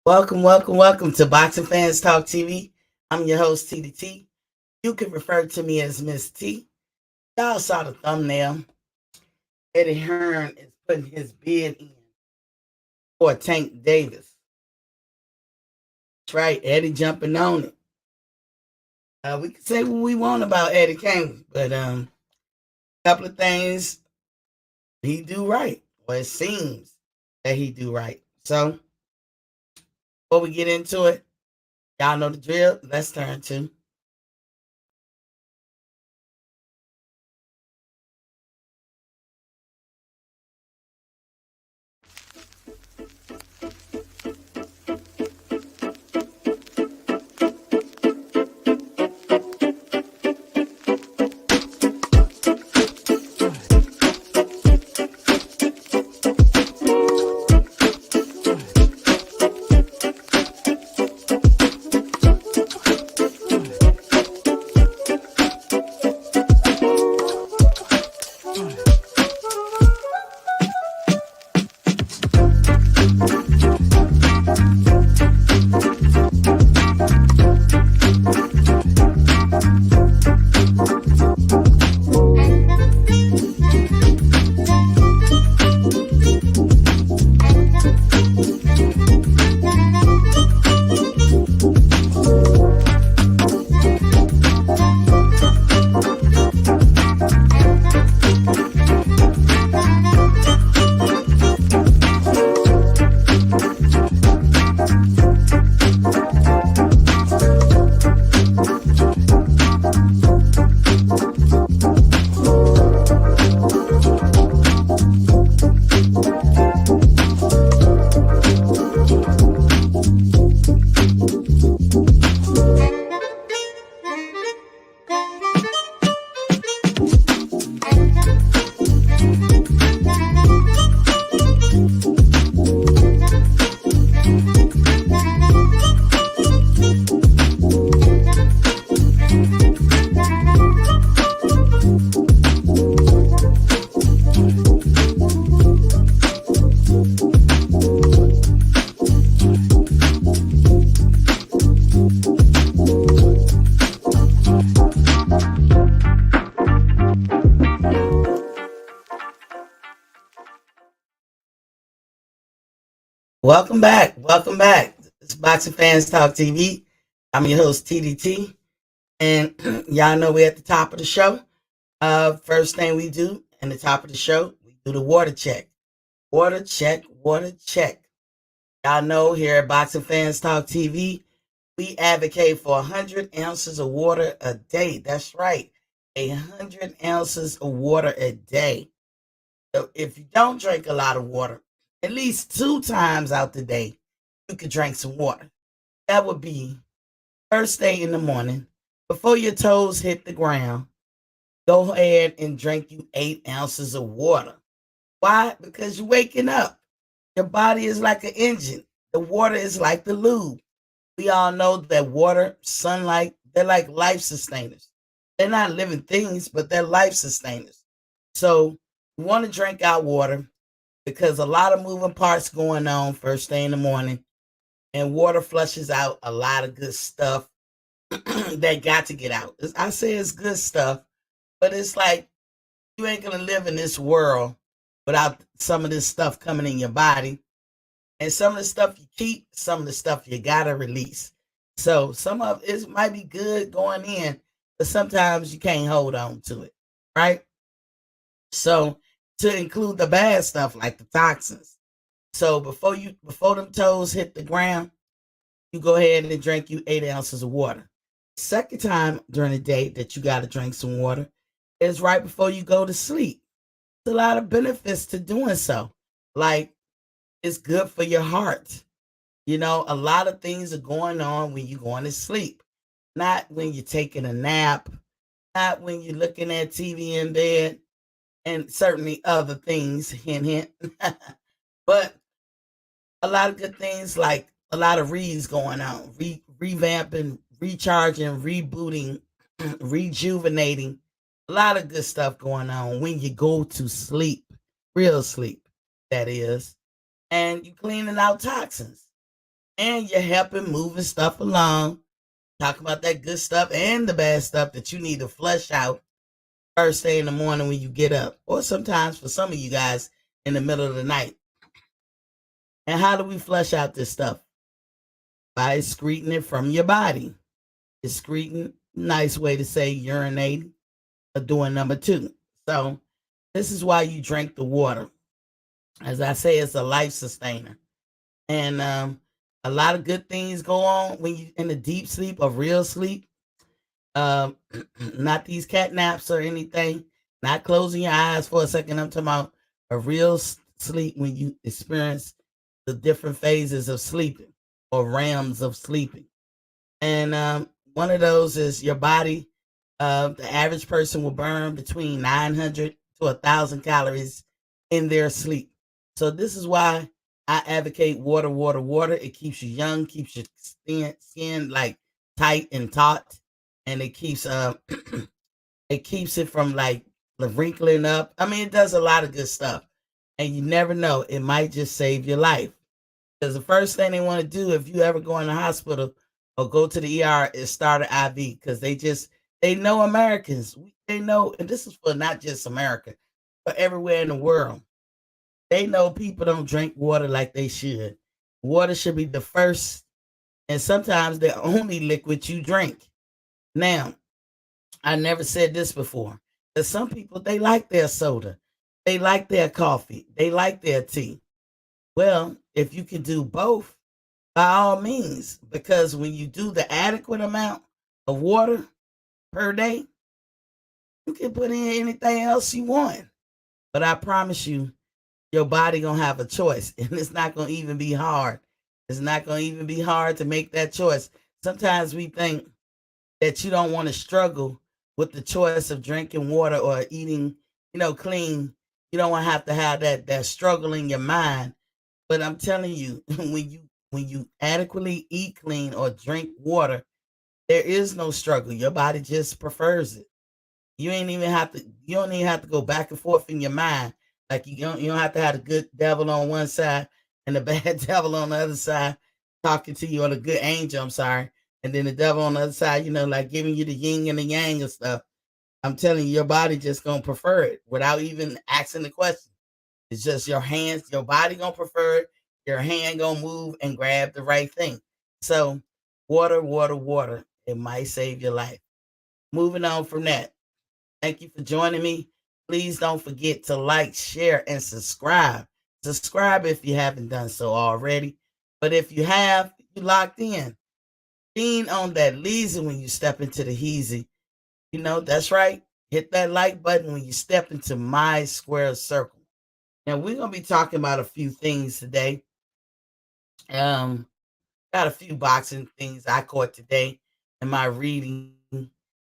Welcome to Boxing Fans Talk TV. I'm your host, TDT. You can refer to me as Miss T. Y'all saw the thumbnail. Eddie Hearn is putting his bid in for Tank Davis. That's right, Eddie jumping on it. We can say what we want about Eddie Kane, but a couple of things he do right. Well, it seems that he do right. So before we get into it, y'all know the drill. Let's turn to Welcome back. Welcome back. It's Boxing Fans Talk TV. I'm your host, TDT. And y'all know we're at the top of the show. First thing we do in the top of the show, we do the water check. Water check, water check. Y'all know here at Boxing Fans Talk TV, we advocate for 100 ounces of water a day. That's right. 100 ounces of water a day. So if you don't drink a lot of water, at least 2 times out the day, you could drink some water. That would be first thing in the morning, before your toes hit the ground. Go ahead and drink you 8 ounces of water. Why? Because you're waking up. Your body is like an engine. The water is like the lube. We all know that water, sunlight, they're like life sustainers. They're not living things, but they're life sustainers. So we want to drink our water because a lot of moving parts going on first thing in the morning, and water flushes out a lot of good stuff that got to get out. I say it's good stuff, but it's like you ain't gonna live in this world without some of this stuff coming in your body. And some of the stuff you keep, some of the stuff you gotta release. So some of it might be good going in, but sometimes you can't hold on to it, right? So to include the bad stuff like the toxins. So before them toes hit the ground, you go ahead and drink you 8 ounces of water. Second time during the day that you got to drink some water is right before you go to sleep. There's a lot of benefits to doing so. Like it's good for your heart. You know, a lot of things are going on when you're going to sleep, not when you're taking a nap, not when you're looking at TV in bed, and certainly other things, hint, hint. But a lot of good things, like a lot of reads going on, revamping, recharging, rebooting, rejuvenating. A lot of good stuff going on when you go to sleep, real sleep, that is, and you cleaning out toxins. and you're helping moving stuff along. Talk about that good stuff and the bad stuff that you need to flush out first thing in the morning when you get up, or sometimes for some of you guys in the middle of the night. And how do we flush out this stuff? By excreting it from your body. Excreting, nice way to say urinating, or doing number two. So this is why you drink the water. As I say, it's a life sustainer. And a lot of good things go on when you in a deep sleep or real sleep. Um, not these cat naps or anything. Not closing your eyes for a second. I'm talking about a real sleep when you experience the different phases of sleeping or realms of sleeping. And one of those is your body. The average person will burn between 900 to 1,000 calories in their sleep. So this is why I advocate water, water, water. It keeps you young, keeps your skin like tight and taut, and it keeps it keeps it from like wrinkling up. I mean, it does a lot of good stuff, and you never know, it might just save your life. Because the first thing they want to do if you ever go in the hospital or go to the ER is start an IV, because they know Americans. They know, and this is for not just America, but everywhere in the world. They know people don't drink water like they should. Water should be the first and sometimes the only liquid you drink. Now, I never said this before, but some people they like their soda, they like their coffee, they like their tea. Well, if you can do both, by all means, because when you do the adequate amount of water per day, you can put in anything else you want. But I promise you, your body gonna have a choice, and it's not gonna even be hard. It's not gonna even be hard to make that choice. Sometimes we think that you don't want to struggle with the choice of drinking water or eating, clean. You don't want to have that struggle in your mind. But I'm telling you, when you adequately eat clean or drink water, there is no struggle. Your body just prefers it. You don't even have to go back and forth in your mind. Like you don't have to have a good devil on one side and the bad devil on the other side talking to you, or the good angel, I'm sorry. And then the devil on the other side, like giving you the yin and the yang and stuff. I'm telling you, your body just gonna prefer it without even asking the question. It's just your hands, your body gonna prefer it. Your hand gonna move and grab the right thing. So, water, water, water. It might save your life. Moving on from that. Thank you for joining me. Please don't forget to like, share, and subscribe. Subscribe if you haven't done so already. But if you have, you locked in. Being on that lazy when you step into the heezy. That's right. Hit that like button when you step into my square circle. Now we're gonna be talking about a few things today. Um, got a few boxing things I caught today in my reading,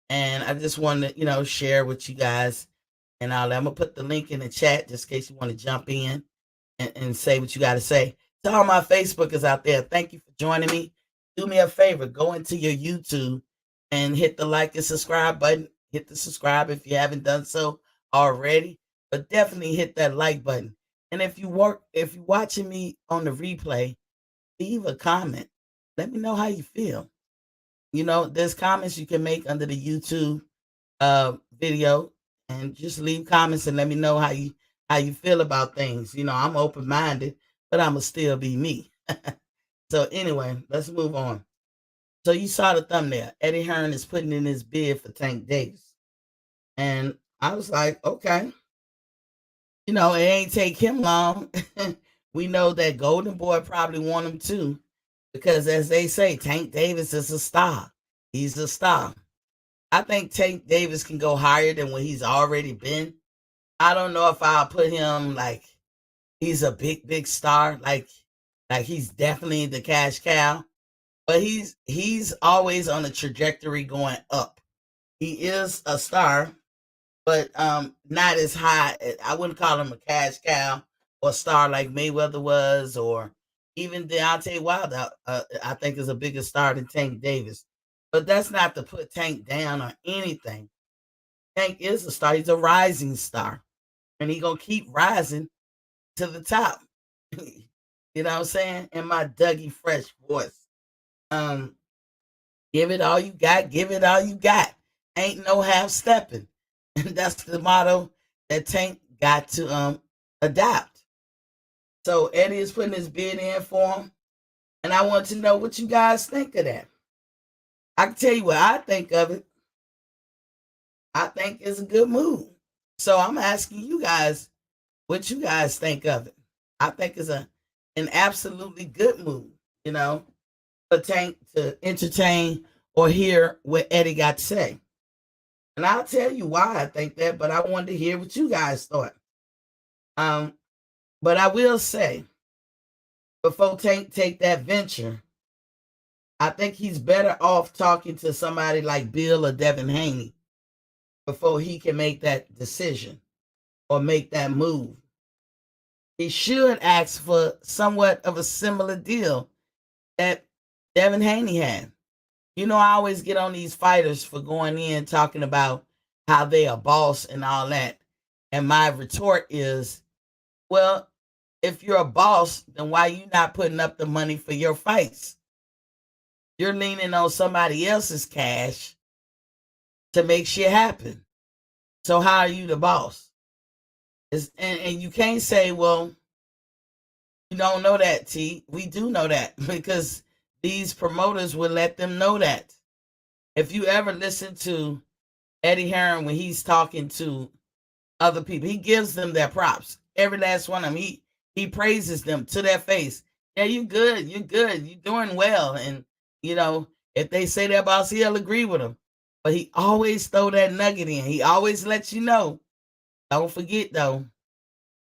and I just wanted to, share with you guys. And I'm gonna put the link in the chat just in case you want to jump in and say what you got to say. To all my Facebookers out there, thank you for joining me. Do me a favor, go into your YouTube and hit the like and subscribe button. Hit the subscribe if you haven't done so already, but definitely hit that like button. And if you're watching me on the replay, leave a comment. Let me know how you feel. There's comments you can make under the YouTube video, and just leave comments and let me know how you feel about things. I'm open minded, but I'ma still be me. So anyway, let's move on. So you saw the thumbnail. Eddie Hearn is putting in his bid for Tank Davis, and I was like, okay, it ain't take him long. We know that Golden Boy probably want him too, because as they say, Tank Davis is a star. He's a star. I think Tank Davis can go higher than what he's already been. I don't know if I'll put him like he's a big, big star, like he's definitely the cash cow. But he's always on a trajectory going up. He is a star, but not as high. I wouldn't call him a cash cow or star like Mayweather was, or even Deontay Wilder. I think is a bigger star than Tank Davis. But that's not to put Tank down or anything. Tank is a star. He's a rising star, and he's gonna keep rising to the top. You know what I'm saying? In my Dougie Fresh voice. Um, give it all you got, give it all you got. Ain't no half stepping. And that's the motto that Tank got to adopt. So Eddie is putting his bid in for him. And I want to know what you guys think of that. I can tell you what I think of it. I think it's a good move. So I'm asking you guys what you guys think of it. I think it's an absolutely good move, you know, for Tank to entertain or hear what Eddie got to say. And I'll tell you why I think that, but I wanted to hear what you guys thought. Um, but I will say, before Tank take that venture, I think he's better off talking to somebody like Bill or Devin Haney before he can make that decision or make that move. He should ask for somewhat of a similar deal that Devin Haney had. You know, I always get on these fighters for going in talking about how they are boss and all that. And my retort is, well, if you're a boss, then why you not putting up the money for your fights? You're leaning on somebody else's cash to make shit happen. So how are you the boss? And you can't say, well, you don't know that, T. We do know that because these promoters will let them know that. If you ever listen to Eddie Hearn when he's talking to other people, he gives them their props. Every last one of them, he praises them to their face. Yeah, you good, you're good, you're doing well. And you know, if they say that about, he'll agree with them. But he always throw that nugget in. He always lets you know. Don't forget though,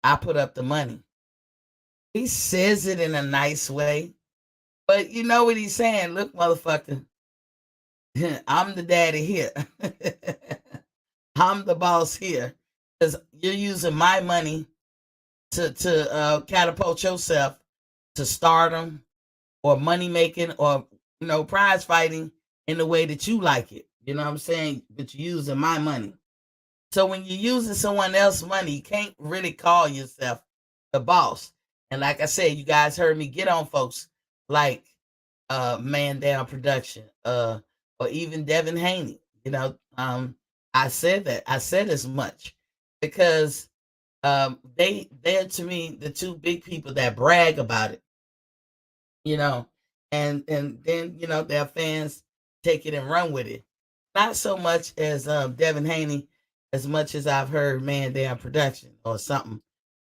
I put up the money. He says it in a nice way, but you know what he's saying? Look, motherfucker, I'm the daddy here. I'm the boss here because you're using my money to catapult yourself to stardom or money making or prize fighting in the way that you like it. You know what I'm saying? But you're using my money. So when you're using someone else's money, you can't really call yourself the boss. And like I said, you guys heard me get on folks like Man Down Production, or even Devin Haney. I said that. I said as much because they're to me the two big people that brag about it, you know, and then their fans take it and run with it. Not so much as Devin Haney, as much as I've heard Man Down Production or something,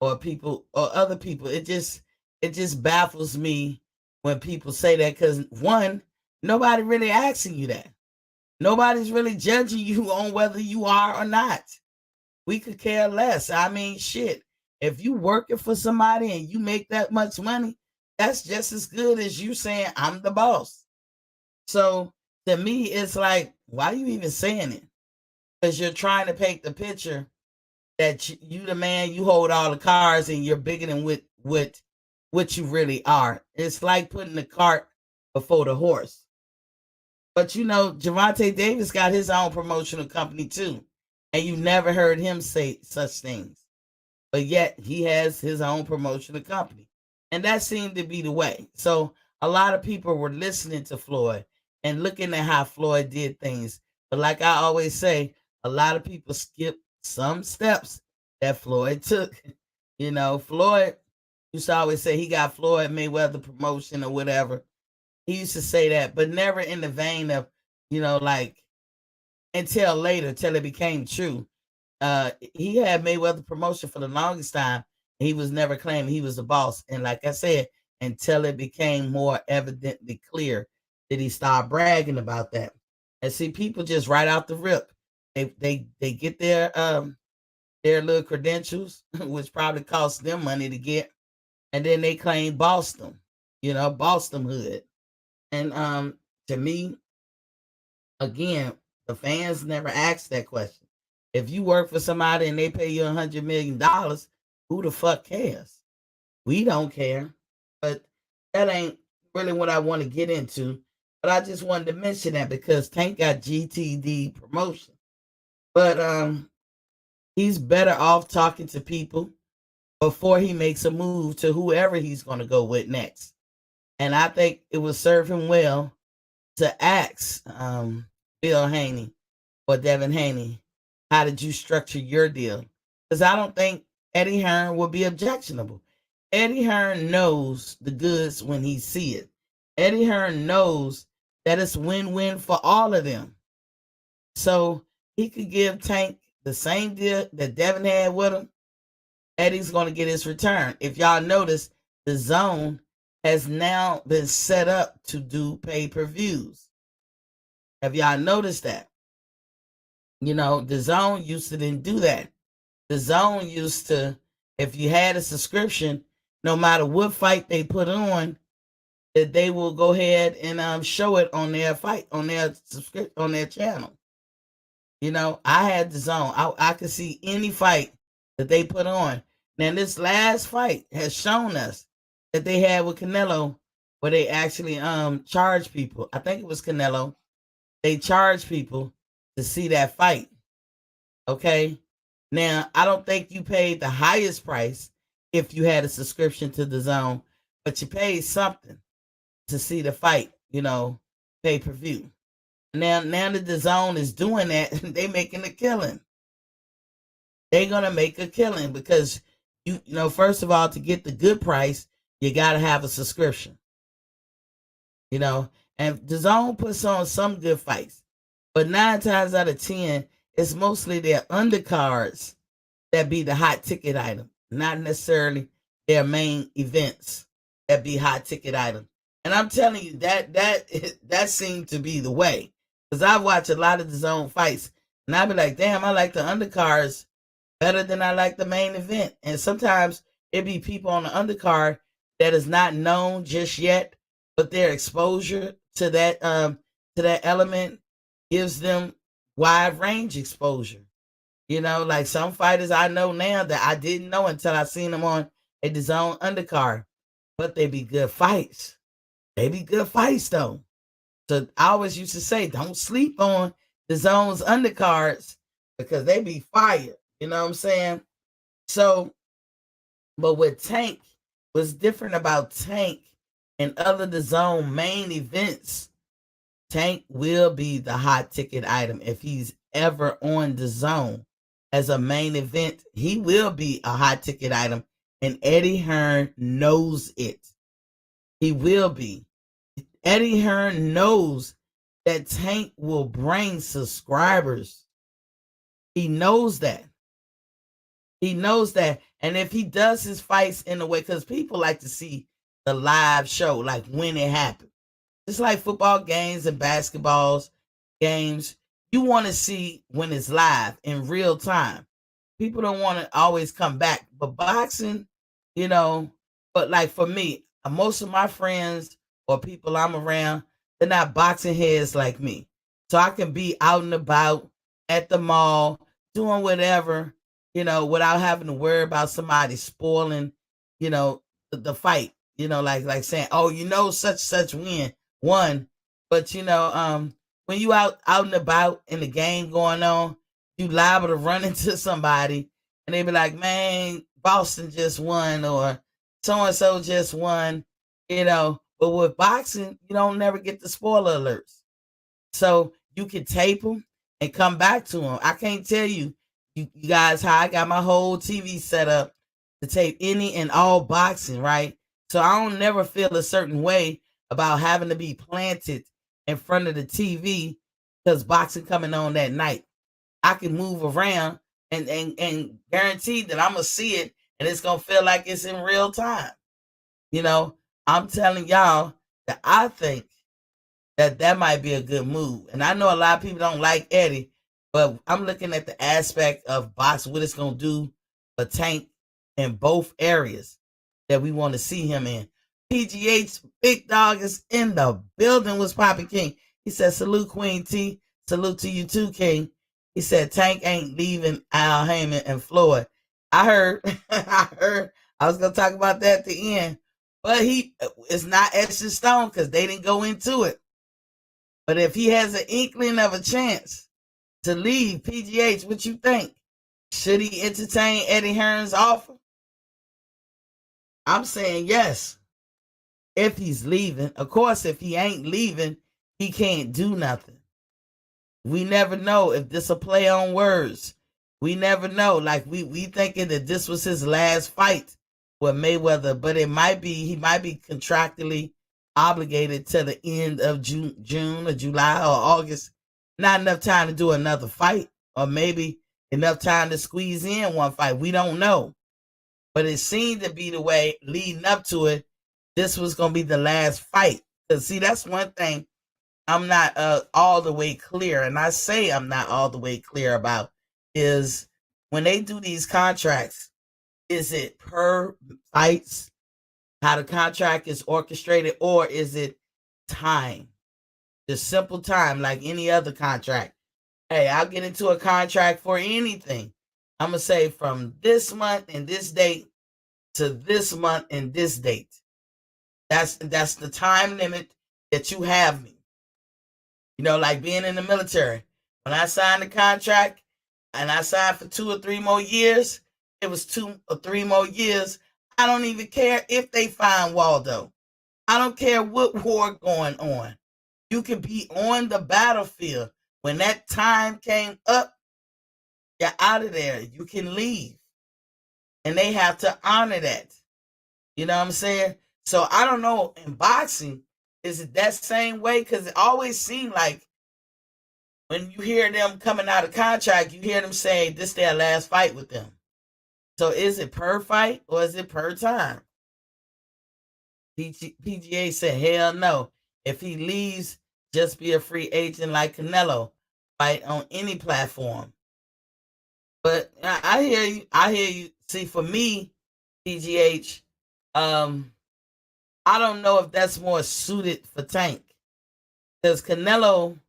or people or other people. It just baffles me when people say that because one, nobody really asking you that. Nobody's really judging you on whether you are or not. We could care less. I mean, shit. If you working for somebody and you make that much money, that's just as good as you saying I'm the boss. So to me, it's like, why are you even saying it? Because you're trying to paint the picture that you the man, you hold all the cards, and you're bigger than what you really are. It's like putting the cart before the horse. But Javante Davis got his own promotional company too, and you never heard him say such things. But yet he has his own promotional company, and that seemed to be the way. So a lot of people were listening to Floyd and looking at how Floyd did things. But like I always say, a lot of people skip some steps that Floyd took. Floyd used to always say he got Floyd Mayweather promotion or whatever. He used to say that, but never in the vein of, like until later, till it became true. He had Mayweather promotion for the longest time. He was never claiming he was the boss. And like I said, until it became more evidently clear that he started bragging about that. And see, people just right out the rip, they get their little credentials, which probably cost them money to get, and then they claim Boston, Boston hood. And to me, again, the fans never asked that question. If you work for somebody and they pay you $100 million, who the fuck cares? We don't care. But that ain't really what I want to get into. But I just wanted to mention that because Tank got GTD promotion. But he's better off talking to people before he makes a move to whoever he's going to go with next. And I think it would serve him well to ask Bill Haney or Devin Haney, how did you structure your deal? Because I don't think Eddie Hearn will be objectionable. Eddie Hearn knows the goods when he see it. Eddie Hearn knows that it's win-win for all of them. So he could give Tank the same deal that Devin had with him. Eddie's going to get his return. If y'all notice, the zone has now been set up to do pay-per-views. Have y'all noticed that? You know, the zone used to didn't do that. The zone used to, if you had a subscription, no matter what fight they put on, that they will go ahead and show it on their fight, on their subscription, on their channel. You know, I had the zone. I could see any fight that they put on. Now, this last fight has shown us that they had with Canelo, where they actually charged people. I think it was Canelo. They charged people to see that fight. Okay. Now, I don't think you paid the highest price if you had a subscription to the zone, but you paid something to see the fight, you know, pay-per-view. Now that the zone is doing that, they making a killing. They're gonna make a killing because you know, first of all, to get the good price, you gotta have a subscription. You know, and the zone puts on some good fights, but 9 times out of 10, it's mostly their undercards that be the hot ticket item, not necessarily their main events that be hot ticket item. And I'm telling you that seemed to be the way, because I watch a lot of the zone fights, and I be like, damn, I like the undercards better than I like the main event. And sometimes it be people on the undercard that is not known just yet, but their exposure to that element gives them wide range exposure. You know, like some fighters I know now that I didn't know until I seen them on a DAZN undercard, but they be good fights. They be good fights though. So I always used to say, don't sleep on DAZN's undercards because they be fire. You know what I'm saying? So, but with Tank, what's different about Tank and other DAZN main events, Tank will be the hot ticket item if he's ever on DAZN as a main event. He will be a hot ticket item, and Eddie Hearn knows it. He will be. Eddie Hearn knows that Tank will bring subscribers. He knows that. He knows that. And if he does his fights in a way, because people like to see the live show, like when it happened. It's like football games and basketballs games. You want to see when it's live in real time. People don't want to always come back. But boxing, you know, but like for me, most of my friends or people I'm around, they're not boxing heads like me. So I can be out and about at the mall, doing whatever, you know, without having to worry about somebody spoiling, you know, the fight. You know, like saying, oh, you know, such won. But you know, when you out and about in the game going on, you liable to run into somebody and they be like, man, Boston just won or so-and-so just won, you know. But with boxing, you don't never get the spoiler alerts. So you can tape them and come back to them. I can't tell you guys how I got my whole TV set up to tape any and all boxing, right? So I don't never feel a certain way about having to be planted in front of the TV because boxing coming on that night. I can move around and guarantee that I'm gonna see it and it's gonna feel like it's in real time. You know, I'm telling y'all that I think that might be a good move. And I know a lot of people don't like Eddie, but I'm looking at the aspect of boxing, what it's gonna do for Tank in both areas that we want to see him in. PGH Big Dog is in the building. Was Poppy King? He said, salute Queen T. Salute to you too, King. He said, Tank ain't leaving Al Heyman and Floyd. I heard. I was going to talk about that at the end. But it's not etched in stone because they didn't go into it. But if he has an inkling of a chance to leave, PGH, what you think? Should he entertain Eddie Hearn's offer? I'm saying yes, if he's leaving. Of course, if he ain't leaving, he can't do nothing. We never know if this a play on words. We never know. Like we thinking that this was his last fight with Mayweather, but it might be he might be contractually obligated to the end of June or July or August. Not enough time to do another fight, or maybe enough time to squeeze in one fight. We don't know, but it seemed to be the way leading up to it. This was gonna be the last fight. Cause see, that's one thing I'm not all the way clear, and I say I'm not all the way clear about is when they do these contracts, is it per fights, how the contract is orchestrated, or is it time? The simple time, like any other contract. Hey, I'll get into a contract for anything. I'm gonna say from this month and this date to this month and this date. That's the time limit that you have me. You know, like being in the military. When I signed the contract and I signed for 2 or 3 more years, it was 2 or 3 more years. I don't even care if they find Waldo. I don't care what war going on. You can be on the battlefield. When that time came up, you're out of there. You can leave. And they have to honor that. You know what I'm saying? So I don't know, in boxing, is it that same way? Because it always seemed like when you hear them coming out of contract, you hear them say this their last fight with them. So is it per fight or is it per time? PGA said, hell no. If he leaves, just be a free agent like Canelo. Fight on any platform. But I hear you. I hear you. See, for me, PGH, I don't know if that's more suited for Tank. Because Canelo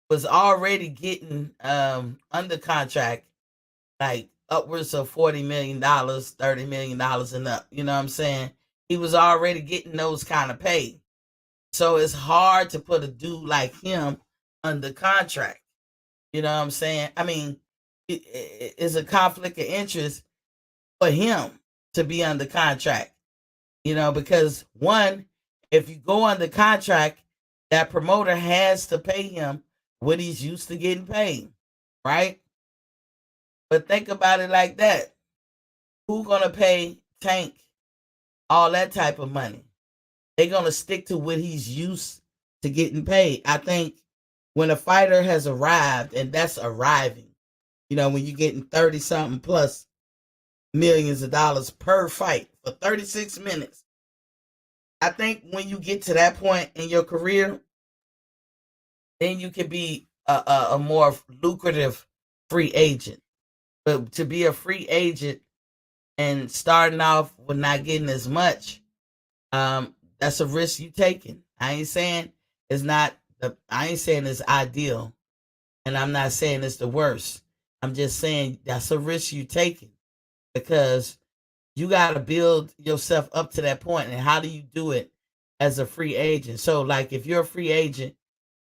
was already getting under contract like upwards of $40 million, $30 million and up. You know what I'm saying? He was already getting those kind of pay. So it's hard to put a dude like him under contract. You know what I'm saying? I mean, it's a conflict of interest for him to be under contract. You know, because one, if you go under contract, that promoter has to pay him what he's used to getting paid, right? But think about it like that. Who gonna pay Tank all that type of money? They're gonna stick to what he's used to getting paid. I think when a fighter has arrived, and that's arriving, you know, when you're getting 30 something plus millions of dollars per fight for 36 minutes. I think when you get to that point in your career, then you can be a more lucrative free agent. But to be a free agent and starting off with not getting as much, that's a risk you taking. I ain't saying it's not. I ain't saying it's ideal, and I'm not saying it's the worst. I'm just saying that's a risk you taking because you got to build yourself up to that point. And how do you do it as a free agent? So, like, if you're a free agent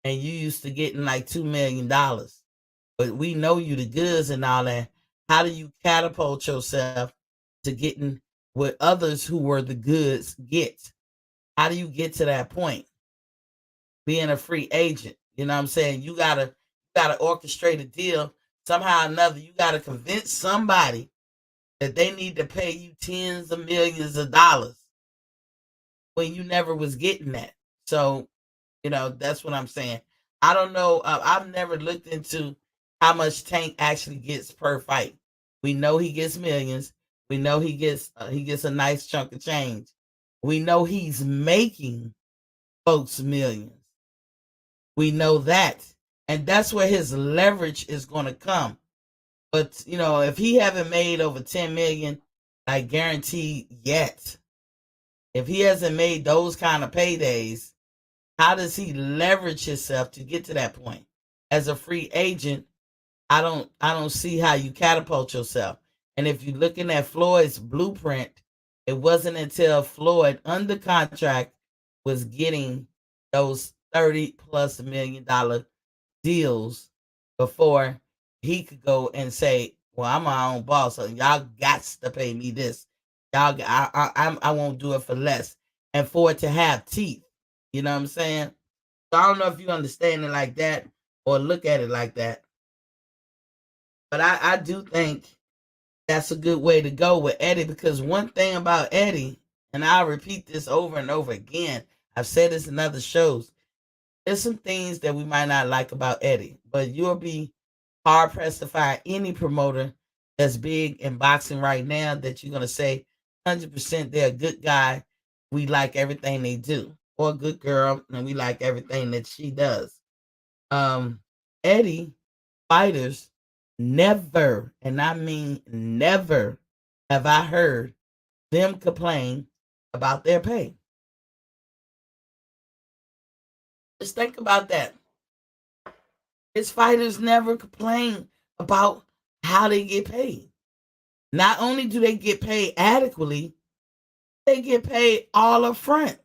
and you used to getting like $2 million, but we know you the goods and all that, how do you catapult yourself to getting what others who were the goods get? How do you get to that point? Being a free agent, you know what I'm saying? You gotta orchestrate a deal somehow or another. You gotta convince somebody that they need to pay you tens of millions of dollars when you never was getting that. So, you know, that's what I'm saying. I don't know. I've never looked into how much Tank actually gets per fight. We know he gets millions. We know he gets a nice chunk of change. We know he's making folks millions. We know that. And that's where his leverage is going to come. But, you know, if he haven't made over 10 million, like guaranteed yet, if he hasn't made those kind of paydays, how does he leverage himself to get to that point? As a free agent, I don't see how you catapult yourself. And if you're looking at Floyd's blueprint, it wasn't until Floyd under contract was getting those 30 plus $1 million deals before he could go and say, well, I'm my own boss, so y'all got to pay me this. Y'all, I won't do it for less, and for it to have teeth. You know what I'm saying? So I don't know if you understand it like that or look at it like that, but I do think that's a good way to go with Eddie, because one thing about Eddie, and I'll repeat this over and over again, I've said this in other shows, there's some things that we might not like about Eddie, but you'll be hard pressed to find any promoter that's big in boxing right now that you're going to say 100% they're a good guy. We like everything they do, or a good girl, and we like everything that she does. Um, Eddie fighters never, and I mean never, have I heard them complain about their pay. Just think about that. His fighters never complain about how they get paid. Not only do they get paid adequately, they get paid all up front.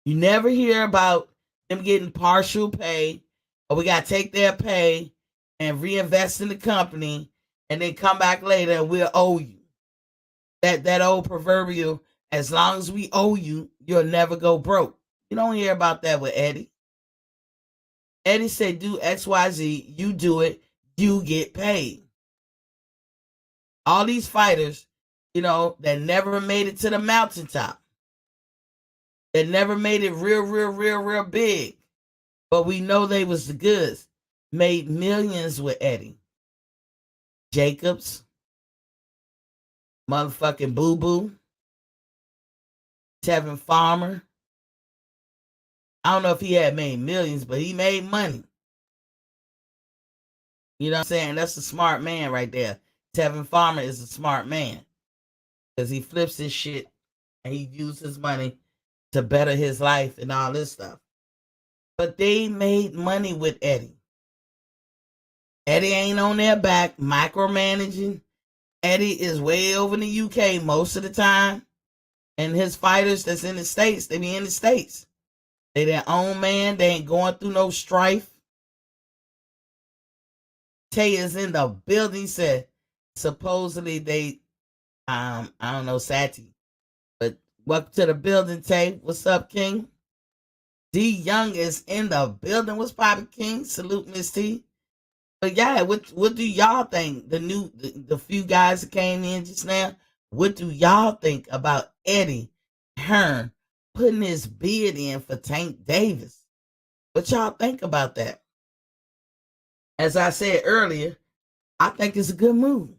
You never hear about them getting partial pay, or we got to take their pay and reinvest in the company and then come back later and we'll owe you. That old proverbial, as long as we owe you, you'll never go broke. You don't hear about that with Eddie. Eddie said, do XYZ, you do it, you get paid. All these fighters, that never made it to the mountaintop, that never made it real big, but we know they was the goods, made millions with Eddie. Jacobs, motherfucking Boo Boo, Tevin Farmer. I don't know if he had made millions, but he made money. You know what I'm saying? That's a smart man right there. Tevin Farmer is a smart man because he flips his shit and he uses his money to better his life and all this stuff. But they made money with Eddie. Eddie ain't on their back micromanaging. Eddie is way over in the UK most of the time. And his fighters that's in the States, they be in the States. They their own man. They ain't going through no strife. Tay is in the building. He said supposedly they, I don't know, Sati. But welcome to the building, Tay. What's up, King? D Young is in the building. What's poppin', King? Salute, Miss T. But yeah, what do y'all think? The few guys that came in just now, what do y'all think about Eddie Hearn putting his bid in for Tank Davis? What y'all think about that? As I said earlier, I think it's a good move.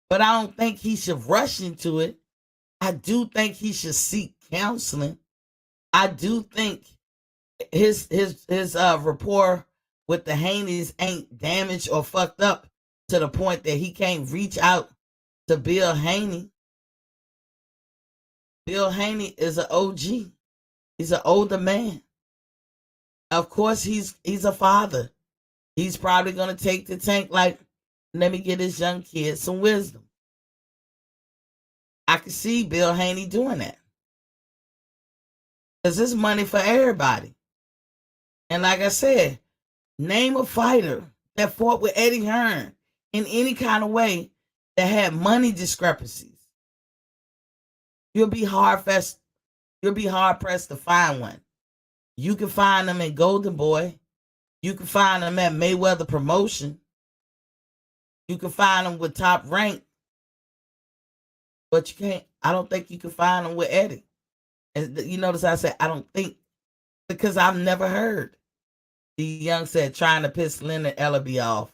But I don't think he should rush into it. I do think he should seek counseling. I do think his rapport with the Haneys ain't damaged or fucked up to the point that he can't reach out to Bill Haney. Bill Haney is an OG. He's an older man. Of course, he's a father. He's probably gonna take the Tank like, let me get this young kid some wisdom. I can see Bill Haney doing that. Because it's money for everybody. And like I said, name a fighter that fought with Eddie Hearn in any kind of way that had money discrepancies. You'll be hard pressed to find one. You can find them in Golden Boy. You can find them at Mayweather Promotion. You can find them with Top Rank. But you can't, I don't think you can find them with Eddie. And you notice I said, I don't think, because I've never heard. D Young said, trying to piss Leonard Ellaby off.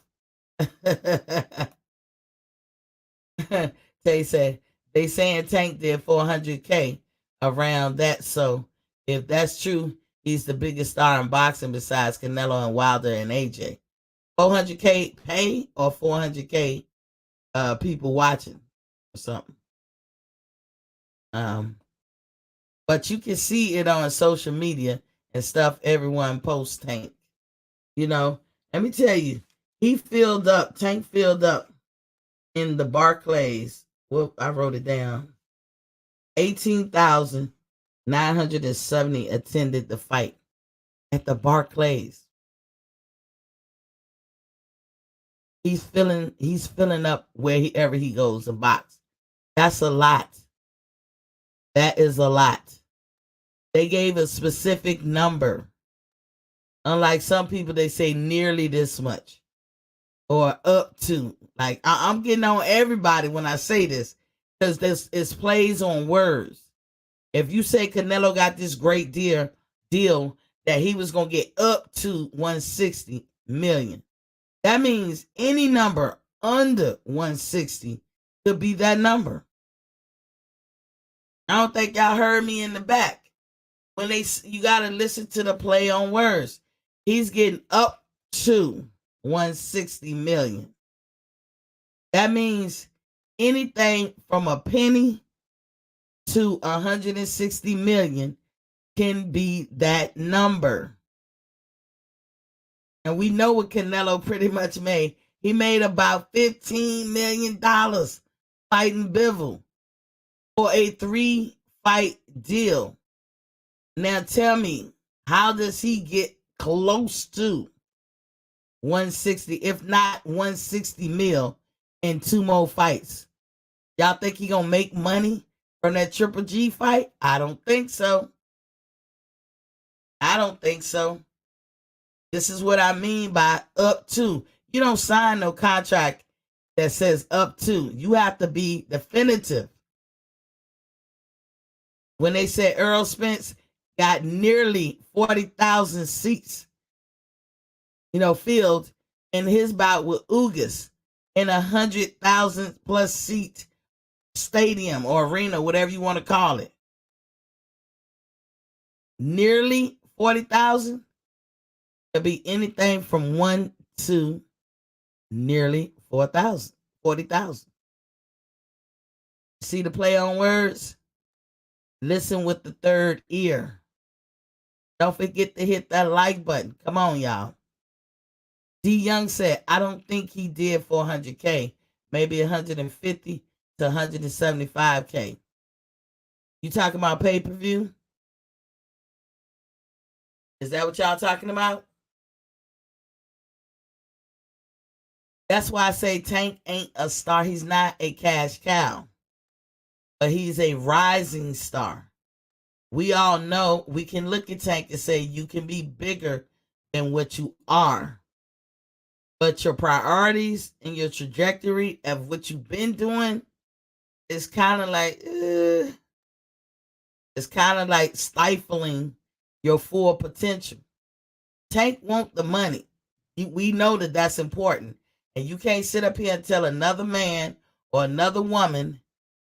Tay said, they saying Tank did 400K around that. So if that's true, he's the biggest star in boxing besides Canelo and Wilder and AJ. 400K pay or 400K people watching or something. But you can see it on social media and stuff. Everyone posts Tank. Let me tell you, Tank filled up in the Barclays. Well, I wrote it down. 18,970 attended the fight at the Barclays. He's filling up wherever he goes to box. That's a lot. That is a lot. They gave a specific number. Unlike some people, they say nearly this much or up to. Like I'm getting on everybody when I say this because this is plays on words. If you say Canelo got this great deal that he was gonna get up to 160 million, that means any number under 160 could be that number. I don't think y'all heard me in the back. When you gotta listen to the play on words. He's getting up to 160 million. That means anything from a penny to 160 million can be that number. And we know what Canelo pretty much made. He made about $15 million fighting Bivol for a 3-fight deal. Now tell me, how does he get close to 160, if not 160 mil in 2 more fights? Y'all think he gonna make money from that Triple G fight? I don't think so. I don't think so. This is what I mean by up to. You don't sign no contract that says up to. You have to be definitive. When they said Earl Spence got nearly 40,000 seats, filled in his bout with Ugas in 100,000 plus seat stadium or arena, whatever you want to call it. Nearly 40,000 could be anything from 1 to nearly 4,000, 40,000. See the play on words? Listen with the third ear. Don't forget to hit that like button. Come on, y'all. D. Young said, I don't think he did 400K. Maybe 150 to 175K. You talking about pay-per-view? Is that what y'all talking about? That's why I say Tank ain't a star. He's not a cash cow. But he's a rising star. We all know we can look at Tank and say you can be bigger than what you are. But your priorities and your trajectory of what you've been doing is kind of like, it's kind of like stifling your full potential. Tank want the money. We know that that's important. And you can't sit up here and tell another man or another woman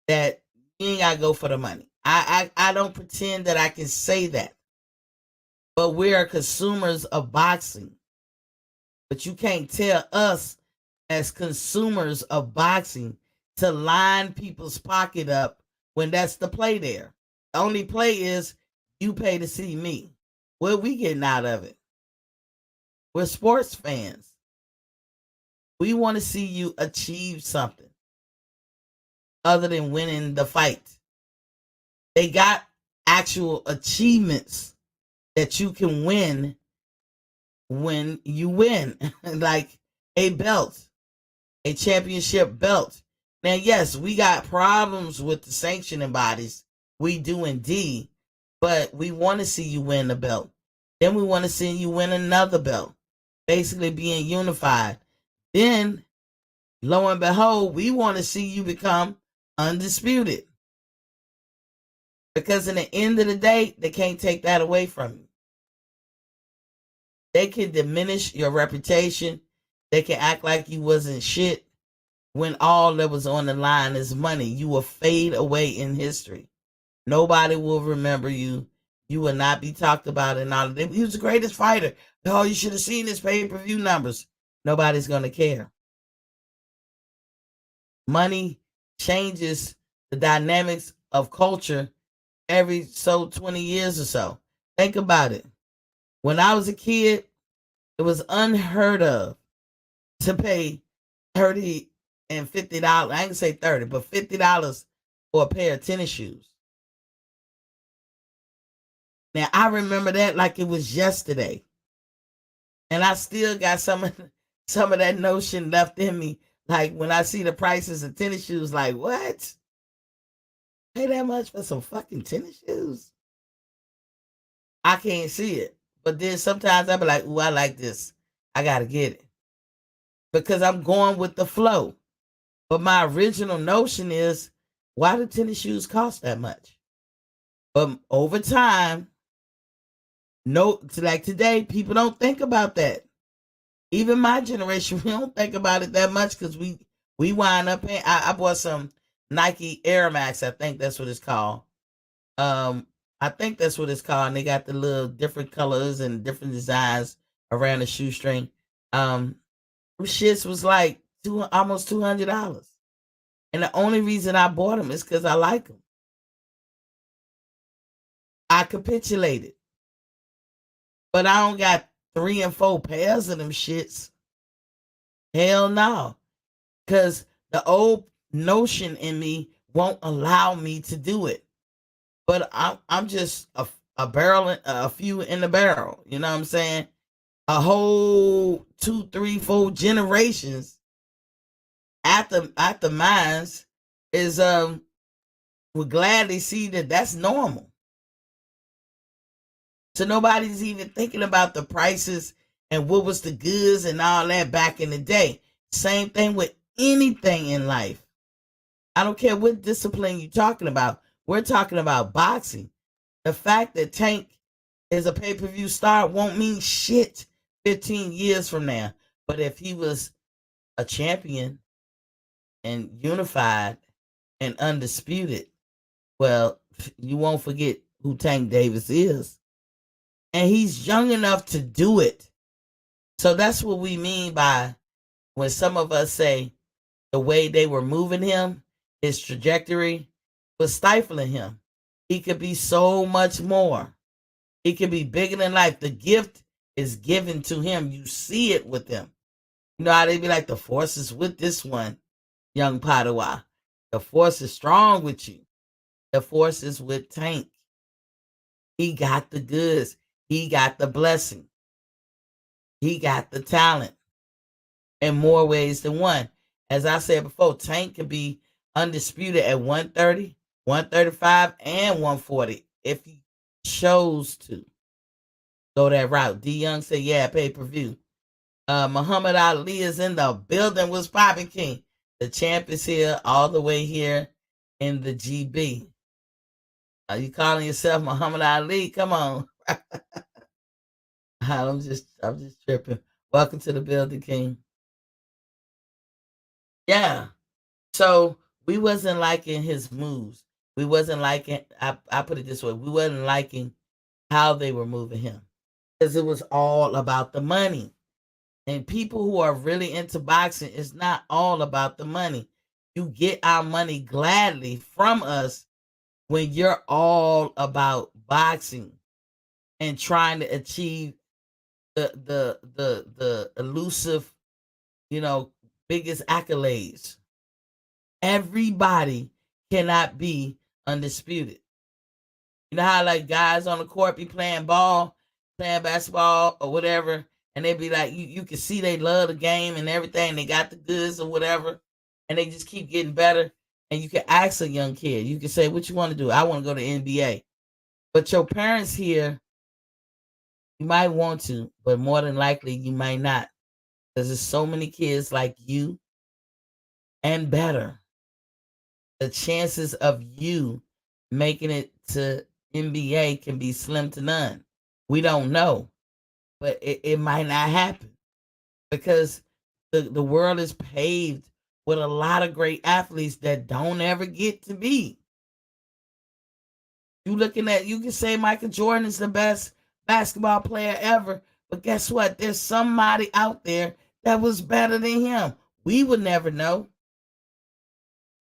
that you ain't got to go for the money. I don't pretend that I can say that. But we are consumers of boxing. But you can't tell us as consumers of boxing to line people's pocket up when that's the play there. The only play is you pay to see me. What are we getting out of it? We're sports fans. We want to see you achieve something other than winning the fight. They got actual achievements that you can win when you win, like a belt, a championship belt. Now, yes, we got problems with the sanctioning bodies. We do indeed, but we want to see you win the belt. Then we want to see you win another belt, basically being unified. Then, lo and behold, we want to see you become undisputed. Because in the end of the day, they can't take that away from you. They can diminish your reputation. They can act like you wasn't shit when all that was on the line is money. You will fade away in history. Nobody will remember you. You will not be talked about in all of them. He was the greatest fighter. Oh, you should have seen his pay-per-view numbers. Nobody's going to care. Money changes the dynamics of culture every 20 years or so. Think about it. When I was a kid, it was unheard of to pay $30 and $50. I ain't gonna say 30, but $50 for a pair of tennis shoes. Now I remember that like it was yesterday. And I still got some of that notion left in me. Like when I see the prices of tennis shoes, like what? Pay that much for some fucking tennis shoes? I can't see it. But then sometimes I be like, ooh, I like this. I gotta get it. Because I'm going with the flow. But my original notion is, why do tennis shoes cost that much? But over time, no, like today, people don't think about that. Even my generation, we don't think about it that much because we wind up paying. I bought some Nike Air Max. I think that's what it's called. Um, I think that's what it's called. And they got the little different colors and different designs around the shoestring. Shits was like almost $200, and the only reason I bought them is because I like them. I capitulated, but I don't got 3 and 4 pairs of them shits. Hell no, because the old notion in me won't allow me to do it. But I'm just a barrel, a few in the barrel. You know what I'm saying? A whole 2, 3, 4 generations after mines is would gladly see that that's normal. So nobody's even thinking about the prices and what was the goods and all that back in the day. Same thing with anything in life. I don't care what discipline you're talking about. We're talking about boxing. The fact that Tank is a pay-per-view star won't mean shit 15 years from now. But if he was a champion and unified and undisputed, well, you won't forget who Tank Davis is. And he's young enough to do it. So that's what we mean by when some of us say the way they were moving him, his trajectory was stifling him. He could be so much more. He could be bigger than life. The gift is given to him. You see it with him. You know how they be like, the force is with this one, young Padawan. The force is strong with you. The force is with Tank. He got the goods. He got the blessing. He got the talent in more ways than one. As I said before, Tank can be undisputed at 130, 135, and 140 if he chose to go that route. D Young said, yeah, pay-per-view. Muhammad Ali is in the building. Was popping, King? The champ is here, all the way here in the GB. Are you calling yourself Muhammad Ali? Come on. I'm just tripping. Welcome to the building, King. Yeah. So we wasn't liking his moves. We wasn't liking, I put it this way, we wasn't liking how they were moving him. Because it was all about the money. And people who are really into boxing, it's not all about the money. You get our money gladly from us when you're all about boxing and trying to achieve the elusive, biggest accolades. Everybody cannot be undisputed. You know how like guys on the court be playing ball, playing basketball or whatever, and they be like, you can see they love the game and everything. They got the goods or whatever, and they just keep getting better. And you can ask a young kid, you can say, what you want to do? I want to go to NBA. But your parents here, you might want to, but more than likely you might not. Because there's so many kids like you and better. The chances of you making it to NBA can be slim to none. We don't know, but it might not happen because the world is paved with a lot of great athletes that don't ever get to be. You can say Michael Jordan is the best basketball player ever, but guess what? There's somebody out there that was better than him. We would never know.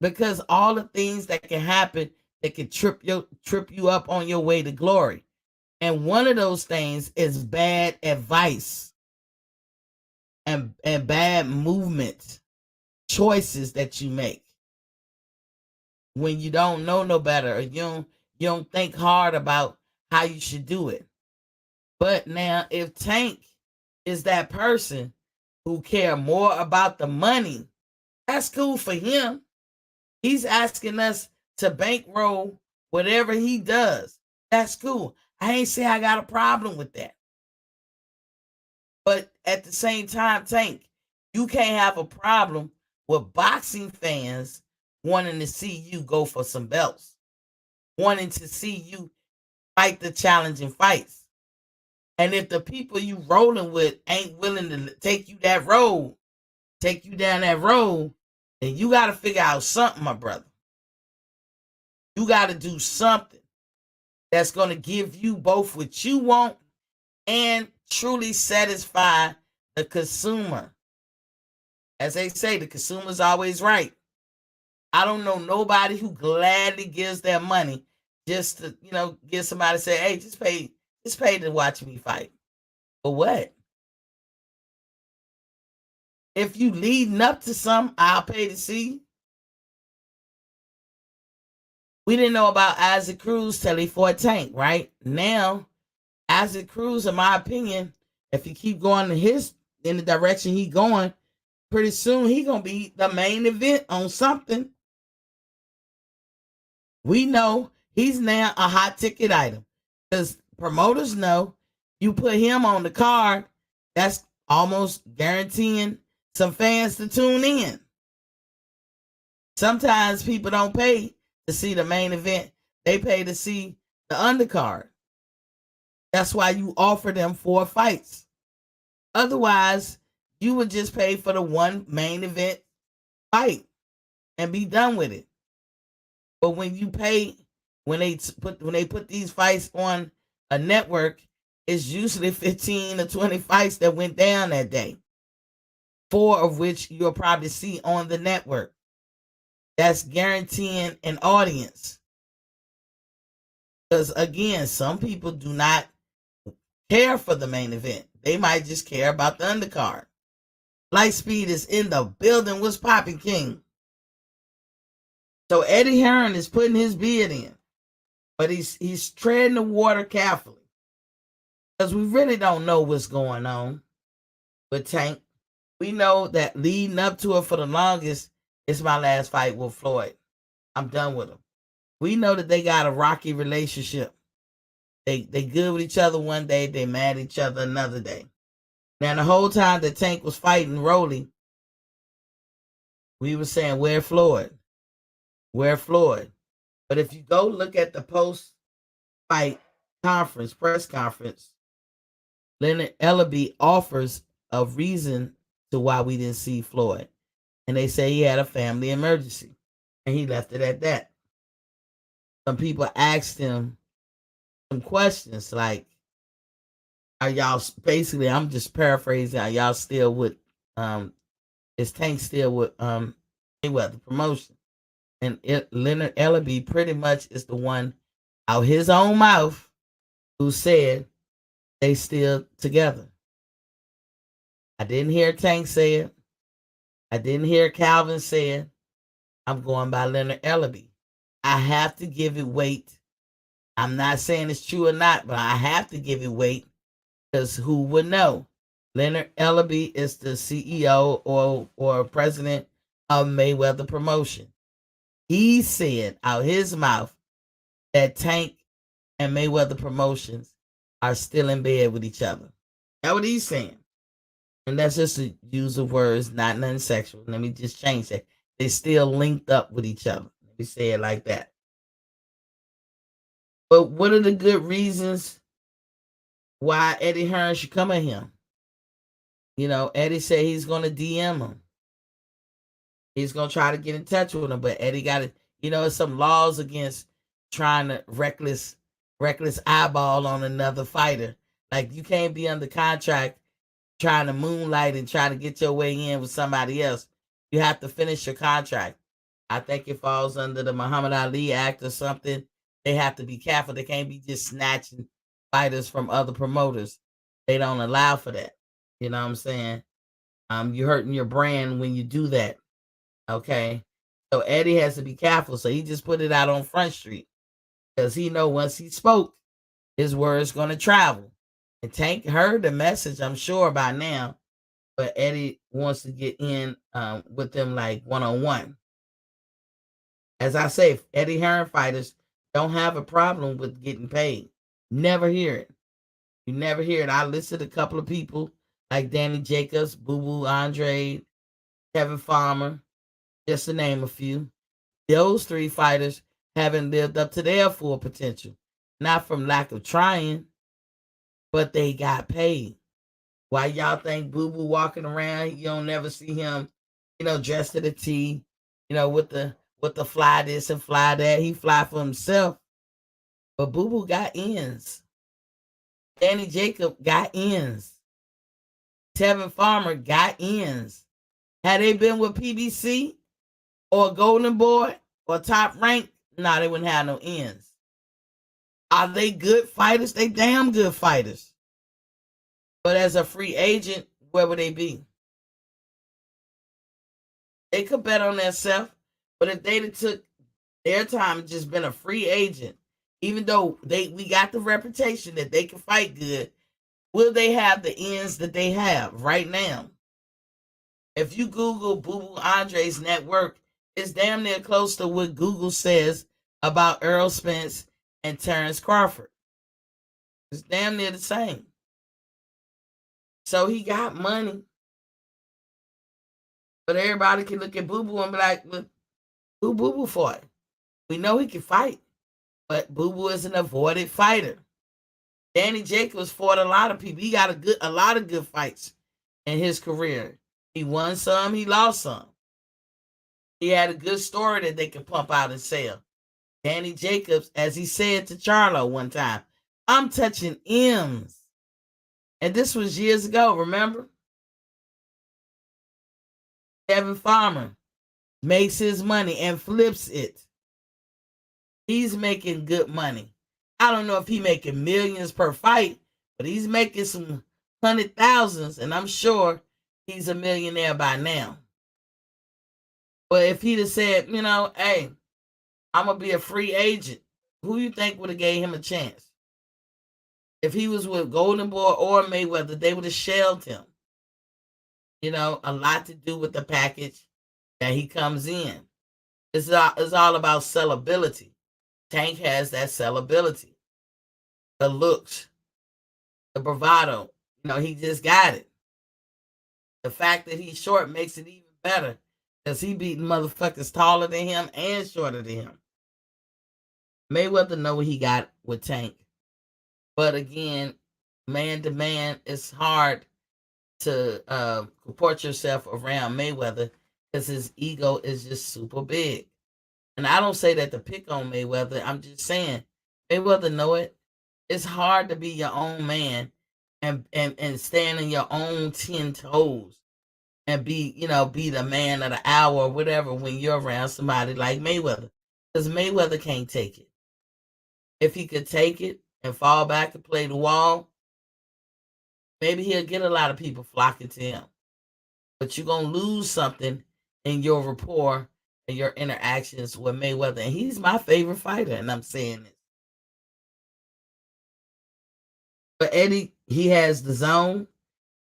Because all the things that can happen that can trip you up on your way to glory. And one of those things is bad advice and bad movement choices that you make when you don't know no better, or you don't think hard about how you should do it. But now if Tank is that person who care more about the money, that's cool for him. He's asking us to bankroll whatever he does. That's cool. I ain't say I got a problem with that. But at the same time, Tank, you can't have a problem with boxing fans wanting to see you go for some belts, wanting to see you fight the challenging fights. And if the people you rolling with ain't willing to take you that road, take you down that road, then you got to figure out something, my brother. You got to do something that's going to give you both what you want and truly satisfy the consumer. As they say, the consumer's always right. I don't know nobody who gladly gives their money just to, get somebody to say, hey, just pay to watch me fight. But what? If you leading up to something, I'll pay to see. We didn't know about Isaac Cruz till he fought Tank, right? Now, Isaac Cruz, in my opinion, if he keep going in the direction he going, pretty soon he gonna be the main event on something. We know he's now a hot ticket item because promoters know you put him on the card, that's almost guaranteeing some fans to tune in. Sometimes people don't pay to see the main event. They pay to see the undercard. That's why you offer them 4 fights. Otherwise, you would just pay for the one main event fight and be done with it. But when you pay, when they put these fights on a network, it's usually 15 or 20 fights that went down that day. 4 of which you'll probably see on the network. That's guaranteeing an audience. Because again, some people do not care for the main event. They might just care about the undercard. Lightspeed is in the building. What's popping, King? So Eddie Hearn is putting his bid in, but he's treading the water carefully because we really don't know what's going on with Tank. We know that leading up to it for the longest, it's my last fight with Floyd. I'm done with him. We know that they got a rocky relationship. They good with each other one day, they mad at each other another day. Now the whole time that Tank was fighting Rolly, we were saying, where Floyd? Where Floyd? But if you go look at the post-fight press conference, Leonard Ellaby offers a reason to why we didn't see Floyd. And they say he had a family emergency. And he left it at that. Some people asked him some questions like, are y'all, basically, I'm just paraphrasing, are y'all still with, is Tank still with Mayweather promotion? And Leonard Ellaby pretty much is the one out his own mouth who said they still together. I didn't hear Tank say it. I didn't hear Calvin say it. I'm going by Leonard Ellaby. I have to give it weight. I'm not saying it's true or not, but I have to give it weight because who would know? Leonard Ellaby is the CEO or president of Mayweather Promotion. He said out his mouth that Tank and Mayweather Promotions are still in bed with each other. That's what he's saying. And that's just a use of words, not nothing sexual. Let me just change that. They still linked up with each other. Let me say it like that. But what are the good reasons why Eddie Hearn should come at him? Eddie said he's going to DM him. He's going to try to get in touch with him. But Eddie got to, there's some laws against trying to reckless eyeball on another fighter. Like you can't be under contract trying to moonlight and trying to get your way in with somebody else. You have to finish your contract. I think it falls under the Muhammad Ali Act or something. They have to be careful. They can't be just snatching fighters from other promoters. They don't allow for that. You know what I'm saying? You're hurting your brand when you do that. Okay. So Eddie has to be careful. So he just put it out on Front Street because he know once he spoke, his word's going to travel. And Tank heard the message, I'm sure, by now. But Eddie wants to get in with them like one-on-one. As I say, Eddie Hearn fighters don't have a problem with getting paid. Never hear it. You never hear it. I listed a couple of people like Danny Jacobs, Boo Boo Andre, Kevin Farmer, just to name a few. Those three fighters haven't lived up to their full potential. Not from lack of trying, but they got paid. Why y'all think Boo Boo walking around? You don't never see him, dressed to the T, with the fly this and fly that. He fly for himself. But Boo Boo got ends. Danny Jacob got ends. Tevin Farmer got ends. Had they been with PBC or Golden Boy or Top Rank, nah, they wouldn't have no ends. Are they good fighters? They damn good fighters. But as a free agent, where would they be? They could bet on themselves, but if they'd have took their time and just been a free agent, even though we got the reputation that they can fight good, will they have the ends that they have right now? If you Google Boo Boo Andre's net worth, it's damn near close to what Google says about Earl Spence and Terrence Crawford. It's damn near the same. So he got money. But everybody can look at Boo Boo and be like, well, who Boo Boo fought? We know he can fight, but Boo Boo is an avoided fighter. Danny Jacobs fought a lot of people. He got a lot of good fights in his career. He won some, he lost some. He had a good story that they could pump out and sell. Danny Jacobs, as he said to Charlo one time, I'm touching M's. And this was years ago, remember? Kevin Farmer makes his money and flips it. He's making good money. I don't know if he's making millions per fight, but he's making some 100,000s, and I'm sure he's a millionaire by now. But if he'd have said, hey, I'm going to be a free agent, who you think would have gave him a chance? If he was with Golden Boy or Mayweather, they would have shelled him. A lot to do with the package that he comes in. It's all about sellability. Tank has that sellability. The looks, the bravado. He just got it. The fact that he's short makes it even better because he beating motherfuckers taller than him and shorter than him. Mayweather know what he got with Tank. But again, man to man, it's hard to comport yourself around Mayweather because his ego is just super big. And I don't say that to pick on Mayweather. I'm just saying Mayweather know it. It's hard to be your own man and stand on your own 10 toes and be the man of the hour or whatever when you're around somebody like Mayweather. Because Mayweather can't take it. If he could take it and fall back and play the wall, maybe he'll get a lot of people flocking to him. But you're going to lose something in your rapport and your interactions with Mayweather. And he's my favorite fighter, and I'm saying this. But Eddie, he has the zone.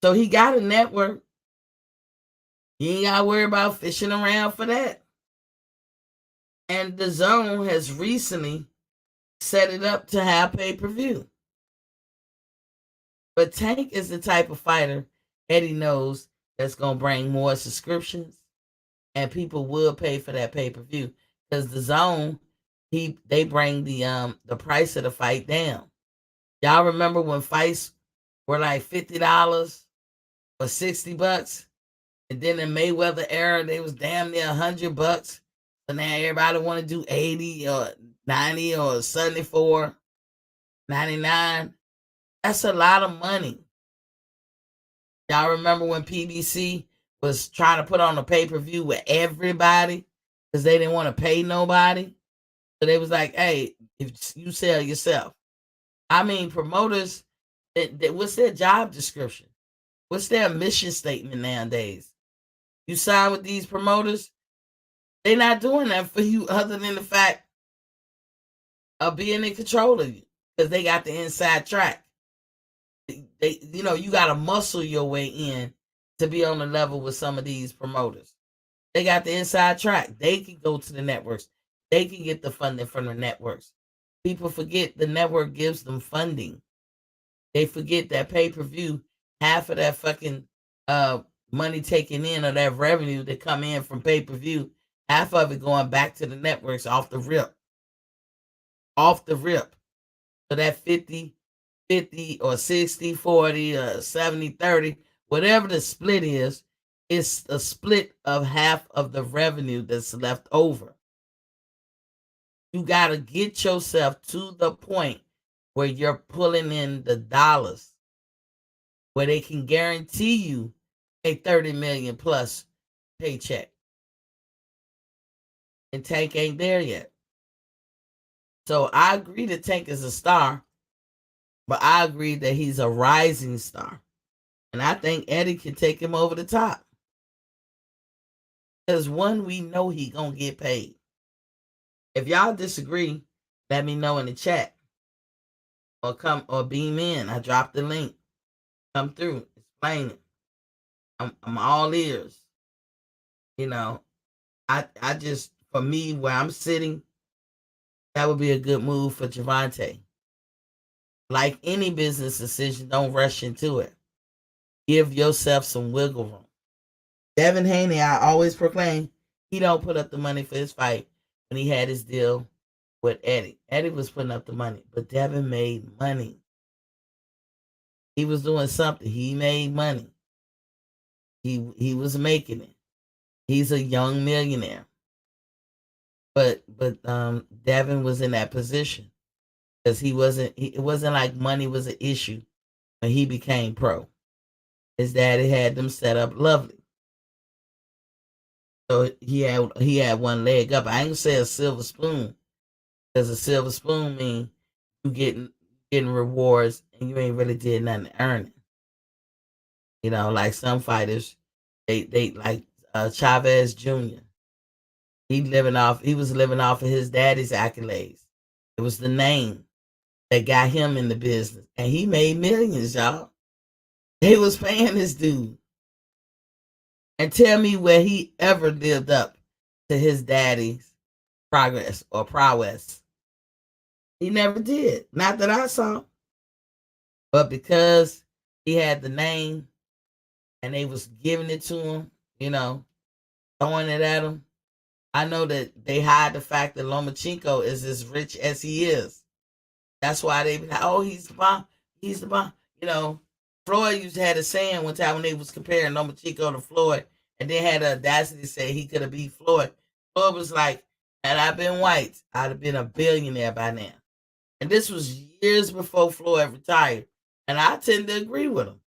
So he got a network. You ain't got to worry about fishing around for that. And the zone has recently set it up to have pay-per-view. But Tank is the type of fighter Eddie knows that's going to bring more subscriptions, and people will pay for that pay-per-view because the zone, they bring the price of the fight down. Y'all remember when fights were like $50 or $60, and then in Mayweather era they was damn near $100. So now everybody want to do 80 or 90 or 74, 99. That's a lot of money. Y'all remember when PBC was trying to put on a pay-per-view with everybody because they didn't want to pay nobody? So they was like, hey, if you sell yourself. I mean, promoters, what's their job description? What's their mission statement nowadays? You sign with these promoters, they're not doing that for you other than the fact of being in control of you because they got the inside track. You got to muscle your way in to be on the level with some of these promoters. They got the inside track. They can go to the networks. They can get the funding from the networks. People forget the network gives them funding. They forget that pay-per-view, half of that fucking uh money taken in or that revenue that come in from pay-per-view, half of it going back to the networks off the rip. Off the rip. So that 50-50 or 60-40 or 70-30, whatever the split is, it's a split of half of the revenue that's left over. You got to get yourself to the point where you're pulling in the dollars, where they can guarantee you a 30 million plus paycheck. And Tank ain't there yet. So I agree that Tank is a star, but I agree that he's a rising star. And I think Eddie can take him over the top. Because one, we know he gonna get paid. If y'all disagree, let me know in the chat. Or come or beam in. I dropped the link. Come through. Explain it. I'm all ears. You know, I just, for me, where I'm sitting, that would be a good move for Javante. Like any business decision, don't rush into it. Give yourself some wiggle room. Devin Haney, I always proclaim, he don't put up the money for his fight when he had his deal with Eddie. Eddie was putting up the money, but Devin made money. He was doing something. He made money. He was making it. He's a young millionaire. But Devin was in that position because it wasn't like money was an issue when he became pro. His daddy had them set up lovely. So he had one leg up. I ain't gonna say a silver spoon, because a silver spoon means you getting rewards and you ain't really did nothing to earn it. You know, like some fighters, they like Chavez Jr. He was living off of his daddy's accolades. It was the name that got him in the business, and he made millions, y'all. They was paying this dude. And tell me where he ever lived up to his daddy's progress or prowess. He never did. Not that I saw. But because he had the name and they was giving it to him, throwing it at him, I know that they hide the fact that Lomachenko is as rich as he is. That's why they be like, oh, he's the bomb. He's the bomb. Floyd used to have a saying one time when they was comparing Lomachenko to Floyd, and they had the audacity to say he could have beat Floyd. Floyd was like, had I been white, I'd have been a billionaire by now. And this was years before Floyd retired. And I tend to agree with him.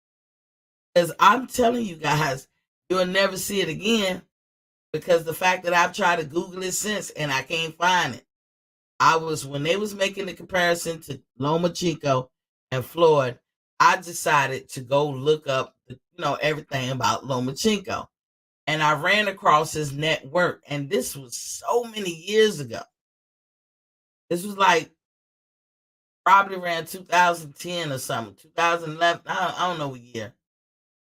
Because I'm telling you guys, you'll never see it again, because the fact that I've tried to Google it since and I can't find it. When they was making the comparison to Lomachenko and Floyd, I decided to go look up, everything about Lomachenko. And I ran across his net worth. And this was so many years ago. This was like probably around 2010 or something, 2011. I don't know what year.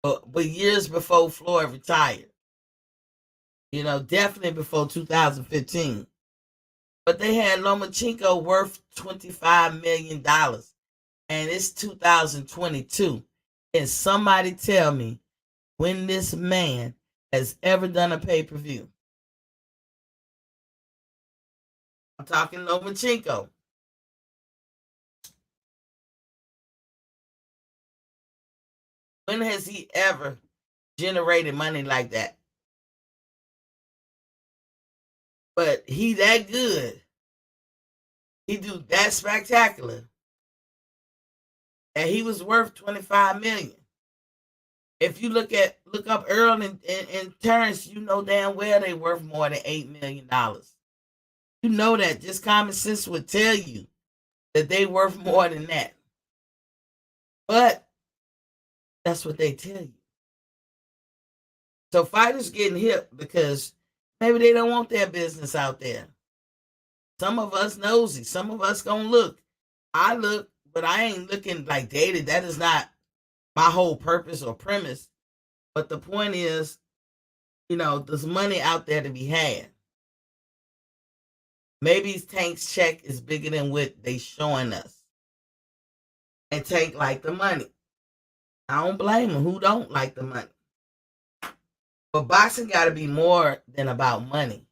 But years before Floyd retired. Definitely before 2015. But they had Lomachenko worth $25 million. And it's 2022. Can somebody tell me when this man has ever done a pay-per-view? I'm talking Lomachenko. When has he ever generated money like that? But he that good. He do that spectacular. And he was worth $25 million. If you look up Earl and Terrence, you know damn well they worth more than $8 million. You know that. Just common sense would tell you that they worth more than that. But that's what they tell you. So fighters getting hip because maybe they don't want their business out there. Some of us nosy. Some of us gonna look. I look, but I ain't looking like dated. That is not my whole purpose or premise. But the point is, there's money out there to be had. Maybe Tank's check is bigger than what they showing us. And Tank like the money. I don't blame him. Who don't like the money? But boxing got to be more than about money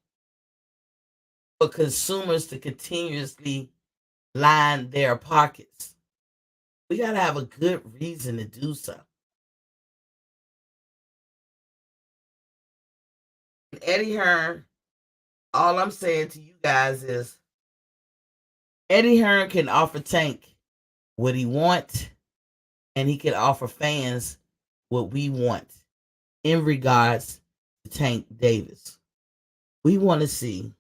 for consumers to continuously line their pockets. We got to have a good reason to do so. And Eddie Hearn, all I'm saying to you guys is Eddie Hearn can offer Tank what he wants, and he can offer fans what we want in regards to Tank Davis. We want to see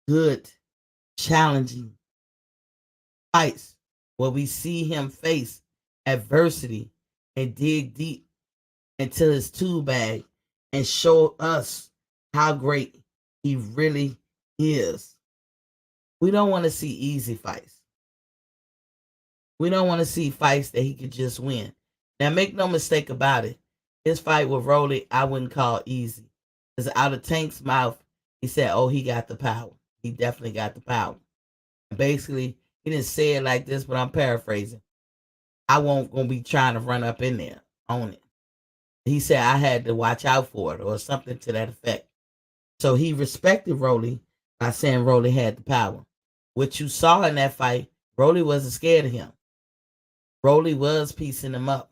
good, challenging fights where we see him face adversity and dig deep into his tool bag and show us how great he really is. We don't want to see easy fights. We don't want to see fights that he could just win. Now, make no mistake about it. His fight with Rolly, I wouldn't call easy. Because out of Tank's mouth, he said, oh, he got the power. He definitely got the power. Basically, he didn't say it like this, but I'm paraphrasing. I won't gonna be trying to run up in there on it. He said I had to watch out for it or something to that effect. So he respected Rolly by saying Rolly had the power. What you saw in that fight, Rolly wasn't scared of him. Rolly was piecing him up.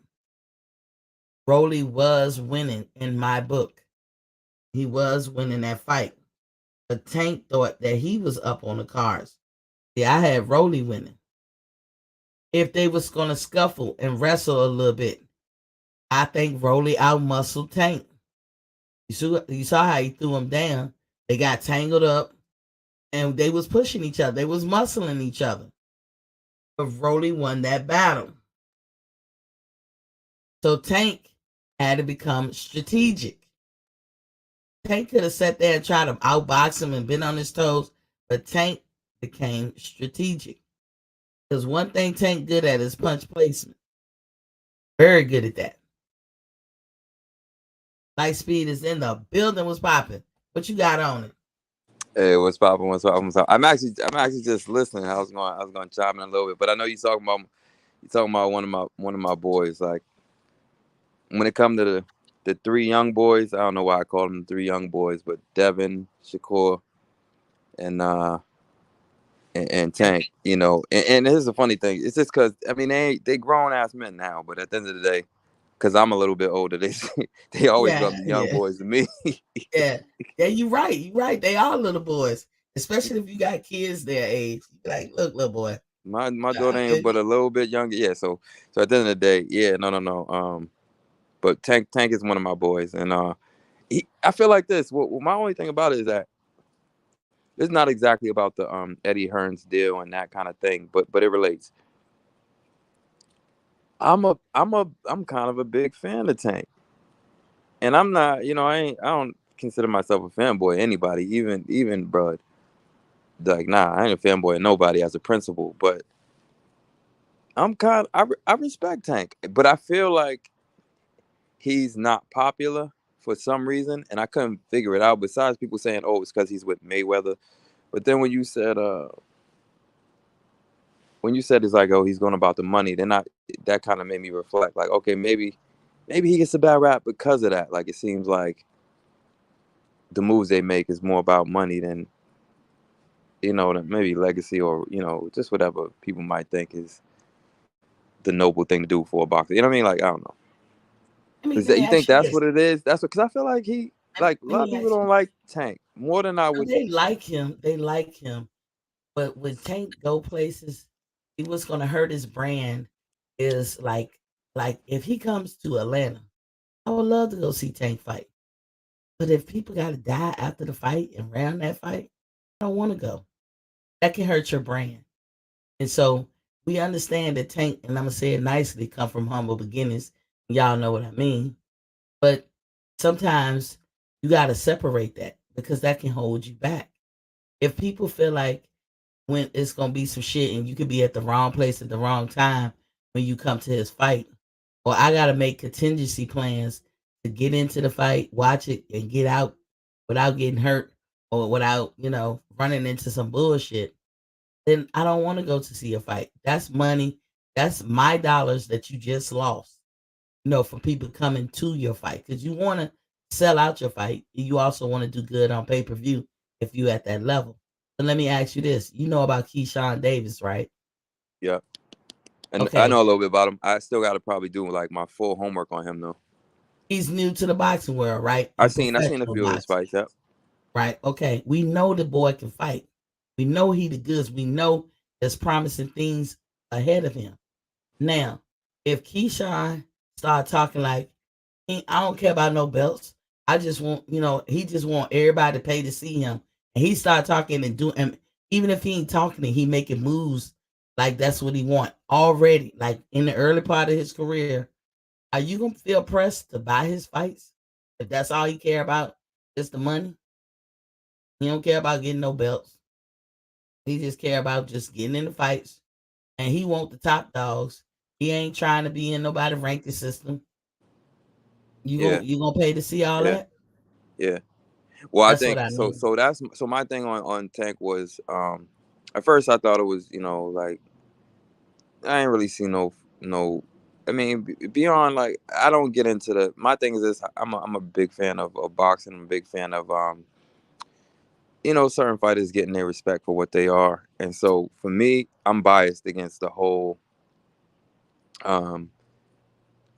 Rolly was winning in my book. He was winning that fight. But Tank thought that he was up on the cards. See, I had Rolly winning. If they was gonna scuffle and wrestle a little bit, I think Rolly outmuscled Tank. You saw how he threw him down. They got tangled up and they was pushing each other. They was muscling each other. But Rolly won that battle. So Tank had to become strategic. Tank could have sat there and tried to outbox him and been on his toes, but Tank became strategic. Because one thing Tank good at is punch placement. Very good at that. Lightspeed is in the building. Was popping. What you got on it? Hey, what's poppin'? What's poppin'? What's poppin'? I'm actually just listening. I was going to chime in a little bit, but I know you talking about one of my boys. Like when it come to the three young boys, I don't know why I call them the three young boys, but Devin, Shakur, and and Yeah. Tank. And here's the funny thing. It's just because I mean they grown ass men now, but at the end of the day, because I'm a little bit older, they always Yeah, gonna be young yeah, boys to me. yeah. Yeah, you're right. You're right. They are little boys. Especially if you got kids their age. You be like, look, little boy. My daughter I ain't feel but you. a little bit younger. Yeah, so at the end of the day, yeah, no. But Tank is one of my boys, and I feel like this. Well, my only thing about it is that it's not exactly about the Eddie Hearn's deal and that kind of thing, but it relates. I'm kind of a big fan of Tank, and I'm not, I don't consider myself a fanboy of anybody, even bro. Like, nah, I ain't a fanboy of nobody as a principal, but I respect Tank, but I feel like he's not popular for some reason, and I couldn't figure it out. Besides people saying, "Oh, it's because he's with Mayweather," but then when you said it's like, "Oh, he's going about the money," then that kind of made me reflect. Like, okay, maybe he gets a bad rap because of that. Like, it seems like the moves they make is more about money than maybe legacy or just whatever people might think is the noble thing to do for a boxer. You know what I mean? Like, I don't know. Is Let that me you think ask you that's this. what it is? That's what because I feel like he like a Let lot of me people ask don't you like this. Tank more than I would. They like him. They like him. But when Tank go places, he was gonna hurt his brand is like if he comes to Atlanta, I would love to go see Tank fight. But if people gotta die after the fight and around that fight, I don't wanna go. That can hurt your brand. And so we understand that Tank, and I'm gonna say it nicely, come from humble beginnings. Y'all know what I mean. But sometimes you gotta separate that because that can hold you back. If people feel like when it's gonna be some shit and you could be at the wrong place at the wrong time when you come to his fight, or I gotta make contingency plans to get into the fight, watch it, and get out without getting hurt, or without, running into some bullshit, then I don't want to go to see a fight. That's money. That's my dollars that you just lost, for people coming to your fight. Because you want to sell out your fight. You also want to do good on pay per view if you at that level. So let me ask you this. You know about Keyshawn Davis, right? Yeah, and I Okay. know a little bit about him. I still got to probably do like my full homework on him though. He's new to the boxing world, right? I In seen I seen a professional few of his boxing, fights. Yep. right? Okay. We know the boy can fight. We know he the goods. We know there's promising things ahead of him. Now, if Keyshawn start talking like, I don't care about no belts. I just want, he just want everybody to pay to see him. And he start talking and doing, and even if he ain't talking and he making moves, like that's what he want already. Like in the early part of his career, are you gonna feel pressed to buy his fights if that's all he care about? Just the money. He don't care about getting no belts. He just care about just getting in the fights, and he want the top dogs. He ain't trying to be in nobody ranking system. Yeah. You gonna pay to see all Yeah. that? Yeah. Well, I That's what think I so. mean. So my thing on Tank was at first I thought it was like I ain't really see no. I mean, beyond like I don't get into the. My thing is this: I'm a big fan of boxing. I'm a big fan of certain fighters getting their respect for what they are. And so for me, I'm biased against the whole um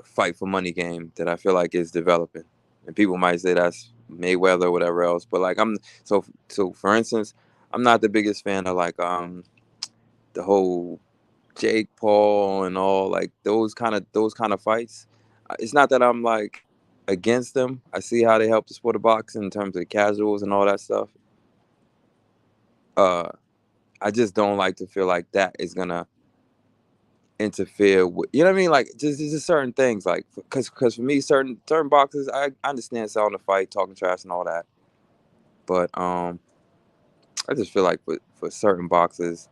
fight for money game that I feel like is developing. And people might say that's Mayweather or whatever else, but like so for instance, I'm not the biggest fan of like the whole Jake Paul and all like those kind of fights. It's not that I'm like against them. I see how they help the sport of boxing in terms of casuals and all that stuff. Uh, I just don't like to feel like that is gonna interfere with what I mean. Like just certain things like because for me certain boxers I understand selling the fight, talking trash and all that, but I just feel like for certain boxers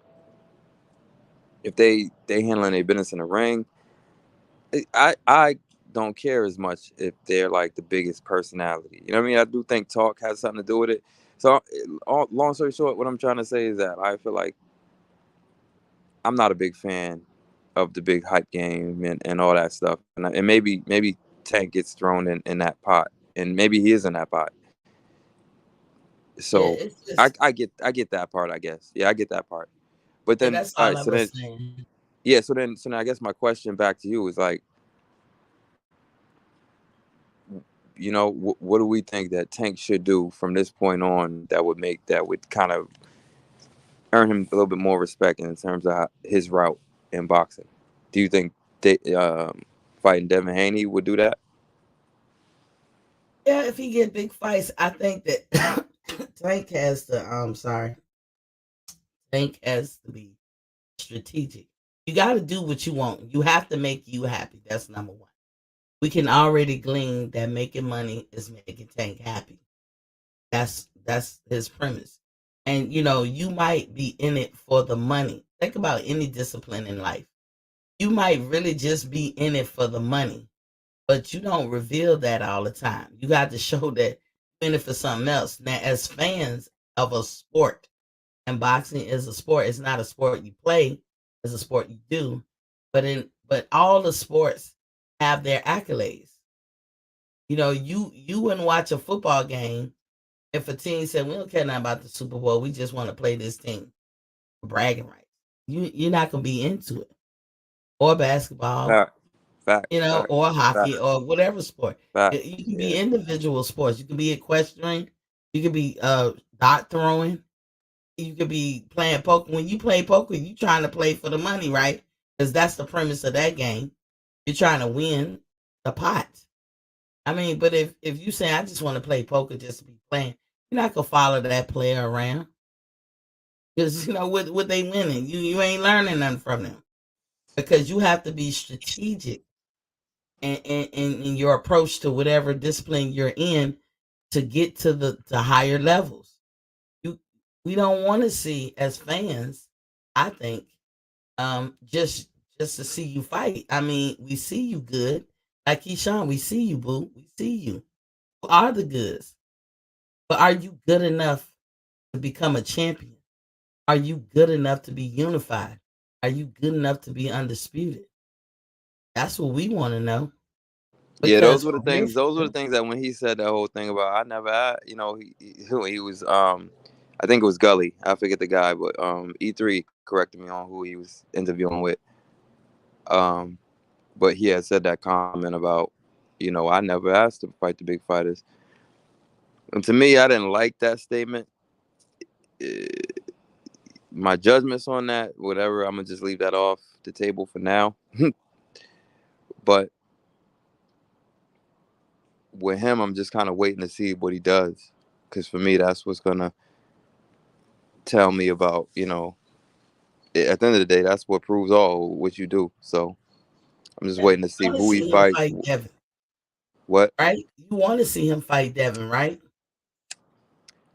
if they handling their business in the ring I don't care as much if they're like the biggest personality. You know what I mean? I do think talk has something to do with it. So, long story short, what I'm trying to say is that I feel like I'm not a big fan of the big hype game and all that stuff. And maybe Tank gets thrown in that pot, and maybe he is in that pot. Yeah, So it's I, just I get I get that part, I guess. Yeah, I get that part. But yeah, then, that's all all right. I So was then, saying. yeah. So then, I guess my question back to you is like, what do we think that Tank should do from this point on that would kind of earn him a little bit more respect in terms of his route in boxing? Do you think fighting Devin Haney would do that? Yeah, if he get big fights, I think that Tank has to Tank has to be strategic. You got to do what you want. You have to make you happy. That's number one. We can already glean that making money is making Tank happy. That's his premise. And you might be in it for the money. Think about any discipline in life. You might really just be in it for the money, but you don't reveal that all the time. You got to show that you're in it for something else. Now, as fans of a sport, and boxing is a sport, it's not a sport you play, it's a sport you do. But all the sports have their accolades. You wouldn't watch a football game if a team said we don't care nothing about the Super Bowl, we just want to play this team for bragging rights. You're not gonna be into it. Or basketball, Fact, facts, facts, or hockey facts, or whatever sport. facts. You can be Yeah. individual sports. You can be equestrian. You can be dot throwing. You could be playing poker. When you play poker, you trying to play for the money, right? Because that's the premise of that game. You're trying to win the pot. I mean, but if you say I just want to play poker just to be playing, you're not gonna follow that player around because what they winning. You ain't learning nothing from them because you have to be strategic in your approach to whatever discipline you're in to get to the higher levels. You We don't want to see as fans, I think, just to see you fight. I mean, we see you good. Like Keyshawn, we see you, boo. We see you. You are the goods. But are you good enough to become a champion? Are you good enough to be unified? Are you good enough to be undisputed? That's what we want to know. Yeah, Because those were the for real, things. Those were the things that when he said that whole thing about I never, he was I think it was Gully. I forget the guy, but E3 corrected me on who he was interviewing with. Um, but he had said that comment about, I never asked to fight the big fighters, and to me, I didn't like that statement. Eh, My judgments on that, whatever, I'm gonna just leave that off the table for now. But with him, I'm just kind of waiting to see what he does, because for me, that's what's gonna tell me about, at the end of the day, that's what proves all what you do. So I'm just yeah, waiting to you see want to who he see him fights. fight Devin, What right? You want to see him fight Devin, right?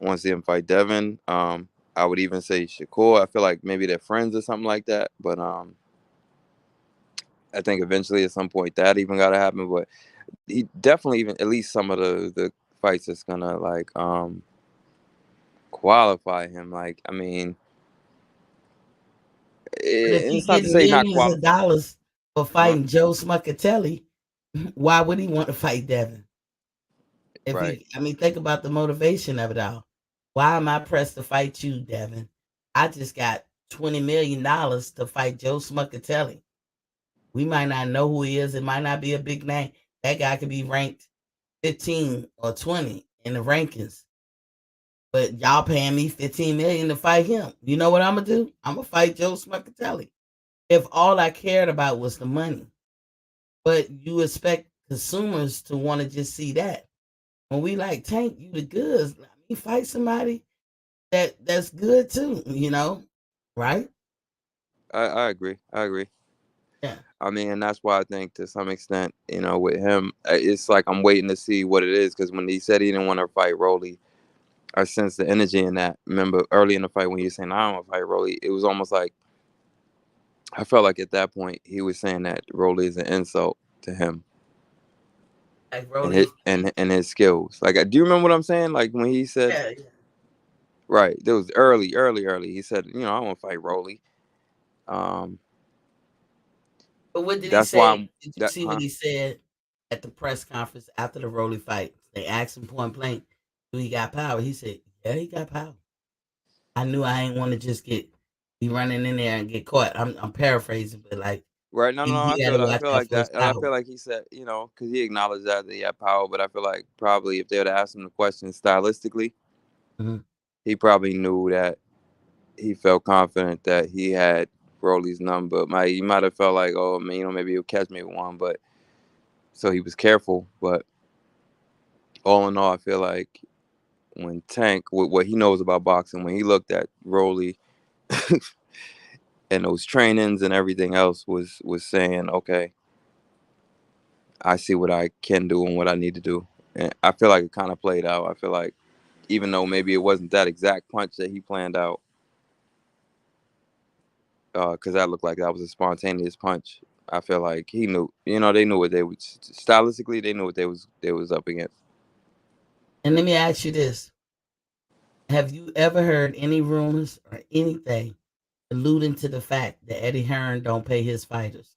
I want to see him fight Devin. I would even say Shakur. I feel like maybe they're friends or something like that. But I think eventually at some point that even got to happen. But he definitely even at least some of the fights that's gonna like qualify him. Like I mean, But if he it's not to getting say not millions of qualify. dollars for Huh? fighting Joe Smuckatelli, why would he want to fight Devin? If Right. he, I mean, think about the motivation of it all. Why am I pressed to fight you, Devin? I just got $20 million to fight Joe Smuckatelli. We might not know who he is. It might not be a big name. That guy could be ranked 15 or 20 in the rankings. But y'all paying me 15 million to fight him. You know what I'm gonna do? I'm gonna fight Joe Smuckatelli. If all I cared about was the money. But you expect consumers to want to just see that. When we like Tank, you the goods. Let me fight somebody that's good too, right? I agree. I agree. Yeah. I mean, and that's why I think to some extent, with him, it's like I'm waiting to see what it is. Because when he said he didn't want to fight Rolly, I sensed the energy in that. Remember early in the fight when he was saying I don't want to fight Rolly, it was almost like I felt like at that point he was saying that Rolly is an insult to him Like and his Rolly. and his skills. Like, do you remember what I'm saying? Like when he said, Yeah, yeah. right, there was early, early, early. He said, I want to fight Rolly. Um, But what did he that's why say? I'm Did you that, see what huh? he said at the press conference after the Rolly fight? They asked him point blank, do he got power? He said, yeah, he got power. I knew I ain't want to just be running in there and get caught. I'm paraphrasing, but like Right? No, no, no. he had to I watch feel out like for his that. I power. feel like he said, because he acknowledged that he had power. But I feel like probably if they would have asked him the question stylistically, Mhm. he probably knew that he felt confident that he had Rolly's number. He might have felt like, oh man, maybe he'll catch me with one, but so he was careful. But all in all, I feel like when Tank, with what he knows about boxing, when he looked at Rolly and those trainings and everything else, was saying, okay, I see what I can do and what I need to do. And I feel like it kind of played out. I feel like even though maybe it wasn't that exact punch that he planned out, because that looked like that was a spontaneous punch. I feel like he knew, they knew what they would stylistically. They knew what they was up against. And let me ask you this: have you ever heard any rumors or anything alluding to the fact that Eddie Hearn don't pay his fighters?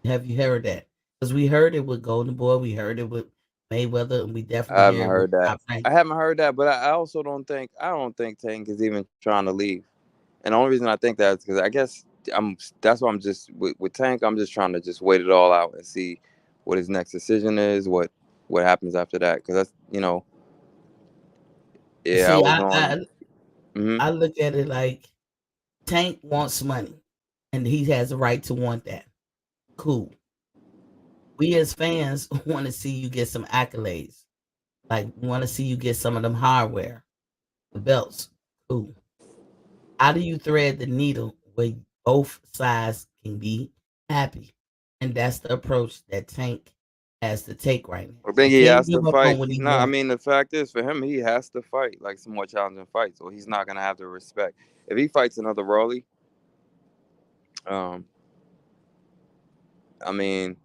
Have you heard that? Because we heard it with Golden Boy, we heard it with Mayweather, and we I definitely haven't hear it with heard that. Top Rank. I haven't heard that, but I also don't think Tank is even trying to leave. And the only reason I think that is because I guess that's why I'm just with Tank. I'm just trying to just wait it all out and see what his next decision is, what happens after that. Because that's yeah, I See, was I, on. I Hmm. I look at it like Tank wants money, and he has a right to want that. Cool. We as fans want to see you get some accolades. Like, want to see you get some of them hardware, the belts. Cool. How do you thread the needle where both sides can be happy? And that's the approach that Tank has to take right now. I He think he can't has to give up on fight. what he No, I wants. mean the fact is for him, he has to fight like some more challenging fights, or he's not gonna have the respect. If he fights another Rolly, um, I mean,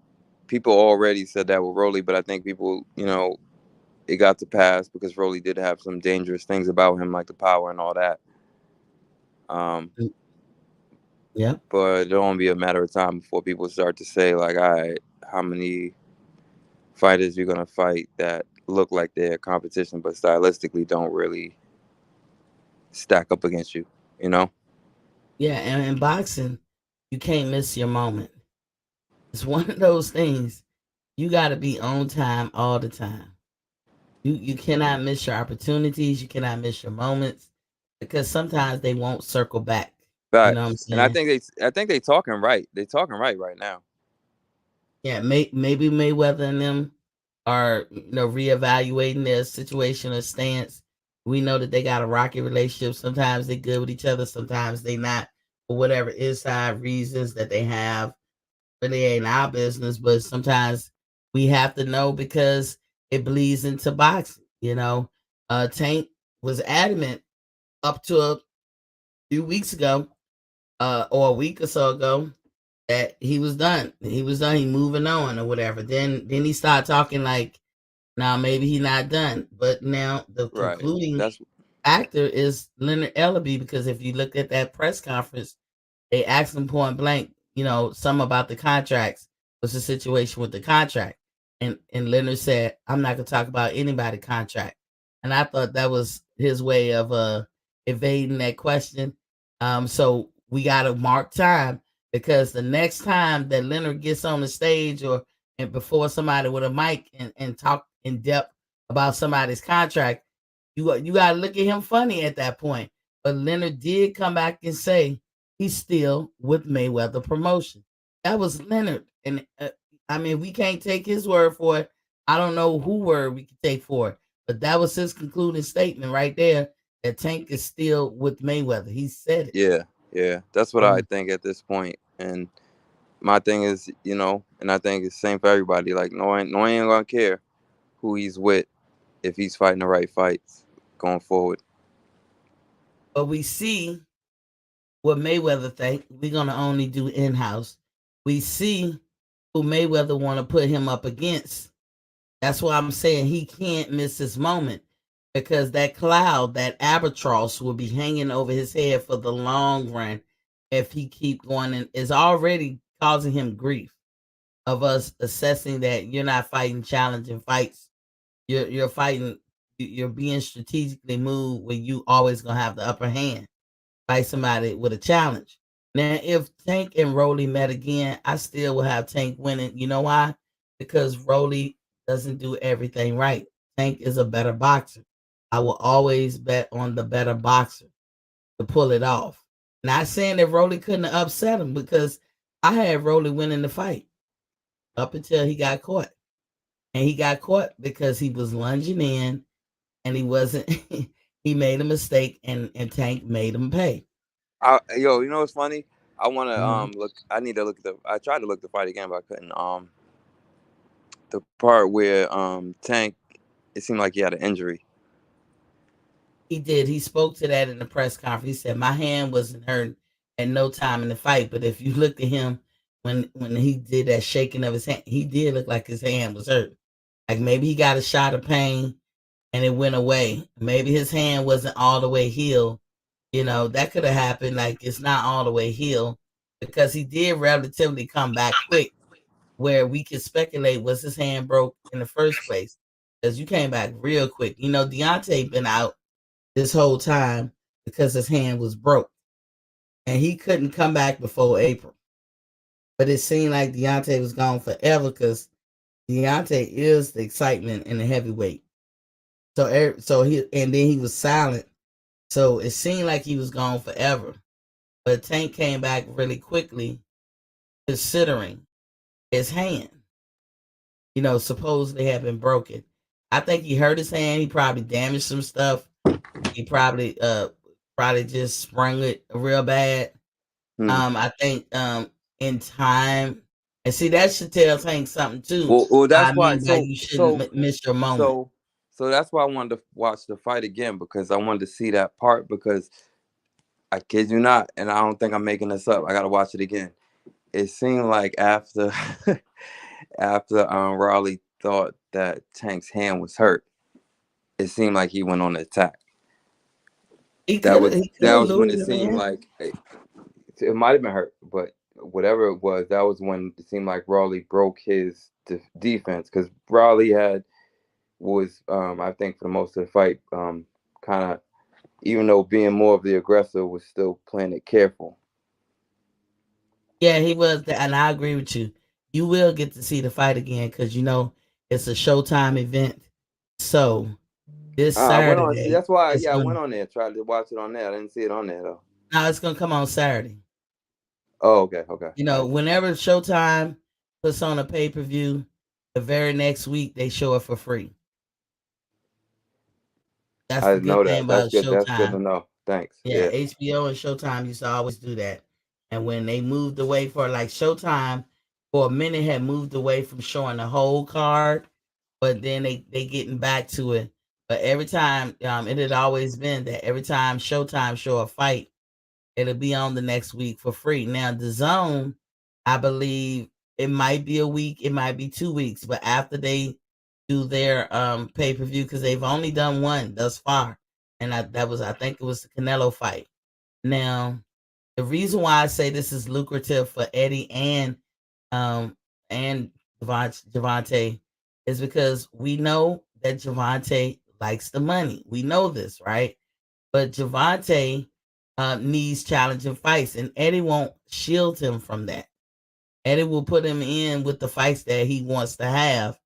people already said that with Rolly, but I think people, it got to pass because Rolly did have some dangerous things about him, like the power and all that. Um, Mm, yep. but it'll only be a matter of time before people start to say, like, all right, how many fighters you're gonna fight that look like they're competition, but stylistically don't really stack up against you. You know? Yeah, and in boxing, you can't miss your moment. It's one of those things. You got to be on time all the time. You cannot miss your opportunities. You cannot miss your moments because sometimes they won't circle back. You know what I'm Facts. And saying? I think they talking right. They talking right now. Yeah, maybe Mayweather and them are reevaluating their situation or stance. We know that they got a rocky relationship. Sometimes they good with each other. Sometimes they not for whatever inside reasons that they have. Really ain't our business, but sometimes we have to know because it bleeds into boxing. Tank was adamant up to a few weeks ago, or a week or so ago, that he was done. He was done. He moving on or whatever. Then he started talking like, now maybe he not done. But now the Right. concluding That's actor is Leonard Ellaby because if you look at that press conference, they asked him point blank, some about the contracts. What's the situation with the contract? And Leonard said, I'm not gonna talk about anybody contract. And I thought that was his way of evading that question. So we gotta mark time because the next time that Leonard gets on the stage or and before somebody with a mic and talk in depth about somebody's contract, you gotta look at him funny at that point. But Leonard did come back and say he's still with Mayweather Promotion. That was Leonard, and I mean we can't take his word for it. I don't know who word we can take for it, but that was his concluding statement right there. That Tank is still with Mayweather. He said it. yeah, yeah. That's what I So, think at this point. And my thing is, and I think it's the same for everybody. Like no one ain't gonna care who he's with if he's fighting the right fights going forward. but we see what Mayweather think. We're gonna only do in house. We see who Mayweather want to put him up against. That's why I'm saying he can't miss this moment because that cloud, that albatross, will be hanging over his head for the long run if he keep going and is already causing him grief of us assessing that you're not fighting challenging fights. You're fighting. You're being strategically moved where you always gonna have the upper hand. Fight somebody with a challenge. Now, if Tank and Rolly met again, I still will have Tank winning. You know why? Because Rolly doesn't do everything right. Tank is a better boxer. I will always bet on the better boxer to pull it off. Not saying that Rolly couldn't have upset him because I had Rolly winning the fight up until he got caught. And he got caught because he was lunging in and he wasn't, he made a mistake and Tank made him pay. Yo, you know what's funny? I want to Mhm. look. I need to look at the. I tried to look the fight again, but I couldn't. The part where Tank, it seemed like he had an injury. He did. He spoke to that in the press conference. He said, "My hand wasn't hurt at no time in the fight, but if you look at him when he did that shaking of his hand, he did look like his hand was hurt. Like maybe he got a shot of pain and it went away. Maybe his hand wasn't all the way healed. That could have happened. Like it's not all the way healed because he did relatively come back quick. Where we could speculate was his hand broke in the first place because you came back real quick. Deontay been out this whole time because his hand was broke and he couldn't come back before April. But it seemed like Deontay was gone forever because Deontay is the excitement in the heavyweight. So he and then he was silent. So it seemed like he was gone forever. But Tank came back really quickly, considering his hand, supposedly had been broken. I think he hurt his hand. He probably damaged some stuff. He probably just sprung it real bad. Hmm. I think in time, and see that should tell Tank something too. Well, I that's why. mean by you shouldn't miss your moment. So, so that's why I wanted to watch the fight again because I wanted to see that part because I kid you not, and I don't think I'm making this up. I got to watch it again. It seemed like after after Raleigh thought that Tank's hand was hurt, it seemed like he went on the attack. He That could was have he could that have was when it lured him seemed in. like it might have been hurt, but whatever it was, that was when it seemed like Raleigh broke his defense because Raleigh was I think for the most of the fight kind of, even though being more of the aggressor, was still playing it careful. Yeah, he was, and I agree with you. You will get to see the fight again because it's a Showtime event. So this I went on. See, Saturday that's why. it's Yeah, I gonna went on there. Tried to watch it on there. I didn't see it on there though. now it's gonna come on Saturday. Oh, okay, okay, nice. Whenever Showtime puts on a pay-per-view, the very next week they show it for free. That's I the didn't good know thing that. That's about good. That's good Showtime. to know. Thanks. Yeah, Yeah. HBO and Showtime used to always do that. And when they moved away for like Showtime for a minute had moved away from showing the whole card, but then they getting back to it. But every time it had always been that every time Showtime show a fight, it'll be on the next week for free. Now the zone, I believe it might be a week, it might be 2 weeks, but after they do their pay-per-view, because they've only done one thus far. And I think it was the Canelo fight. Now, the reason why I say this is lucrative for Eddie um and Javante is because we know that Javante likes the money. We know this, right? But Javante needs challenging fights, and Eddie won't shield him from that. Eddie will put him in with the fights that he wants to have.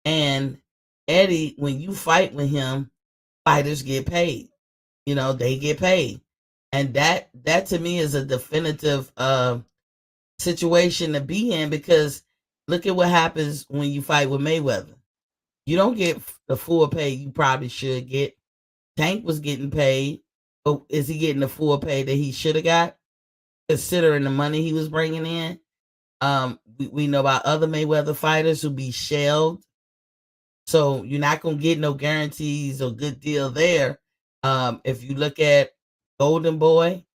And Eddie, when you fight with him, fighters get paid. They get paid. And that to me is a definitive situation to be in because look at what happens when you fight with Mayweather. You don't get the full pay you probably should get. Tank was getting paid, but is he getting the full pay that he should have got, considering the money he was bringing in? We know about other Mayweather fighters who be shelled, so you're not gonna get no guarantees or good deal there. If you look at Golden Boy,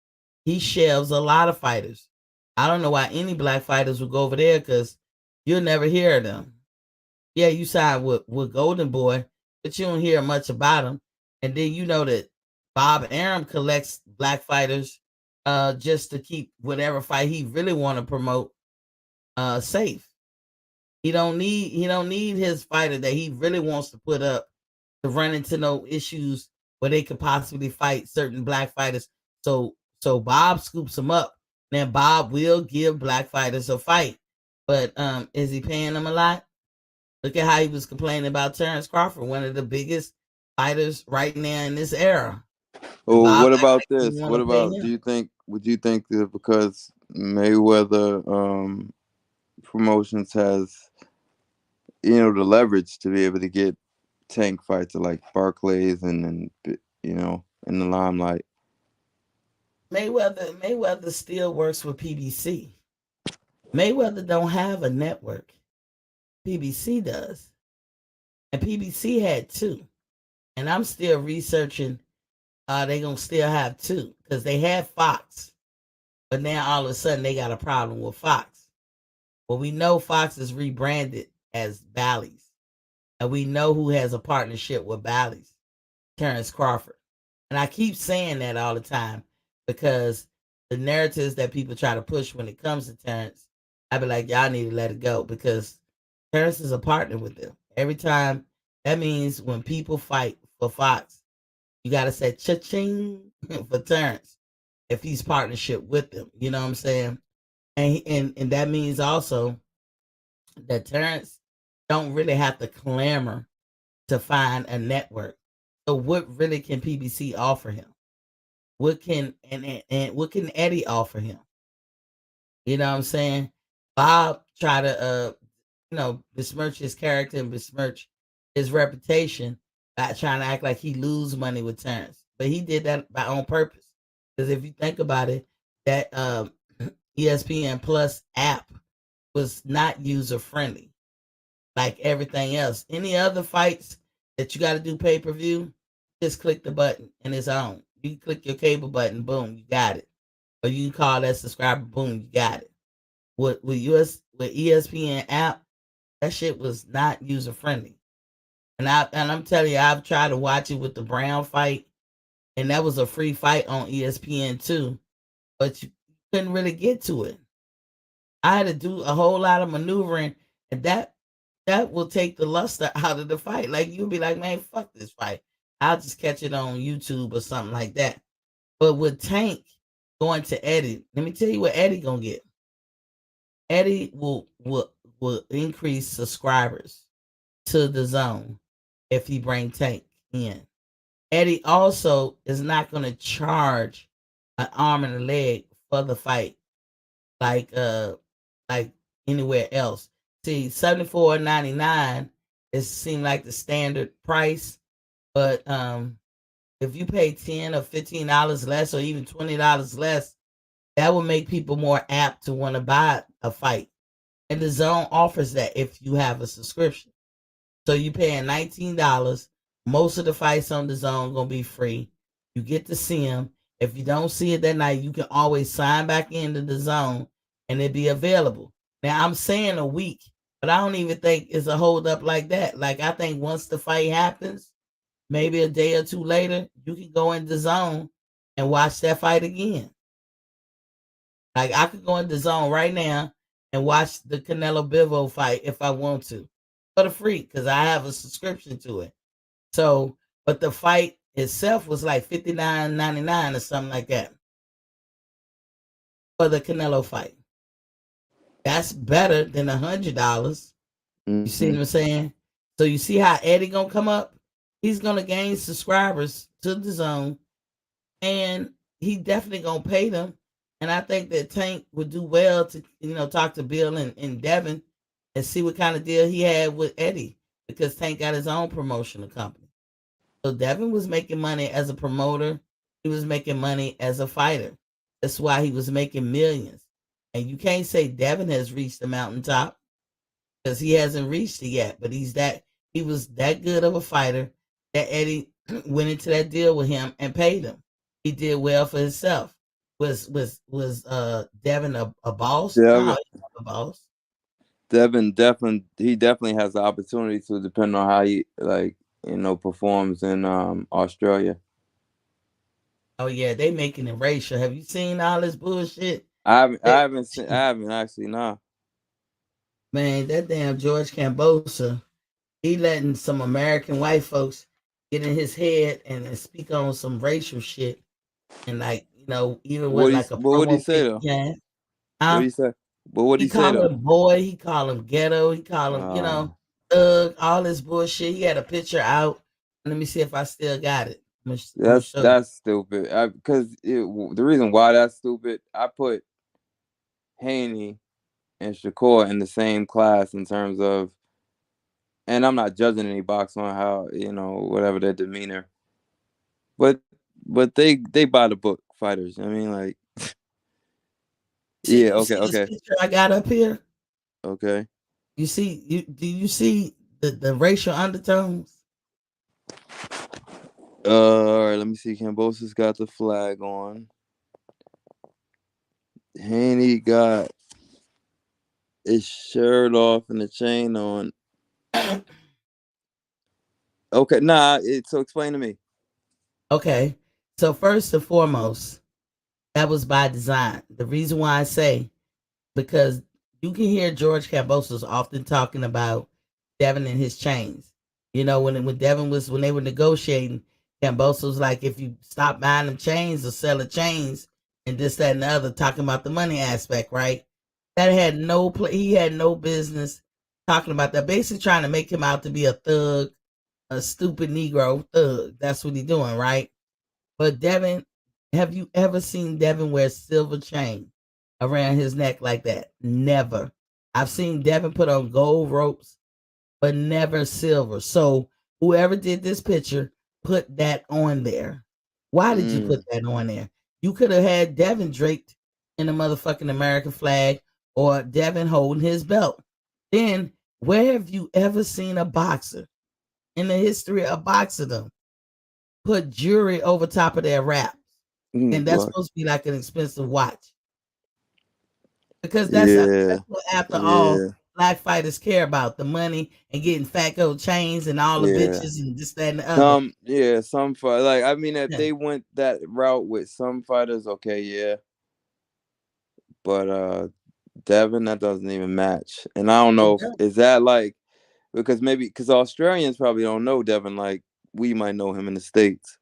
he shelves a lot of fighters. I don't know why any black fighters would go over there because you'll never hear of them. Yeah, you sign with Golden Boy, but you don't hear much about him. And then you know that Bob Arum collects black fighters just to keep whatever fight he really want to promote safe. He don't need his fighter that he really wants to put up to run into no issues where they could possibly fight certain black fighters. So Bob scoops them up. Now Bob will give black fighters a fight, but is he paying them a lot? Look at how he was complaining about Terrence Crawford, one of the biggest fighters right now in this era. And Well, Bob what act about like he this? want What to pay about? Do him. you think? Would you think that because Mayweather Promotions has the leverage to be able to get Tank fights at like Barclays and in the limelight? Mayweather still works with PBC. Mayweather don't have a network. PBC does. And PBC had two. And I'm still researching they gonna still have two. Because they had Fox. But now all of a sudden they got a problem with Fox. Well, we know Fox is rebranded as Bally's. And we know who has a partnership with Bally's. Terrence Crawford. And I keep saying that all the time because the narratives that people try to push when it comes to Terrence, I be like, y'all need to let it go because Terrence is a partner with them. Every time, that means when people fight for Fox, you got to say cha-ching for Terrence if he's partnership with them. You know what I'm saying? And that means also that Terrence don't really have to clamor to find a network. So what really can PBC offer him? What can and what can Eddie offer him? You know what I'm saying? Bob tried to besmirch his character and besmirch his reputation by trying to act like he lose money with Terrence. But he did that by on purpose. Because if you think about it, that ESPN Plus app was not user friendly like everything else. Any other fights that you got to do pay per view, just click the button and it's on. You can click your cable button, boom, you got it. Or you can call that subscriber, boom, you got it. With ESPN app, that shit was not user friendly. I'm telling you, I've tried to watch it with the Brown fight, and that was a free fight on ESPN too, but you couldn't really get to it. I had to do a whole lot of maneuvering, and that will take the luster out of the fight. Like you'll be like, man, fuck this fight. I'll just catch it on YouTube or something like that. But with Tank going to Eddie, let me tell you what Eddie gonna get. Eddie will increase subscribers to the zone if he bring Tank in. Eddie also is not gonna charge an arm and a leg for the fight like like anywhere else. See, $74.99 it seemed like the standard price, but if you pay $10 or $15 less or even $20 less, that will make people more apt to want to buy a fight. And the zone offers that if you have a subscription. So you paying $19. Most of the fights on the zone gonna be free. You get to see them. If you don't see it that night, you can always sign back into the zone and it be available. Now I'm saying a week, but I don't even think it's a hold up like that. Like I think once the fight happens, maybe a day or two later, you can go in the zone and watch that fight again. Like I could go in the zone right now and watch the Canelo Bivol fight if I want to for the free because I have a subscription to it. So, but the fight itself was like $59.99 or something like that for the Canelo fight. That's better than $100. You see what Mm-hmm. I'm saying? So you see how Eddie gonna come up? He's gonna gain subscribers to the zone, and he definitely gonna pay them. And I think that Tank would do well to talk to Bill and Devin and see what kind of deal he had with Eddie because Tank got his own promotional company. So Devin was making money as a promoter. He was making money as a fighter. That's why he was making millions. And you can't say Devin has reached the mountaintop because he hasn't reached it yet. But he was that good of a fighter that Eddie went into that deal with him and paid him. He did well for himself. Was Devin a boss? No, Devin, he's not a boss. Devin definitely has the opportunity to, depend on how he performs in Australia. Oh yeah, they making it racial. Have you seen all this bullshit? I haven't actually, nah. Man, that damn George Cambosa, he letting some American white folks get in his head and speak on some racial shit. And like, even with like a What would he promo say pic though? he had. What Huh? did he say? But what did He he say call though? him boy, he call him ghetto, he call him, Uh, thug, all this bullshit. He had a picture out. Let me see if I still got it. I'm gonna show you. that's stupid. Because the reason why that's stupid, I put Haney and Shakur in the same class in terms of, and I'm not judging any boxer on how whatever their demeanor, but they buy the book fighters. I mean, like, See yeah, you okay, see this okay, picture I got up here? okay. Do you see the racial undertones? All right, let me see. Cambosa's got the flag on. Haney got his shirt off and the chain on. Okay, nah. So explain to me. Okay. So first and foremost, that was by design. The reason why I say because you can hear George Cambosos often talking about Devin and his chains. When Devin was when they were negotiating, Cambosos was like, if you stop buying them chains or selling chains and this, that, and the other, talking about the money aspect, right? That had no play. He had no business talking about that. Basically, trying to make him out to be a thug, a stupid Negro thug. That's what he's doing, right? But Devin, have you ever seen Devin wear silver chain around his neck like that? Never. I've seen Devin put on gold ropes, but never silver. So whoever did this picture put that on there. Why did you put Mm, that on there? You could have had Devin draped in the motherfucking American flag or Devin holding his belt. Then where have you ever seen a boxer in the history of boxing put jewelry over top of their wraps? And that's what? supposed to be like an expensive watch because that's Yeah, what after all, yeah. black fighters care about? The money and getting fat gold chains and all the Yeah. bitches and this, that, and the other. Some fight, like, I mean, if Yeah. they went that route with some fighters, okay, yeah. But Devin, that doesn't even match. And I don't It know if does. is that like because Australians probably don't know Devin like we might know him in the States.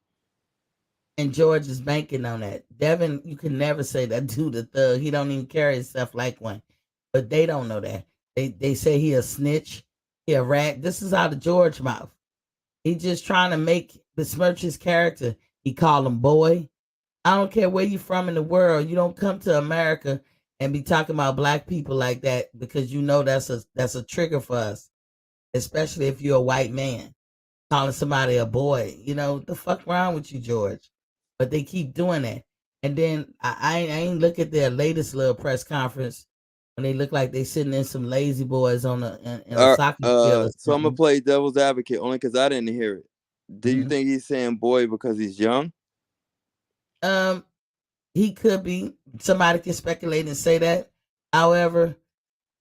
And George is banking on that. Devin, you can never say that dude a thug. He don't even carry himself like one. But they don't know that. They say he a snitch, he a rat. This is out of George mouth. He just trying to make besmirch his character. He call him boy. I don't care where you from in the world. You don't come to America and be talking about black people like that because you know that's a trigger for us, especially if you're a white man calling somebody a boy. You know, the fuck wrong with you, George? But they keep doing that. And then I ain't look at their latest little press conference when they look like they sitting in some lazy boys on in a soccer field or So I'm gonna something. play devil's advocate only because I didn't hear it. Do you Mhm. think he's saying boy because he's young? Um, he could be. Somebody can speculate and say that. However,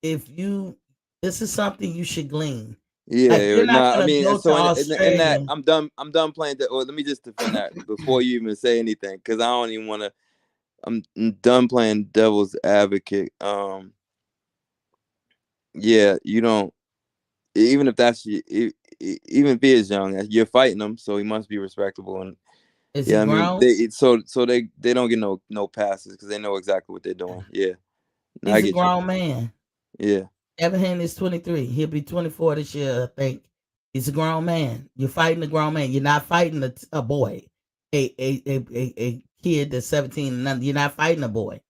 if you this is something you should glean. Like Yeah, you're not nah. I gonna mean, go to so in that, Australia. I'm done. I'm done playing that. Or let me just defend that before you even say anything, because I don't even want to. I'm done playing devil's advocate. Yeah, you don't. Even if even if he is young, you're fighting him, so he must be respectable. And Is he yeah, I mean, grown? they don't get no passes because they know exactly what they're doing. Yeah, no, I He's a get you. grown man. Yeah, Evan is 23. He'll be 24 this year, I think. He's a grown man. You're fighting a grown man. You're not fighting a boy, a kid that's 17 and nothing. You're not fighting a boy.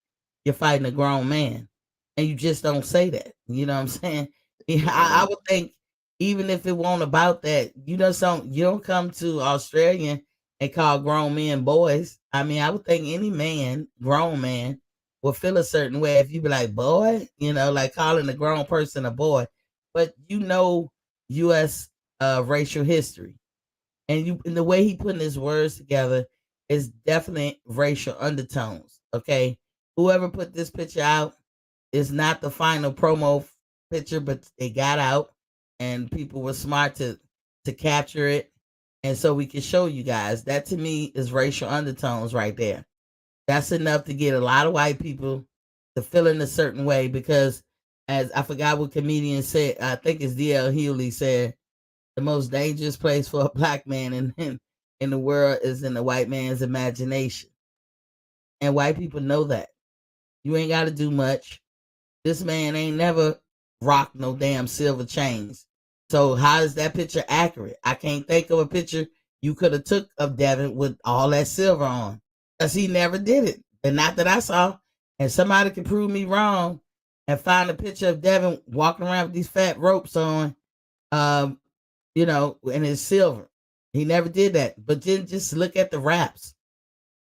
You're fighting a grown man. And you just don't say that. You know what I'm saying? Yeah, I yeah. would think even if it won't about that, you don't come to Australia and call grown men boys. I mean, I would think any man, grown man, will feel a certain way if you be like, boy, like calling a grown person a boy. But US racial history. And the way he putting his words together is definitely racial undertones. Okay. Whoever put this picture out is not the final promo picture, but they got out and people were smart to capture it. And so we can show you guys. That to me is racial undertones right there. That's enough to get a lot of white people to feel in a certain way because, as I forgot what comedian said, I think it's D.L. Hewley said, the most dangerous place for a black man in the world is in the white man's imagination. And white people know that. You ain't got to do much. This man ain't never rocked no damn silver chains. So how is that picture accurate? I can't think of a picture you could have took of Devin with all that silver on. Because he never did it. And not that I saw. And somebody can prove me wrong and find a picture of Devin walking around with these fat ropes on, um, and his silver. He never did that. But then just look at the wraps.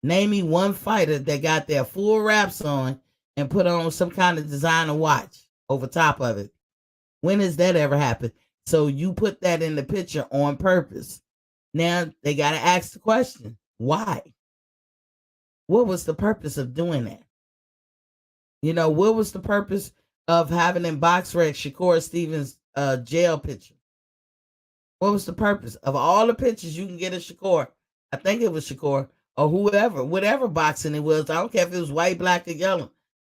Name me one fighter that got their full wraps on and put on some kind of designer watch over top of it. When has that ever happened? So you put that in the picture on purpose. Now they got to ask the question, why? What was the purpose of doing that? What was the purpose of having in box rec Shakur Stevens' jail picture? What was the purpose of all the pictures you can get of Shakur? I think it was Shakur or whoever, whatever boxing it was. I don't care if it was white, black, or yellow.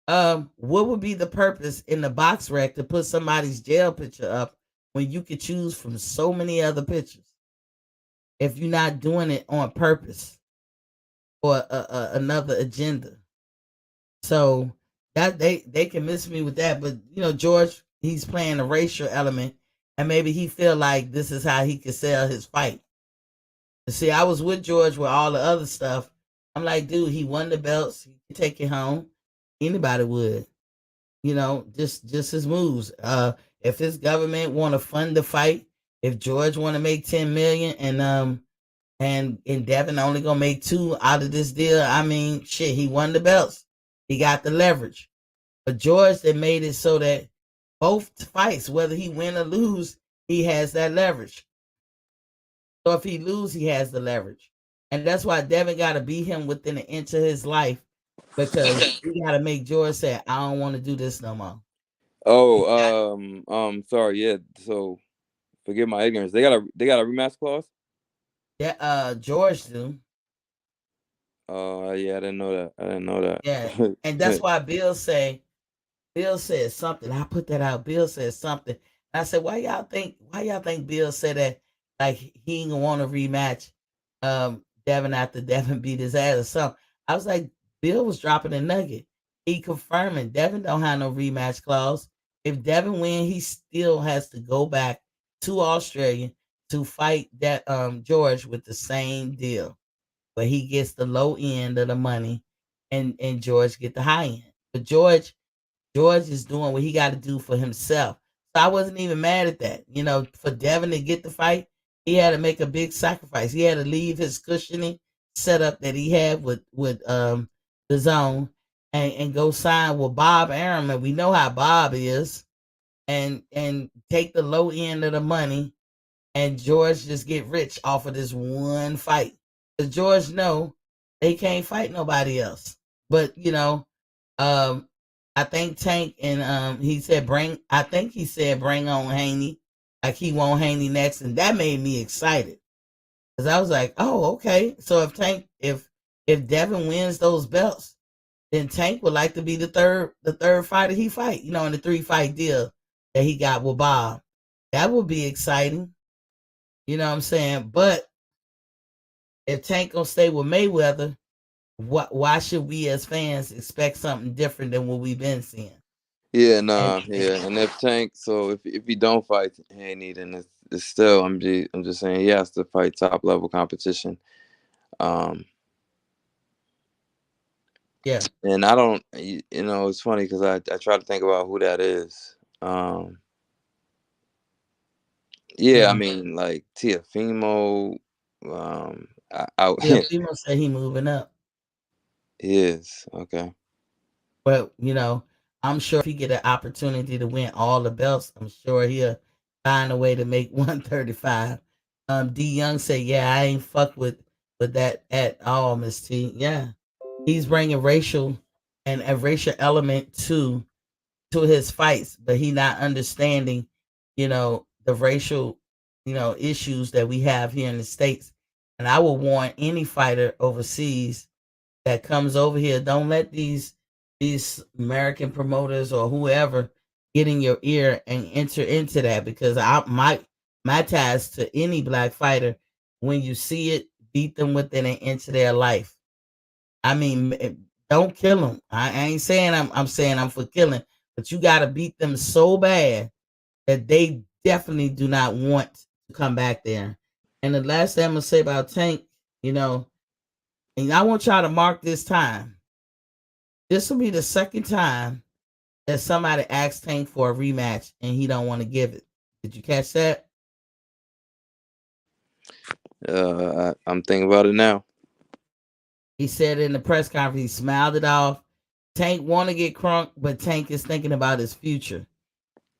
What would be the purpose in the box rec to put somebody's jail picture up when you could choose from so many other pictures? If you're not doing it on purpose or another agenda, so that they can miss me with that. But George, he's playing a racial element, and maybe he feel like this is how he could sell his fight. See, I was with George with all the other stuff. I'm like, dude, he won the belts. He can take it home. Anybody would. Just his moves. If his government want to fund the fight, if George want to make 10 million and Devin only gonna make 2 out of this deal, I mean, shit, he won the belts. He got the leverage. But George, they made it so that both fights, whether he win or lose, he has that leverage. So if he lose, he has the leverage. And that's why Devin got to beat him within an inch of his life because he got to make George say, I don't want to do this no more. Sorry, yeah. So forgive my ignorance. They got a rematch clause. Yeah, George do. Oh, yeah, I didn't know that. I didn't know Yeah, and that's that. why Bill said something. I put that out. Bill said something. And I said, why y'all think Bill said that like he ain't gonna want to rematch Devin after Devin beat his ass or something. I was like, Bill was dropping a nugget. He confirming Devin don't have no rematch clause. If Devin win, he still has to go back to Australia to fight that George with the same deal. But he gets the low end of the money and George get the high end. But George is doing what he got to do for himself. So I wasn't even mad at that. For Devin to get the fight, he had to make a big sacrifice. He had to leave his cushioning setup that he had with the zone and go sign with Bob Arum. And we know how Bob is, and take the low end of the money, and George just get rich off of this one fight. Because George know they can't fight nobody else. But um, I think Tank and he said bring on Haney, like he want Haney next, and that made me excited because I was like, oh okay. So if Devin wins those belts, then Tank would like to be the third fighter he fight. In the 3-fight deal that he got with Bob. That would be exciting. You know what I'm saying? But if Tank gonna stay with Mayweather, why should we as fans expect something different than what we've been seeing? Yeah, And, nah, and yeah. And if Tank, so if he don't fight Haney, then it's still I'm just saying he has to fight top level competition. Um, yeah, and I don't, it's funny because I try to think about who that is. Um, yeah, I yeah. mean like Tiafimo. I Yeah, people say he moving up. he is okay. But I'm sure if he get an opportunity to win all the belts, I'm sure he'll find a way to make 135. D Young said, yeah, I ain't fuck with that at all, Miss T. Yeah. He's bringing racial and a racial element to his fights, but he not understanding, the racial, issues that we have here in the States. And I will warn any fighter overseas that comes over here, don't let these American promoters or whoever get in your ear and enter into that, because my task to any black fighter, when you see it, beat them within an inch of their life. I mean, don't kill them. I ain't saying I'm saying I'm for killing, but you got to beat them so bad that they definitely do not want to come back there. And the last thing I'm gonna say about Tank, you know, and I want y'all to mark this time. This will be the second time that somebody asked Tank for a rematch and he don't want to give it. Did you catch that? I'm thinking about it now. He said in the press conference, he smiled it off. Tank want to get crunk, but Tank is thinking about his future.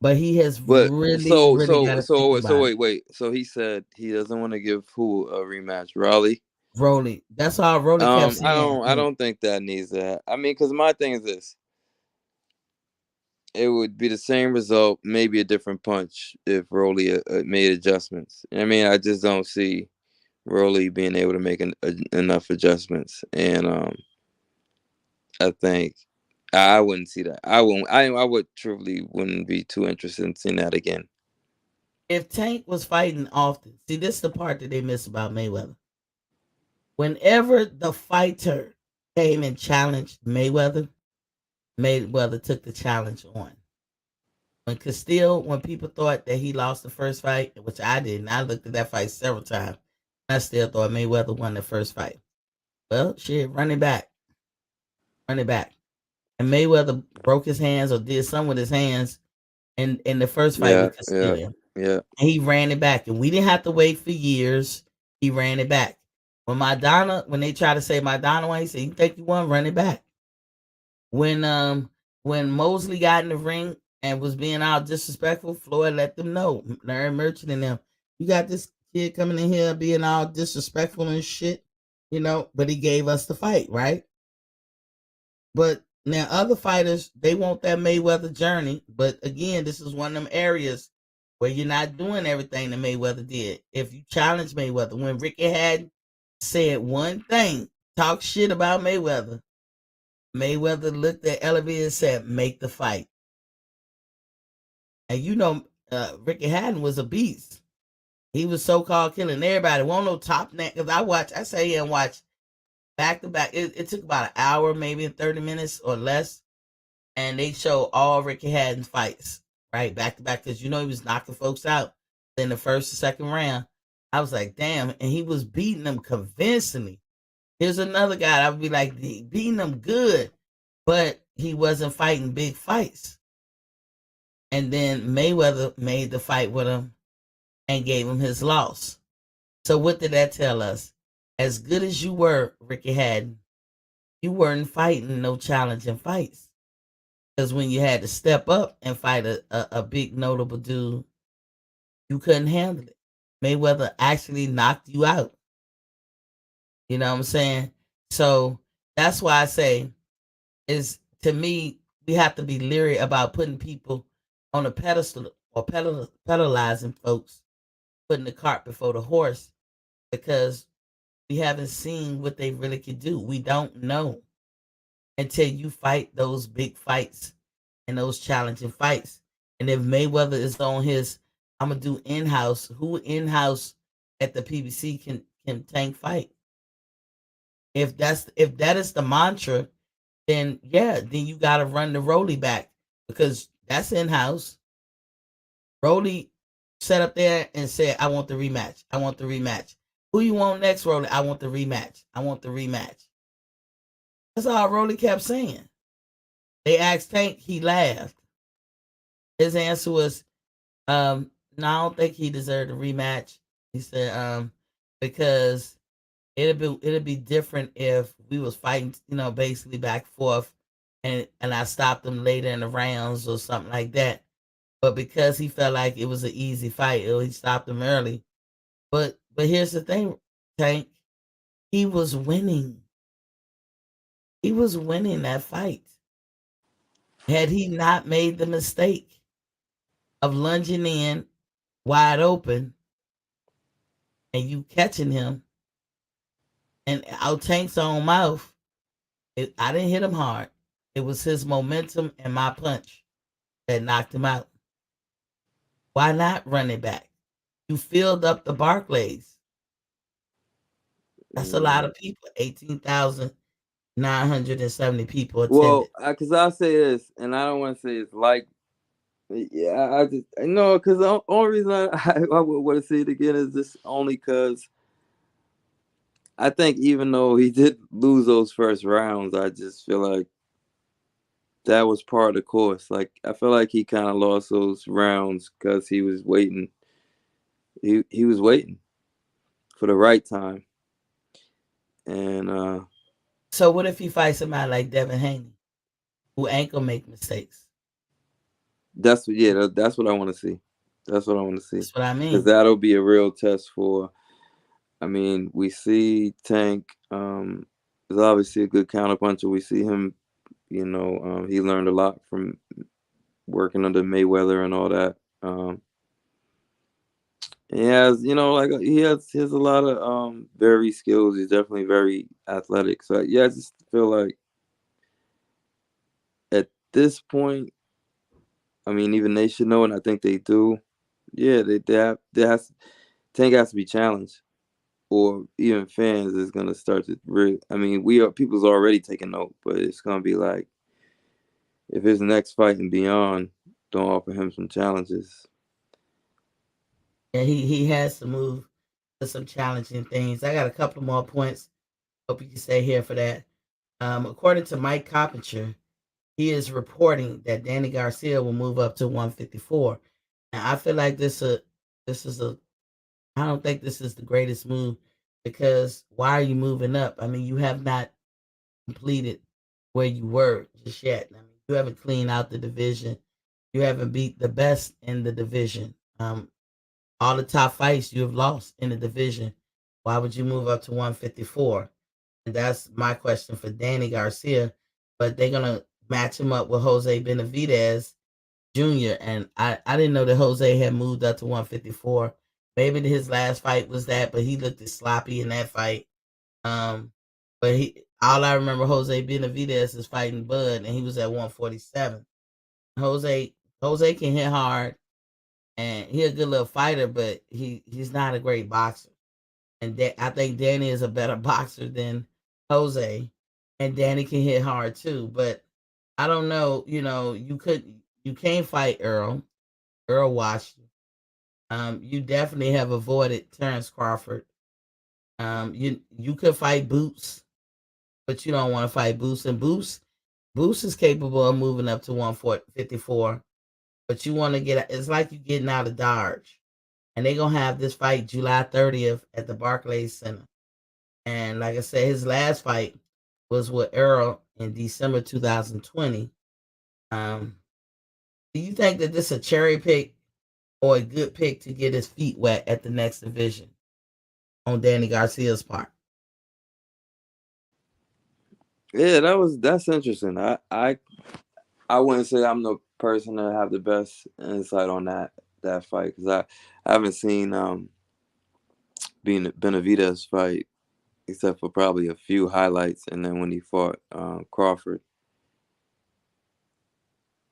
But he has But really, so really got so to think so so about it. wait. So he said he doesn't want to give who a rematch, Raleigh. Rolly. That's all Rolly kept I saying. don't I don't think that needs that. I mean, because my thing is this: it would be the same result, maybe a different punch if Rolly made adjustments. I mean, I just don't see Rolly being able to make enough adjustments, and I think I wouldn't see that. I wouldn't. I would truly wouldn't be too interested in seeing that again. If Tank was fighting often, see, this is the part that they miss about Mayweather. Whenever the fighter came and challenged Mayweather, Mayweather took the challenge on. When people thought that he lost the first fight, which I didn't, I looked at that fight several times. I still thought Mayweather won the first fight. Well, shit, run it back. And Mayweather broke his hands or did something with his hands in the first fight Yeah, with yeah, Castillo. yeah. And he ran it back. And we didn't have to wait for years. He ran it back. When they try to say Maidana won, he said, you think you won, run it back. When when Mosley got in the ring and was being all disrespectful, Floyd let them know, Larry Merchant and them, you got this kid coming in here being all disrespectful and shit, but he gave us the fight, right? But Now, other fighters, they want that Mayweather journey, but again, this is one of them areas where you're not doing everything that Mayweather did. If you challenge Mayweather, when Ricky had said one thing, talk shit about Mayweather, Mayweather looked at Elevator and said, "Make the fight." And Ricky Hatton was a beast. He was so called killing everybody. Won't no top neck because I sat here and watched back to back. It took about an hour, maybe 30 minutes or less, and they show all Ricky Hatton's fights right back to back because he was knocking folks out in the first and second round. I was like, damn, and he was beating them convincingly. Here's another guy I would be like beating them good, but he wasn't fighting big fights. And then Mayweather made the fight with him and gave him his loss. So what did that tell us? As good as you were, Ricky Hatton, you weren't fighting no challenging fights. Because when you had to step up and fight a big notable dude, you couldn't handle it. Mayweather actually knocked you out. You know what I'm saying? So that's why I say is to me, we have to be leery about putting people on a pedestal or pedalizing folks, putting the cart before the horse because we haven't seen what they really could do. We don't know until you fight those big fights and those challenging fights. And if Mayweather is on his, I'm gonna do in house. Who in house at the PBC can tank fight? If that is the mantra, then yeah, then you got to run the Rolly back because that's in house. Rolly sat up there and said, "I want the rematch. I want the rematch." Who you want next, Rolly? I want the rematch. I want the rematch. That's all Rolly kept saying. They asked Tank, he laughed. His answer was, "No, I don't think he deserved a rematch." He said, "Because it'd be different if we was fighting, basically back and forth, and I stopped him later in the rounds or something like that. But because he felt like it was an easy fight, he stopped him early. But here's the thing, Tank, he was winning. He was winning that fight. Had he not made the mistake of lunging in wide open and you catching him and out Tank's own mouth, I didn't hit him hard. It was his momentum and my punch that knocked him out. Why not run it back? You filled up the Barclays. That's a lot of people. 18,970 people Well, attended. because I'll say this, and I don't want to say it's like, yeah, I just no, because the only reason I would want to say it again is just only because I think even though he did lose those first rounds, I just feel like that was part of the course. Like I feel like he kind of lost those rounds because he was waiting. He was waiting for the right time, and So what if he fights somebody like Devin Haney, who ain't gonna make mistakes? that's what I want to see. That's what I want to see That's what I because mean. that'll be a real test for. I mean, we see Tank is obviously a good counterpuncher. We see him, he learned a lot from working under Mayweather and all that. He has, like he has a lot of very skills. He's definitely very athletic. So yeah, I just feel like at this point, I mean, even they should know, and I think they do. Yeah, Tank has to be challenged, or even fans is gonna start to really. I mean, people's already taking note, but it's gonna be like if his next fight and beyond don't offer him some challenges. And he has to move to some challenging things. I got a couple more points. Hope you can stay here for that. According to Mike Coppinger, he is reporting that Danny Garcia will move up to 154. And I feel like this is a I don't think this is the greatest move because why are you moving up? I mean, you have not completed where you were just yet. I mean, you haven't cleaned out the division. You haven't beat the best in the division. All the top fights you have lost in the division. Why would you move up to 154? And that's my question for Danny Garcia. But they're gonna match him up with Jose Benavidez Jr. And I didn't know that Jose had moved up to 154. Maybe his last fight was that, but he looked sloppy in that fight. Um, but he all I remember Jose Benavidez is fighting Bud, and he was at 147. Jose Jose can hit hard, and he's a good little fighter, but he's not a great boxer. And I think Danny is a better boxer than Jose, and Danny can hit hard too. But I don't know, you can't fight Earl. Earl watched you. You definitely have avoided Terrence Crawford. You could fight Boots, but you don't want to fight Boots. And Boots is capable of moving up to 154. But you want to get it's like you getting out of Dodge. And they're gonna have this fight July 30th at the Barclays Center. And like I said, his last fight was with Earl in December 2020. Do you think that this is a cherry pick or a good pick to get his feet wet at the next division on Danny Garcia's part? Yeah, that's interesting. I wouldn't say I'm the person to have the best insight on that fight because I haven't seen Benavidez fight except for probably a few highlights, and then when he fought Crawford.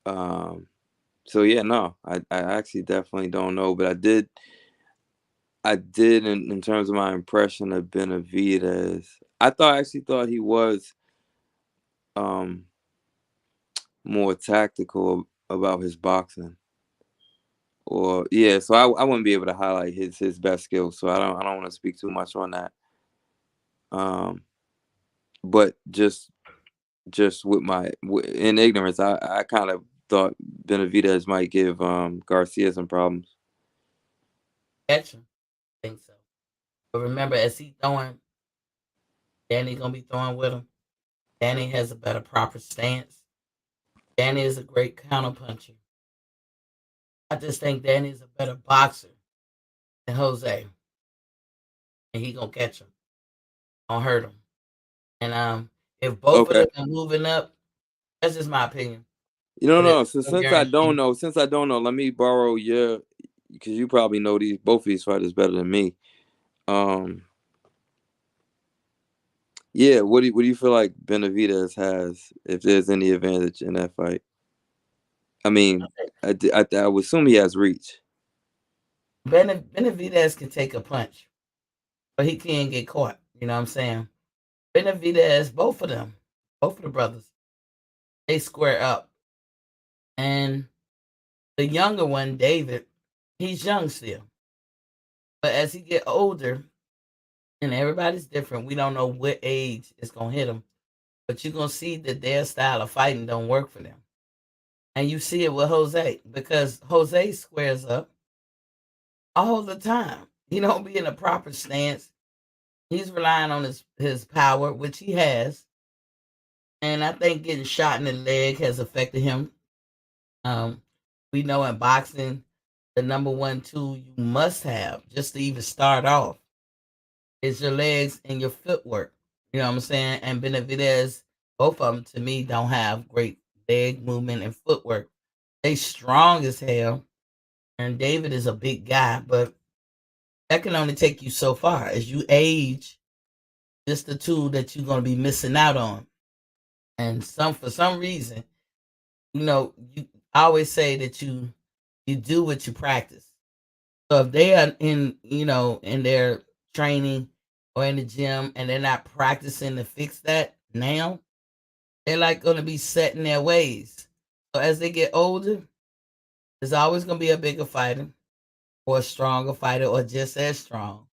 So yeah, no, I actually definitely don't know, but I did in terms of my impression of Benavidez. I actually thought he was more tactical about his boxing. Or yeah, so I wouldn't be able to highlight his best skills, so I don't want to speak too much on that. But just with in ignorance, I kind of thought Benavidez might give Garcia some problems. Catch him. I think so. But remember, as he throwing, Danny's gonna be throwing with him. Danny has a better proper stance. Danny is a great counterpuncher. I just think Danny is a better boxer than Jose, and he gonna catch him, gonna hurt him. And if both of Okay. them are moving up, that's just my opinion. No. So since I don't know, let me borrow your because you probably know both of these fighters better than me. Yeah, what do you feel like Benavidez has if there's any advantage in that fight? I mean, I would assume he has reach. Benavidez can take a punch, but he can't get caught. You know what I'm saying? Benavidez, both of the brothers, they square up. And the younger one, David, he's young still. But as he get older, and everybody's different, we don't know what age is gonna hit them. But you're gonna see that their style of fighting don't work for them. And you see it with Jose because Jose squares up all the time. He don't be in a proper stance. He's relying on his power, which he has. And I think getting shot in the leg has affected him. Um, we know in boxing, the number one tool you must have just to even start off is your legs and your footwork. You know what I'm saying? And Benavidez, both of them to me don't have great leg movement and footwork. They strong as hell, and David is a big guy, but that can only take you so far. As you age, it's the tool that you're going to be missing out on. And for some reason, you always say that you do what you practice. So if they are in their training or in the gym and they're not practicing to fix that now, they're like going to be set in their ways. So as they get older, there's always going to be a bigger fighter or a stronger fighter or just as strong.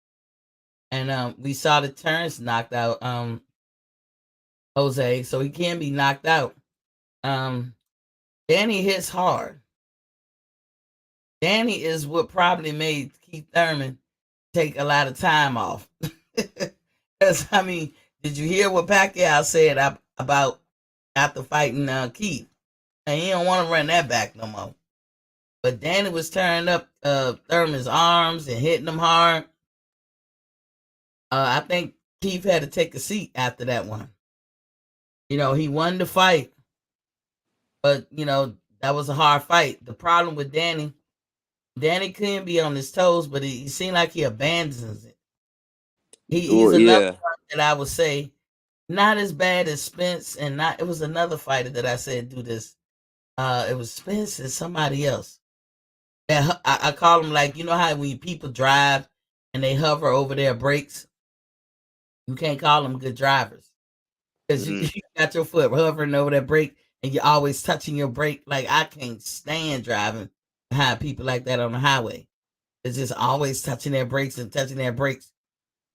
And we saw the Terrence knocked out Jose, so he can be knocked out. Um, Danny hits hard. Danny is what probably made Keith Thurman take a lot of time off. Because I mean, did you hear what Pacquiao said about after fighting Keith? And he don't want to run that back no more. But Danny was tearing up Thurman's arms and hitting him hard. I think Keith had to take a seat after that one. He won the fight, But that was a hard fight. The problem with Danny couldn't be on his toes, but he seemed like he abandons it. He's Well, another yeah, one that I would say not as bad as Spence, and not it was another fighter that I said do this. It was Spence and somebody else. Yeah, I call them, like, how when people drive and they hover over their brakes, you can't call them good drivers because you, hmm you got your foot hovering over that brake and you're always touching your brake. Like, I can't stand driving behind people like that on the highway. It's just always touching their brakes and touching their brakes.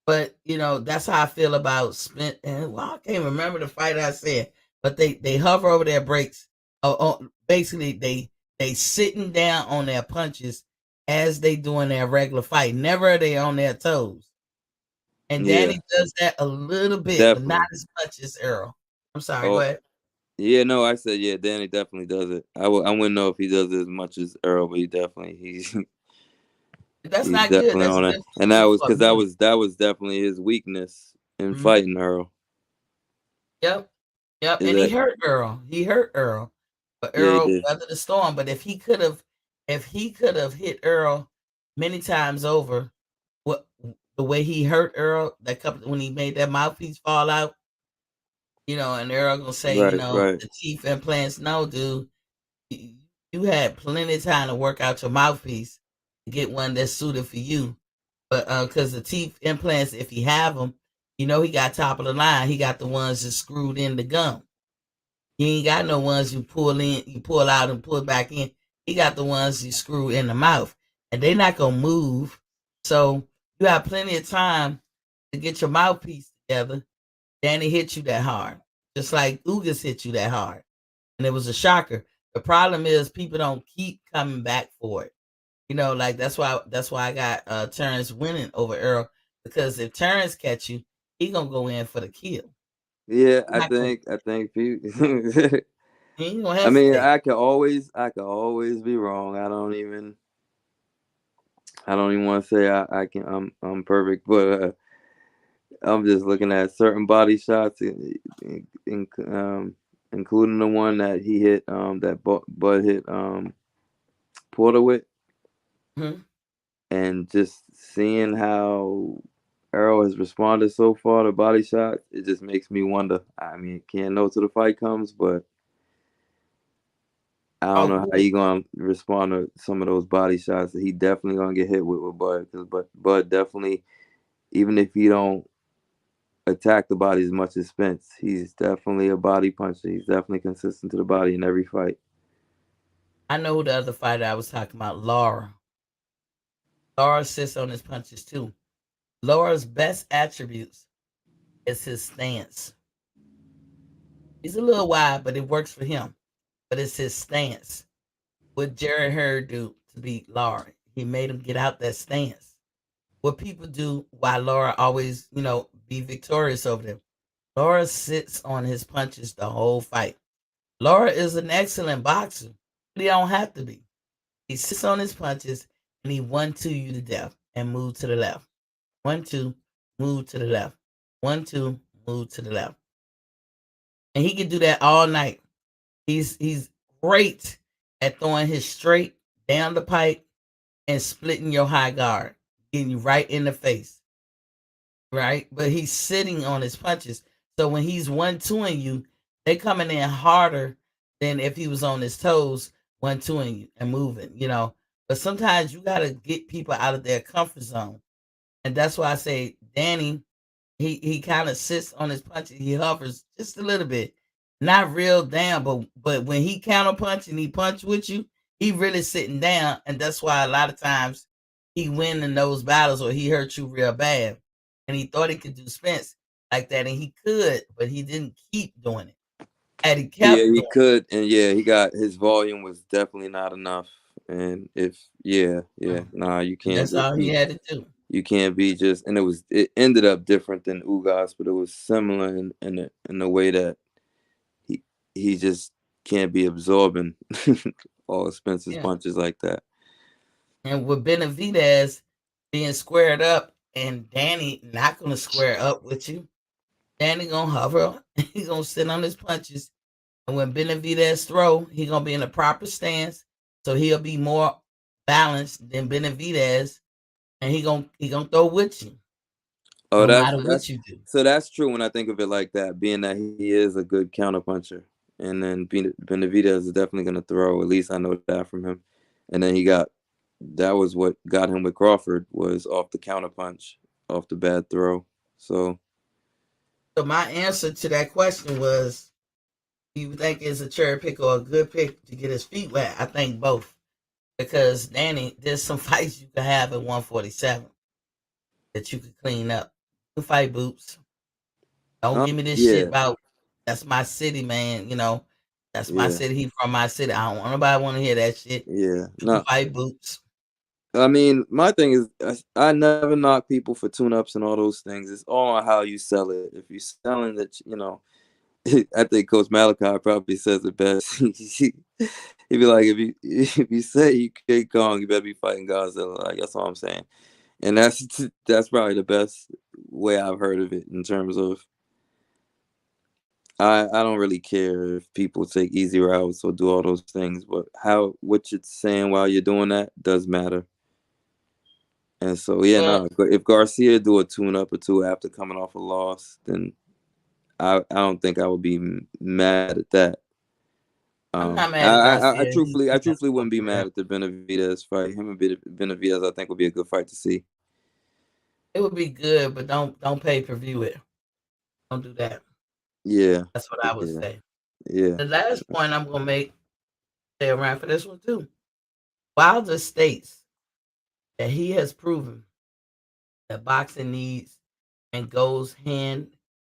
But that's how I feel about Spence. And well, I can't remember the fight I said, but they hover over their brakes. Basically, they sitting down on their punches as they doing their regular fight. Never are they on their toes. And yeah, Danny does that a little bit, but not definitely. as much as Earl. I'm sorry. Go Oh, ahead. yeah, no, I said yeah. Danny definitely does it. I wouldn't know if he does it as much as Earl, but he's That's he's not good. definitely That's on it. good And that was for because me. that was definitely his weakness in Mhm. fighting Earl. Yep. Yep. Is And he that hurt Earl. He hurt Earl. But yeah, he Earl did. weathered the storm. But if he could have hit Earl many times over, what the way he hurt Earl that couple when he made that mouthpiece fall out, and Earl gonna say, Right, right. the teeth implants. No, dude, you, you had plenty of time to work out your mouthpiece to get one that's suited for you. But because the teeth implants, if he have them, he got top of the line. He got the ones that screwed in the gum. He ain't got no ones you pull out and pull back in. He got the ones you screw in the mouth, and they're not gonna move. So you have plenty of time to get your mouthpiece together. Danny hit you that hard, just like Ugas hit you that hard, and it was a shocker. The problem is people don't keep coming back for it. Like that's why I got Terrence winning over Earl, because if Terrence catch you, he gonna go in for the kill. Yeah, He not gonna, I think people. he ain't gonna I mean, hesitate. I could always be wrong. I don't even want to say I'm perfect, but I'm just looking at certain body shots, in, including the one that he hit, that Bud hit Porter with, Mhm. and just seeing how Earl has responded so far to body shots, it just makes me wonder. I mean, can't know till the fight comes, but I don't Oh, know how who? he gonna respond to some of those body shots that he definitely gonna get hit with Bud, because Bud definitely, even if he don't attack the body as much as Spence, he's definitely a body puncher. He's definitely consistent to the body in every fight. I know who the other fighter I was talking about. Laura. Laura sits on his punches too. Laura's best attributes is his stance. He's a little wide, but it works for him. But it's his stance. What Jerry Hearn do to beat Laura? He made him get out that stance. What people do, why Laura always, be victorious over them. Laura sits on his punches the whole fight. Laura is an excellent boxer, but he don't have to be. He sits on his punches and he 1-2 you to death and move to the left. 1-2, move to the left. 1-2, move to the left. And he can do that all night. He's great at throwing his straight down the pipe and splitting your high guard, getting you right in the face, right? But he's sitting on his punches. So when he's 1-2ing you, they coming in harder than if he was on his toes, 1-2ing you and moving. But sometimes you gotta get people out of their comfort zone. And that's why I say Danny, he kind of sits on his punches. He hovers just a little bit, not real down, but when he counter punch and he punch with you, he really sitting down, and that's why a lot of times he win in those battles or he hurt you real bad. And he thought he could do Spence like that, and he could, but he didn't keep doing it. Had he Yeah, kept he doing could, and yeah, he got his volume was definitely not enough. And if it, nah, you and can't that's just all he be had to do. you can't be just, and it ended up different than Ugas, but it was similar in the way that he he just can't be absorbing all Spencer's Yeah. punches like that. And with Benavidez being squared up and Danny not gonna square up with you, Danny gonna hover. He gonna sit on his punches. And when Benavidez throw, he gonna be in a proper stance, so he'll be more balanced than Benavidez, and he gonna throw with you, Oh, no that's matter what that's you do. so that's true when I think of it like that, being that he is a good counterpuncher. And then Benavidez is definitely gonna throw. At least I know that from him. And then that was what got him with Crawford, was off the counterpunch, off the bad throw. So So my answer to that question was, do you think it's a cherry pick or a good pick to get his feet wet? I think both. Because Danny, there's some fights you can have at 147 that you could clean up. You can fight Boots. Don't give me this shit yeah, about that's my city, man. That's my yeah, city. He from my city. I don't want nobody want to hear that shit. yeah. You can No, fight Boots. I mean, my thing is, I never knock people for tune-ups and all those things. It's all on how you sell it. If you're selling that, I think Coach Malachi probably says it best. He'd be like, if you say you King Kong, you better be fighting Godzilla. Like, that's all I'm saying. And that's probably the best way I've heard of it in terms of, I don't really care if people take easy routes or do all those things, but what you're saying while you're doing that does matter. And so, yeah, Well, no, if Garcia do a tune-up or two after coming off a loss, then I don't think I would be mad at that. I'm not I, mad at I, I Garcia. He's truthfully, I done truthfully for wouldn't be a career. mad at the Benavidez fight. Him and Benavidez, I think, would be a good fight to see. It would be good, but don't pay per view it. Don't do that. Yeah, That's what I would yeah, say. yeah. The last point I'm gonna make, stay around for this one too. Wilder states that he has proven that boxing needs and goes hand,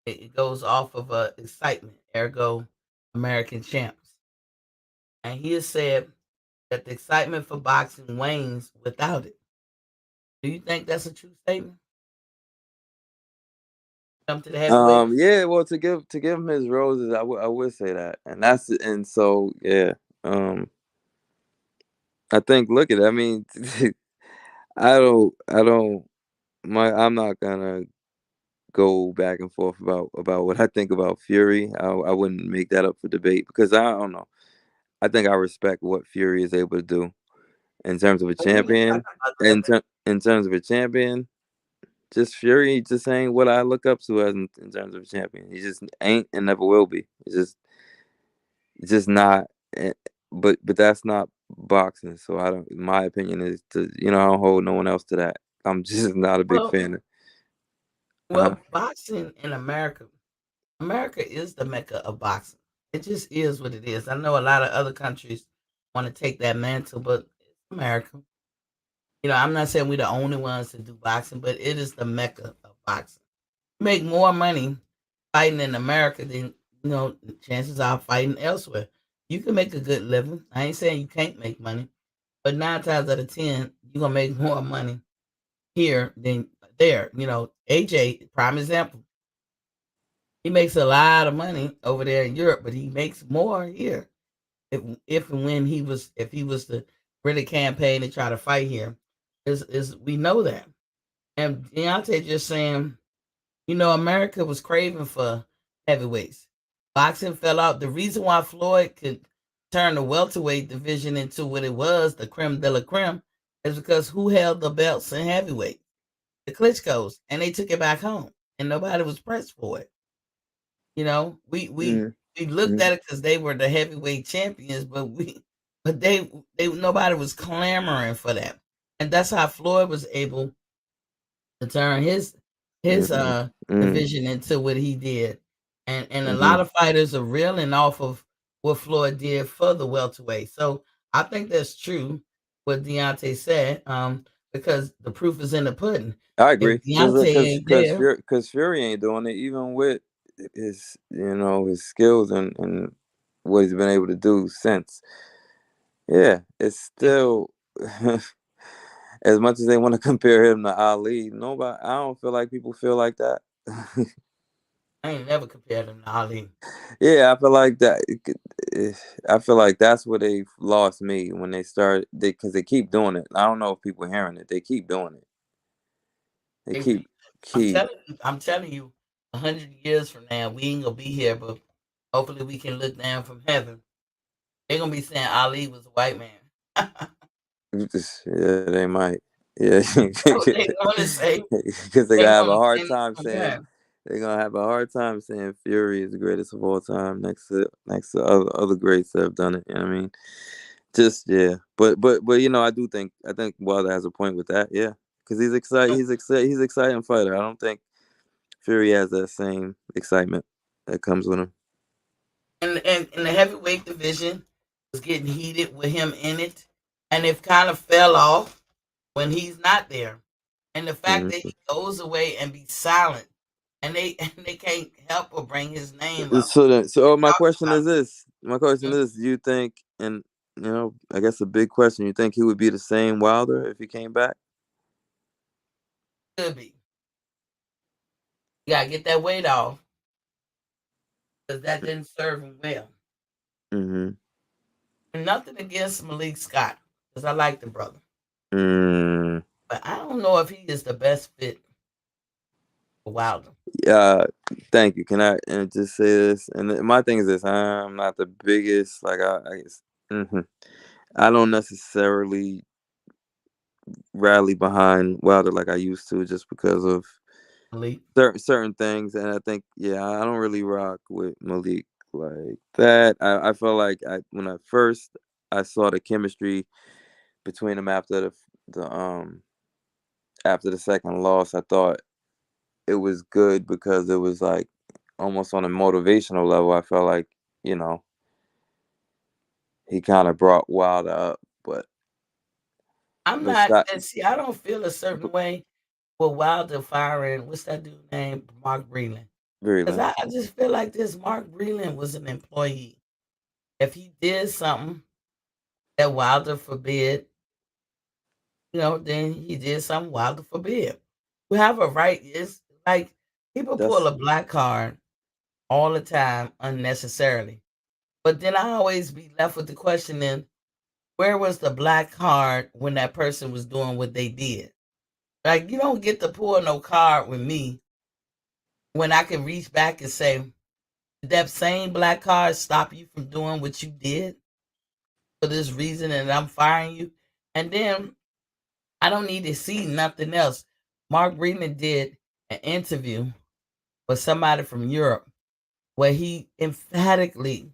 it goes off of excitement, ergo American champs. And he has said that the excitement for boxing wanes without it. Do you think that's a true statement? Come to the heavyweights. Yeah. Well, to give him his roses, I would say that, and so yeah. I think, look at it. I mean, I don't. I'm not gonna go back and forth about what I think about Fury. I wouldn't make that up for debate, because I don't know. I think I respect what Fury is able to do in terms of a Oh, we ain't champion. talking about that. In terms of a champion, just Fury just ain't what I look up to as in terms of a champion. He just ain't and never will be. It's just not. eh, But that's not boxing. So I don't. My opinion is I don't hold no one else to that. I'm just not a big Well, fan of. Uh, boxing in America, America is the mecca of boxing. It just is what it is. I know a lot of other countries want to take that mantle, but it's America. I'm not saying we're the only ones to do boxing, but it is the mecca of boxing. You make more money fighting in America than chances are fighting elsewhere. You can make a good living. I ain't saying you can't make money, but 9 times out of 10, you're gonna make more money here than there. AJ, prime example. He makes a lot of money over there in Europe, but he makes more here. If and when if he was to really campaign and try to fight here, is we know that. And Deontay just saying, America was craving for heavyweights. Boxing fell out. The reason why Floyd could turn the welterweight division into what it was, the creme de la creme, is because who held the belts in heavyweight? The Klitschko's, and they took it back home, and nobody was pressed for it. You know, we we mm, we looked mm, at it because they were the heavyweight champions, but they nobody was clamoring for that, and that's how Floyd was able to turn his mm, mm, division into what he did, and a lot mm. of fighters are reeling off of what Floyd did for the welterweight. So I think that's true what Deontay said, because the proof is in the pudding. I If agree, Deontay ain't there, because Fury ain't doing it, even with his skills and what he's been able to do since. Yeah, it's still, as much as they want to compare him to Ali. Nobody, I don't feel like people feel like that. I ain't never compared him to Ali. Yeah, I feel like that. I feel like that's where they lost me when they started. Because they keep doing it. I don't know if people are hearing it. They keep doing it. They They- keep. I'm telling you, 100 years from now, we ain't gonna be here, but Hopefully, we can look down from heaven. They're gonna be saying Ali was a white man. Yeah, they might. Yeah, So they gonna say because they're they gonna have a gonna hard say time saying okay. they're gonna have a hard time saying Fury is the greatest of all time next to other greats that have done it. You know what I mean? Just yeah, but I think Wilder has a point with that. Yeah, because he's excited. He's exciting fighter. I don't think Fury has that same excitement that comes with him. And the heavyweight division was getting heated with him in it, and it kind of fell off when he's not there. And the fact that Mhm. he goes away and be silent, and they and they can't help but bring his name up. So my Talk question about is this. My question him. is, do you think, and I guess a big question, you think he would be the same Wilder if he came back? Could be. You gotta get that weight off because that didn't serve him well. Mm-hmm. And nothing against Malik Scott because I like the brother, Mm. but I don't know if he is the best fit for Wilder. Yeah, thank you. Can I just say this? And my thing is this: I'm not the biggest. Mhm. I don't necessarily rally behind Wilder like I used to, just because of Malik, certain things. And I think, yeah, I don't really rock with Malik like that. I felt like when I saw the chemistry between them the after the second loss, I thought it was good because it was like almost on a motivational level. I felt like, you know, he kind of brought Wilder up, I'm but not. Scott And see, I don't feel a certain way with Wilder firing. What's that dude name? Mark Breland. Because Vreeland, I just feel like this Mark Breland was an employee. If he did something that Wilder forbid, then he did something Wilder forbid. We have a right. It's like people pull that's a black card all the time unnecessarily. But then I always be left with the question then, where was the black card when that person was doing what they did? Like you don't get to pull no card with me when I can reach back and say, did that same black card stop you from doing what you did for this reason and I'm firing you? And then I don't need to see nothing else. Mark Breeden did an interview with somebody from Europe where he emphatically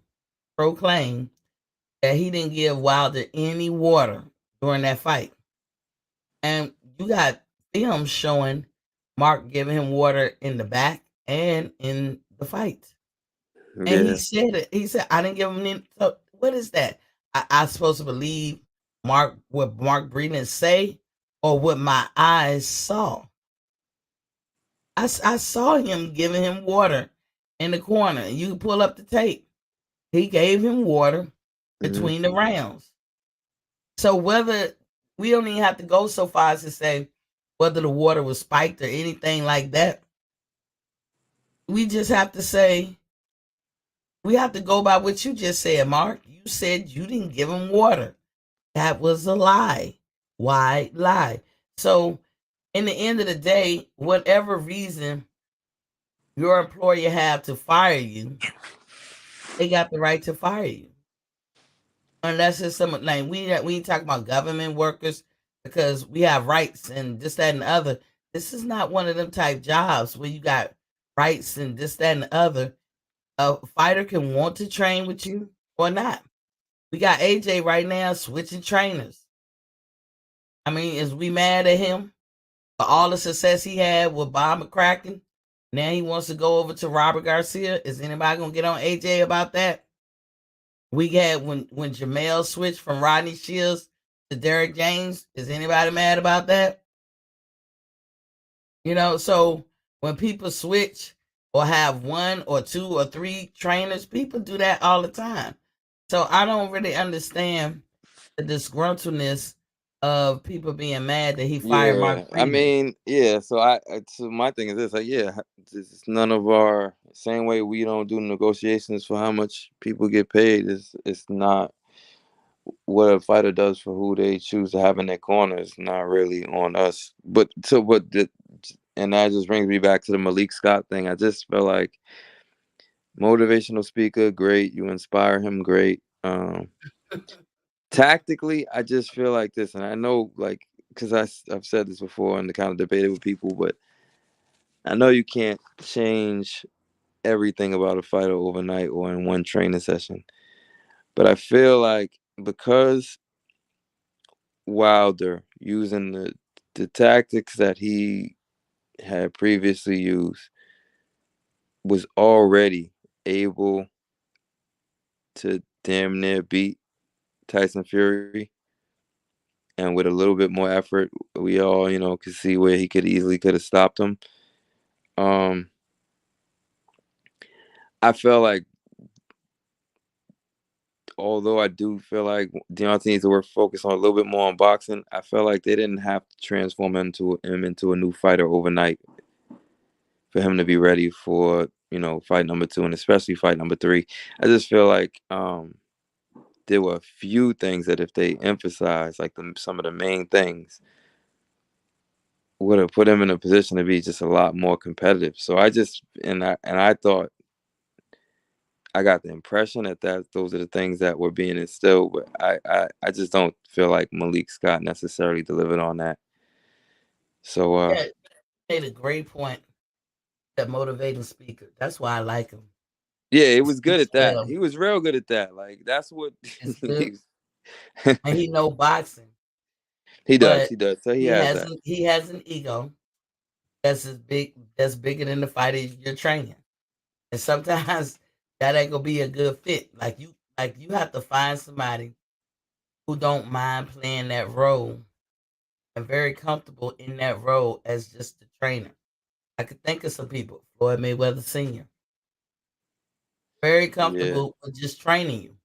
proclaimed that he didn't give Wilder any water during that fight. And you got film showing Mark giving him water in the back and in the fight. And he yeah, said it. He said, I didn't give him any. So what is that? I supposed to believe what Mark Breeden say or what my eyes saw? I saw him giving him water in the corner. You can pull up the tape. He gave him water hmm between the rounds. So whether we don't even have to go so far as to say whether the water was spiked or anything like that. We just have to say we have to go by what you just said, Mark. You said you didn't give him water. That was a lie. Why lie? So in the end of the day, whatever reason your employer have to fire you, they got the right to fire you. Unless it's some like we ain't talking about government workers because we have rights and this, that, and the other. This is not one of them type jobs where you got rights and this, that, and the other. A fighter can want to train with you or not. We got AJ right now switching trainers. I mean, is we mad at him for all the success he had with Bob McCracken? Now he wants to go over to Robert Garcia. Is anybody gonna get on AJ about that? We had when Jamel switched from Rodney Shields to Derek James. Is anybody mad about that? So when people switch or have one or two or three trainers, people do that all the time. So I don't really understand the disgruntledness of people being mad that he fired Mark yeah. I Friedman. mean, yeah. So my thing is this: like, yeah, this is none of our same way we don't do negotiations for how much people get paid. It's not what a fighter does for who they choose to have in their corner is not really on us. And that just brings me back to the Malik Scott thing. I just feel like Motivational speaker, great. You inspire him, great. Tactically, I just feel like this, and I know, like, because I've said this before and kind of debated with people, but I know you can't change everything about a fighter overnight or in one training session. But I feel like because Wilder using the tactics that he had previously used was already able to damn near beat Tyson Fury, and with a little bit more effort, we all could see where he could have stopped him. Um, I felt like, although I do feel like Deontay needs to focus on a little bit more on boxing, I felt like they didn't have to transform him into a new fighter overnight for him to be ready for fight number 2 and especially fight number 3. I just feel like there were a few things that if they emphasized, like some of the main things, would have put him in a position to be just a lot more competitive. So I thought, I got the impression that those are the things that were being instilled, but I just don't feel like Malik Scott necessarily delivered on that. So Yeah, you made a great point. That motivating speaker. That's why I like him. yeah, it He was good speaks at that. well. He was real good at that. Like that's what It's good, he, and he know boxing, he does. but He does. So he he has has that. an he has an ego that's as big that's bigger than the fighter you're training, and sometimes that ain't gonna be a good fit. Like you have to find somebody who don't mind playing that role and very comfortable in that role as just the trainer. I could think of some people. Floyd Mayweather Sr. Very Yeah. comfortable with just training you.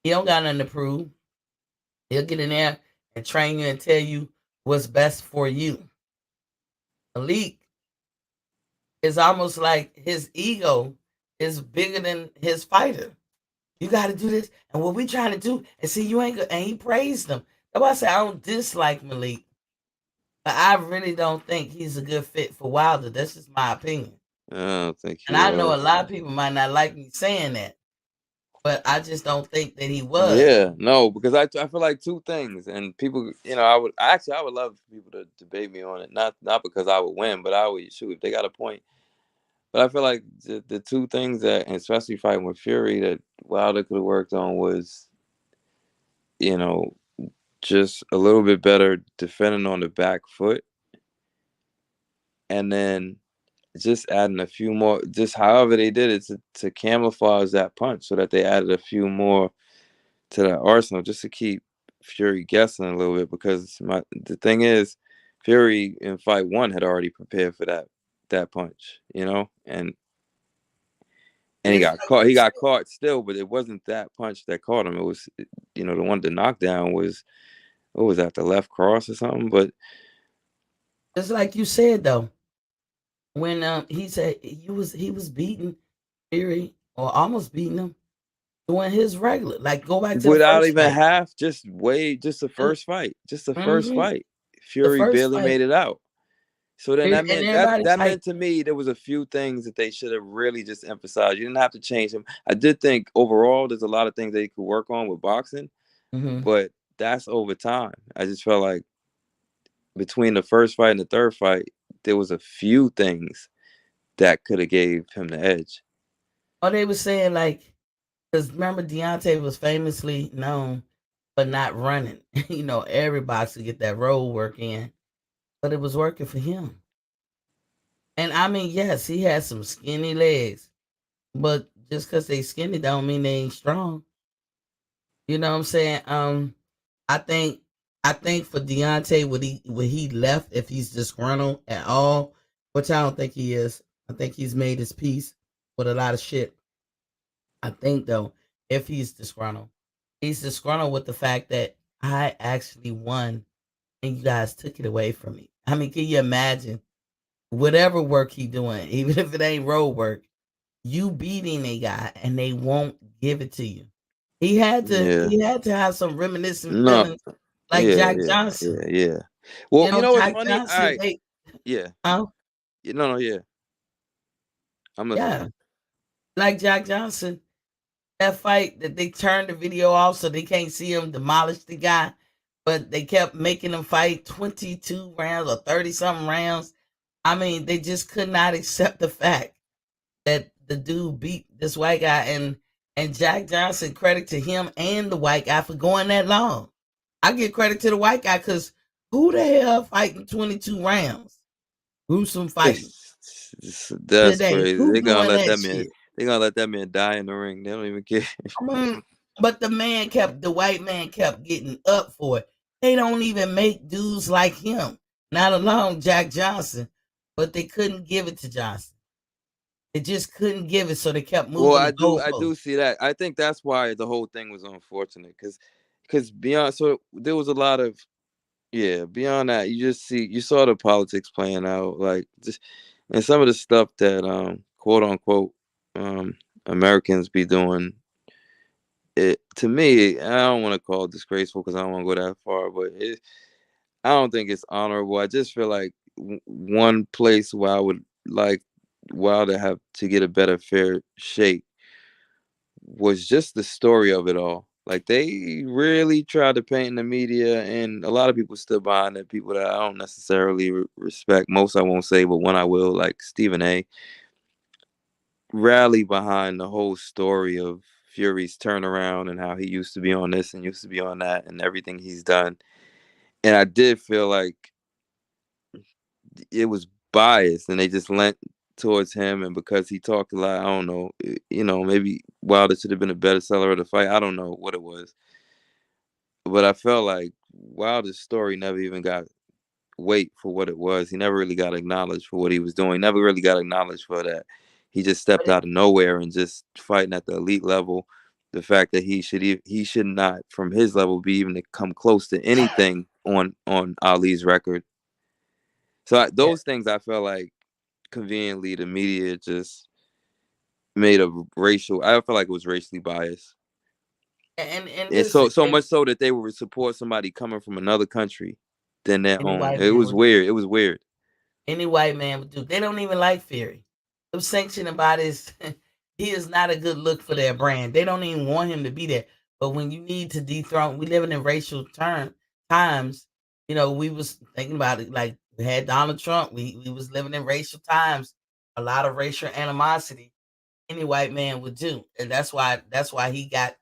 He don't got nothing to prove. He'll get in there and train you and tell you what's best for you. Malik is almost like his ego is bigger than his fighter. You got to do this, and what we trying to do, and see, you ain't good. And he praised them. That's why I say I don't dislike Malik, but I really don't think he's a good fit for Wilder. That's just my opinion. I don't think And he I know a was. lot of people might not like me saying that, but I just don't think that he was. Yeah, no, because I feel like two things, and people, I would love for people to debate me on it, not because I would win, but I would shoot if they got a point. But I feel like the two things that, and especially fighting with Fury, that Wilder could have worked on was, you know, just a little bit better defending on the back foot, and then just adding a few more, just however they did it to camouflage that punch, so that they added a few more to that arsenal just to keep Fury guessing a little bit. Because the thing is, Fury in fight 1 had already prepared for that punch, and he It's got like caught. you He got said. caught still, but it wasn't that punch that caught him. It was, the one the knockdown was, what was that, the left cross or something? But It's like you said though. When he said he was beating Fury or almost beating him doing his regular. Like go back to the without first even fight. half, just the first fight, Mm-hmm. The Fury first barely fight, made it out. So then and everybody's that like, meant to me there was a few things that they should have really just emphasized. You didn't have to change them. I did think overall there's a lot of things they could work on with boxing, mm-hmm. but that's over time. I just felt like between the first fight and the third fight, there was a few things that could have gave him the edge. Or they were saying like, because remember Deontay was famously known for not running. Every boxer get that road work in, but it was working for him. And I mean, yes, he had some skinny legs, but just because they skinny don't mean they ain't strong. You know what I'm saying? I think I think for Deontay, would he left if he's disgruntled at all, which I don't think he is. I think he's made his peace with a lot of shit. I think though, if he's disgruntled with the fact that I actually won and you guys took it away from me. I mean, can you imagine whatever work he doing, even if it ain't road work, you beating a guy and they won't give it to you. He had to Yeah. he had to have some reminiscent No. feelings like Yeah. Jack Yeah. Johnson. Yeah. Yeah. Well, you know what's Jack funny? All Johnson, right. Yeah. huh? No. No. Yeah. I'm listening. Yeah. like Jack Johnson, that fight that they turned the video off so they can't see him demolish the guy, but they kept making him fight 22 rounds or 30 something rounds. I mean, they just could not accept the fact that the dude beat this white guy, and Jack Johnson, credit to him and the white guy for going that long. I give credit to the white guy because who the hell fighting 22 rounds? Gruesome fighting That's today. crazy. Who doing that shit? They're gonna let that man die in the ring. They don't even care. I mean, but the white man kept getting up for it. They don't even make dudes like him, not alone Jack Johnson, but they couldn't give it to Johnson. They just couldn't give it, so they kept Well, moving the I do goalposts. see that. I think that's why the whole thing was unfortunate because beyond, so there was a lot of, yeah, beyond that, you saw the politics playing out, like just, and some of the stuff that quote unquote um Americans be doing. It, to me, I don't want to call it disgraceful because I don't want to go that far, but I don't think it's honorable. I just feel like one place where I would like WoW to have to get a better fair shake was just the story of it all. Like they really tried to paint in the media, and a lot of people stood behind it. People that I don't necessarily respect. Most I won't say, but one I will, like Stephen A. Rally behind the whole story of Fury's turnaround and how he used to be on this and used to be on that and everything he's done. And I did feel like it was biased, and they just lent towards him. And because he talked a lot, I don't know, maybe Wilder should have been a better seller of the fight. I don't know what it was, but I felt like Wilder's story never even got weight for what it was. He never really got acknowledged for what he was doing. He never really got acknowledged for that. He just stepped But it, out of nowhere and just fighting at the elite level. The fact that he should not, from his level, be even to come close to anything on Ali's record. So yeah, those things I felt like conveniently the media just made a racial. I felt like it was racially biased. and And listen, so much so that they would support somebody coming from another country than their any own. white It man was would do. weird. It was weird. Any white man would do. They don't even like Fury. Them sanctioning bodies, he is not a good look for their brand. They don't even want him to be there. But when you need to dethrone, we living in racial times. We was thinking about it like we had Donald Trump. We was living in racial times. A lot of racial animosity any white man would do. And that's why he got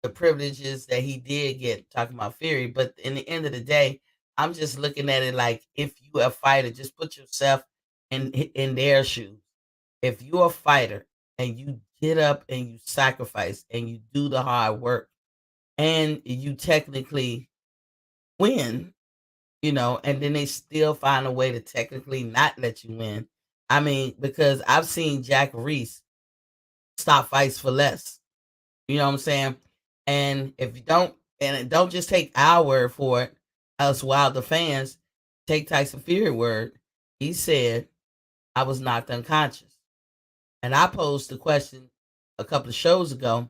the privileges that he did get talking about Fury. But in the end of the day, I'm just looking at it like if you a fighter, just put yourself in their shoes. If you're a fighter and you get up and you sacrifice and you do the hard work and you technically win, and then they still find a way to technically not let you win. I mean, because I've seen Jack Reese stop fights for less. You know what I'm saying? And if you don't, and don't just take our word for it, us Wilder fans, take Tyson Fury word. He said, I was knocked unconscious. And I posed the question a couple of shows ago.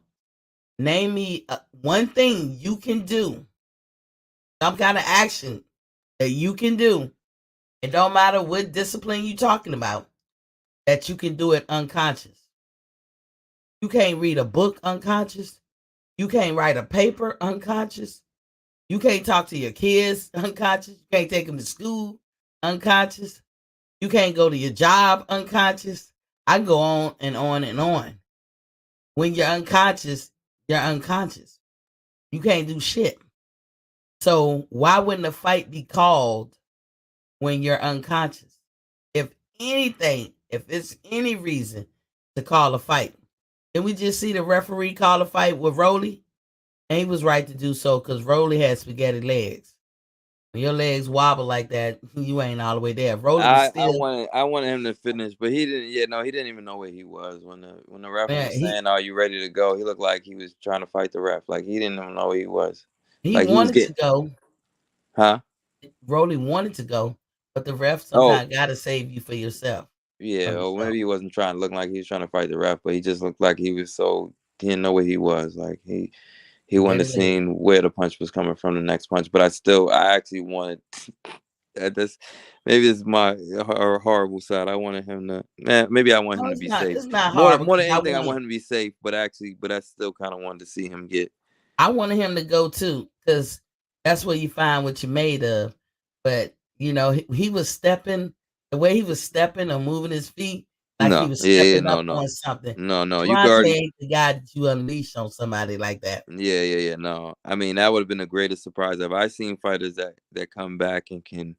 Name me one thing you can do, some kind of action that you can do. It don't matter what discipline you talking about, that you can do it unconscious. You can't read a book unconscious. You can't write a paper unconscious. You can't talk to your kids unconscious. You can't take them to school unconscious. You can't go to your job unconscious. I go on and on and on. When you're unconscious, you're unconscious. You can't do shit. So why wouldn't a fight be called when you're unconscious? If anything, if it's any reason to call a fight, then we just see the referee call a fight with Rolly, and he was right to do so because Rolly had spaghetti legs. When your legs wobble like that, you ain't all the way there. Rolly was still, I wanted him to finish, but he didn't. Yeah, no, he didn't even know where he was when the ref man, was saying, "Are you ready to go?" He looked like he was trying to fight the ref. Like he didn't even know where he was. he Like he was wanted getting, to go. huh? Rolly wanted to go, but the ref Oh, sometimes got to save you for yourself yeah. from Or yourself. maybe he wasn't trying to look like he was trying to fight the ref, but he just looked like he was so he didn't know where he was. Like he wouldn't Spaghetti have legs. seen where the punch was coming from the next punch. But I actually wanted That's maybe it's my horrible side. I wanted him to, man. Maybe I want No, him to it's be not. safe. It's not More, horrible more because than I anything, I wanted, want him to be safe. But actually, but I still kind of wanted to see him get. I wanted him to go too because that's where you find what you're made of. But he was stepping the way he was stepping or moving his feet like he No, was yeah, yeah, stepping no, up no, on something. no, no. You could Javante already, ain't the guy that you unleash on somebody like that. yeah, yeah, yeah. No, I mean that would have been the greatest surprise ever. I've seen fighters that come back and can,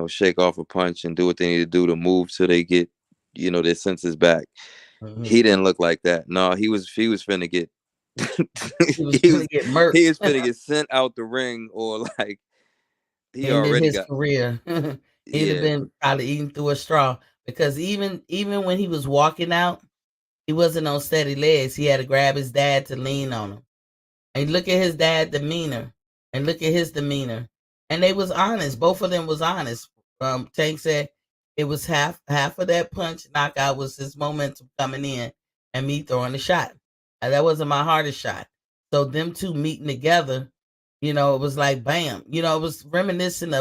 shake off a punch and do what they need to do to move so they get, their senses back. Hmm. He didn't look like that. No, he was finna get He was he going to was get he murked. was finna get sent out the ring or like he Ended already his got career. He'd have yeah. been probably eating through a straw because even when he was walking out, he wasn't on steady legs. He had to grab his dad to lean on him. And look at his dad demeanor, and look at his demeanor. And they was honest. Both of them was honest. Tank said it was half of that punch knockout was his momentum coming in, and me throwing the shot. And that wasn't my hardest shot. So them two meeting together, it was like bam. It was reminiscent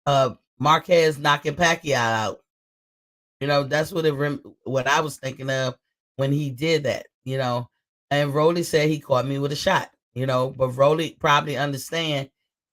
of Marquez knocking Pacquiao out. That's what I was thinking of when he did that. And Rolly said he caught me with a shot. But Rolly probably understand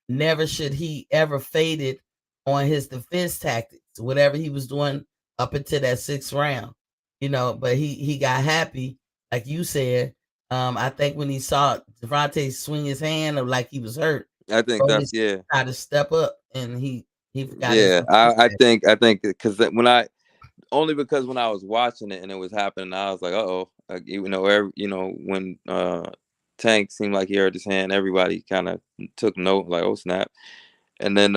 never should he ever faded on his defense tactics, whatever he was doing up until that sixth round. But he got happy, like you said. I think when he saw Devontae swing his hand or like he was hurt, I think Rolly that's yeah. tried to step up and he forgot his Yeah, defense I think because when I only because when I was watching it and it was happening, I was like, oh, when Tank seemed like he hurt his hand, everybody kind of took note, like, oh snap, and then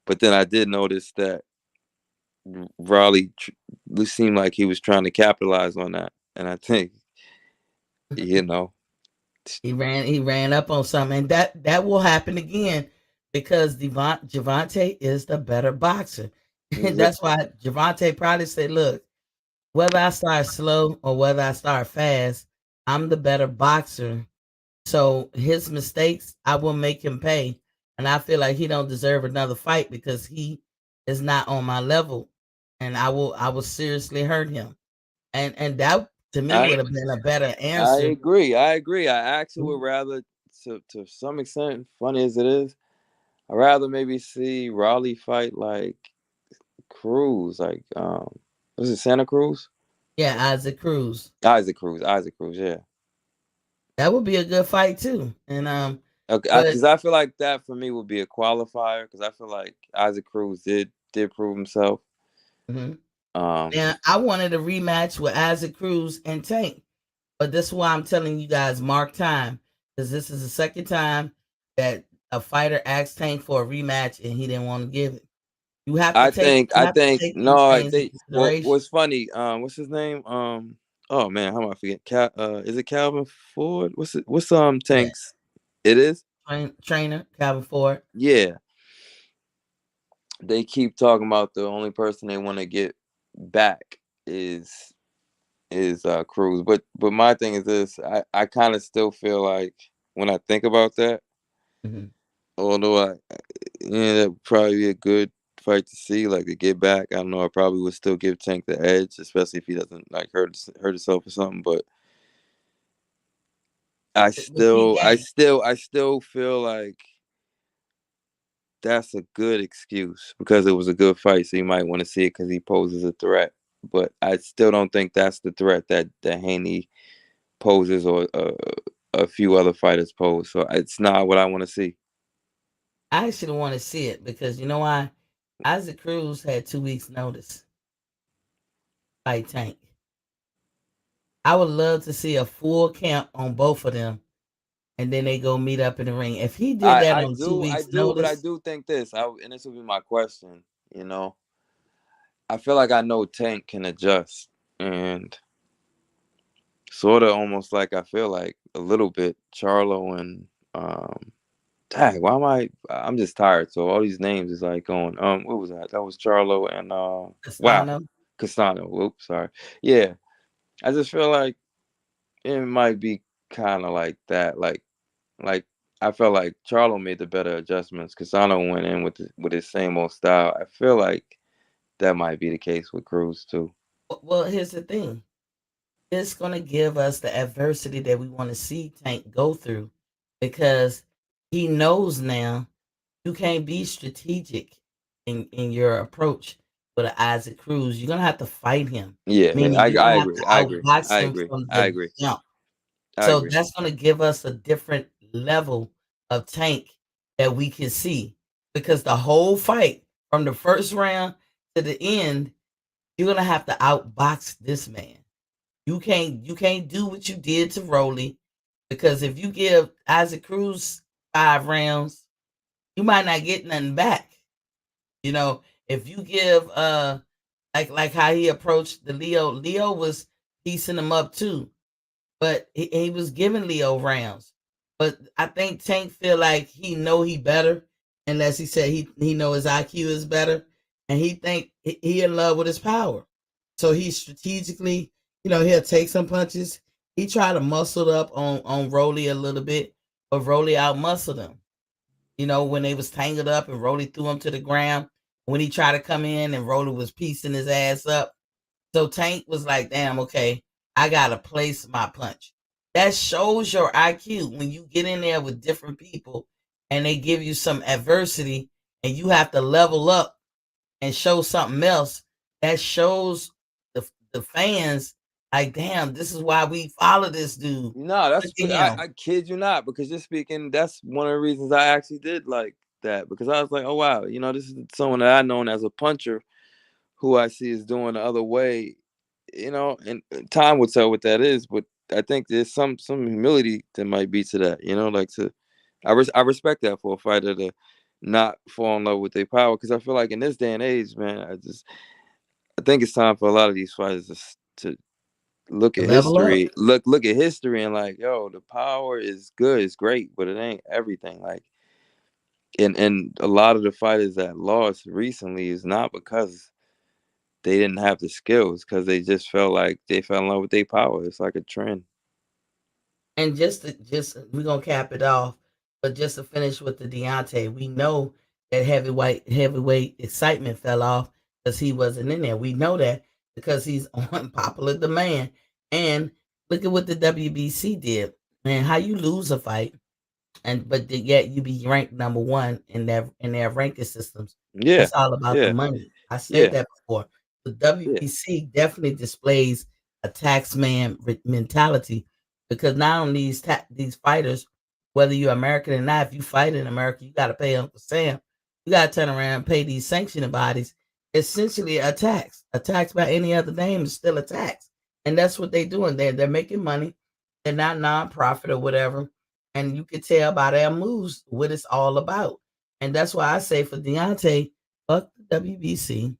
but then I did notice that Raleigh seemed like he was trying to capitalize on that, and I think you know, He ran up on something, and that will happen again because Javante is the better boxer, and that's why Javante probably said, "Look, whether I start slow or whether I start fast, I'm the better boxer. So his mistakes, I will make him pay, and I feel like he don't deserve another fight because he is not on my level, and I will seriously hurt him, and that to me I would have been a better I answer." agree. I agree. I actually would rather, to some extent, funny as it is, I'd rather maybe see Raleigh fight like Cruz, like was it Santa Cruz? Yeah, Isaac Cruz. Isaac Cruz, yeah. That would be a good fight too. And Okay, but because I feel like that for me would be a qualifier. Because I feel like Isaac Cruz did prove himself. mhm. Um, Now I wanted a rematch with Isaac Cruz and Tank, but this is why I'm telling you guys mark time because this is the second time that a fighter asked Tank for a rematch and he didn't want to give it. You have to I take think you I have to think take no, these I things in think consideration. what's funny. What's his name? Oh man, how am I forget? Is it Calvin Ford? What's Yeah, Tanks? It is. trainer Calvin Ford. Yeah, they keep talking about the only person they want to get back is Cruz. But my thing is this: I kind of still feel like when I think about that, Mhm. although that would probably be a good fight to see, like to get back. I don't know. I probably would still give Tank the edge, especially if he doesn't like hurt himself or something. But But see, gang, I still feel like that's a good excuse because it was a good fight. So you might want to see it because he poses a threat. But I still don't think that's the threat that Haney poses or a few other fighters pose. So it's not what I want to see. I actually want to see it because you know why? Isaac Cruz had 2 weeks notice. Fight Tank. I would love to see a full camp on both of them, and then they go meet up in the ring. If he did that on two I weeks' do, but I notice, do think this. And this will be my question. You know, I feel like I know Tank can adjust, and sort of almost like I feel like a little bit Charlo and Dang, why am I? I'm just tired. So all these names is like going. What was that? That was Charlo and wow, Castano. Castano. Whoops, sorry. Yeah, I just feel like it might be kind of like that. Like I felt like Charlo made the better adjustments. Casano went in with his same old style. I feel like that might be the case with Cruz too. Well, here's the thing. It's going to give us the adversity that we want to see Tank go through because he knows now you can't be strategic in your approach with an Isaac Cruz. You're going to have to fight him, Yeah, yeah, meaning you're going I to have agree. to I agree. outbox I him agree. from I the agree. jump. I So agree. that's going to give us a different level of Tank that we can see because the whole fight from the first round to the end, you're going to have to outbox this man. You can't do what you did to Rolly because if you give Isaac Cruz 5 rounds, you might not get nothing back. You know, if you give like how he approached the Leo was piecing him up too, but he was giving Leo rounds. But I think Tank feel like he better, unless he said he know his IQ is better, and he think he in love with his power. So he strategically, he'll take some punches. He tried to muscle up on Rolly a little bit, but Rolly out muscled him. When they was tangled up and Rolly threw him to the ground. When he tried to come in and Rolly was piecing his ass up. So Tank was like, damn, okay, I gotta place my punch. That shows your IQ when you get in there with different people and they give you some adversity and you have to level up and show something else. That shows the fans like, damn, this is why we follow this dude. No, Look that's at him. I kid you not, because you're speaking. That's one of the reasons I actually did like that, because I was like, oh wow, this is someone that I known as a puncher, who I see is doing the other way, and time would tell what that is, but I think there's some humility that might be to that, like I respect that for a fighter to not fall in love with their power, because I feel like in this day and age, man, I think it's time for a lot of these fighters to look To at level up. history, look at history, and like, yo, the power is good, it's great, but it ain't everything. Like, and a lot of the fighters that lost recently is not because they didn't have the skills, because they just felt like they fell in love with their power. It's like a trend. And just we're gonna cap it off, but just to finish with the Deontay, we know that heavyweight excitement fell off because he wasn't in there. We know that because he's on popular demand. And look at what the WBC did. Man, how you lose a fight yet you be ranked number one in their ranking systems. Yeah, That's all about the yeah, money. I said yeah, that before. The yeah. WBC definitely displays a tax man mentality because not only these fighters, whether you're American or not, if you fight in America, you got to pay Uncle Sam. You got to turn around and pay these sanctioning bodies. Essentially, a tax. A tax by any other name is still a tax, and that's what they're doing. They're making money. They're not nonprofit or whatever, and you can tell by their moves what it's all about. And that's why I say for Deontay, fuck the WBC.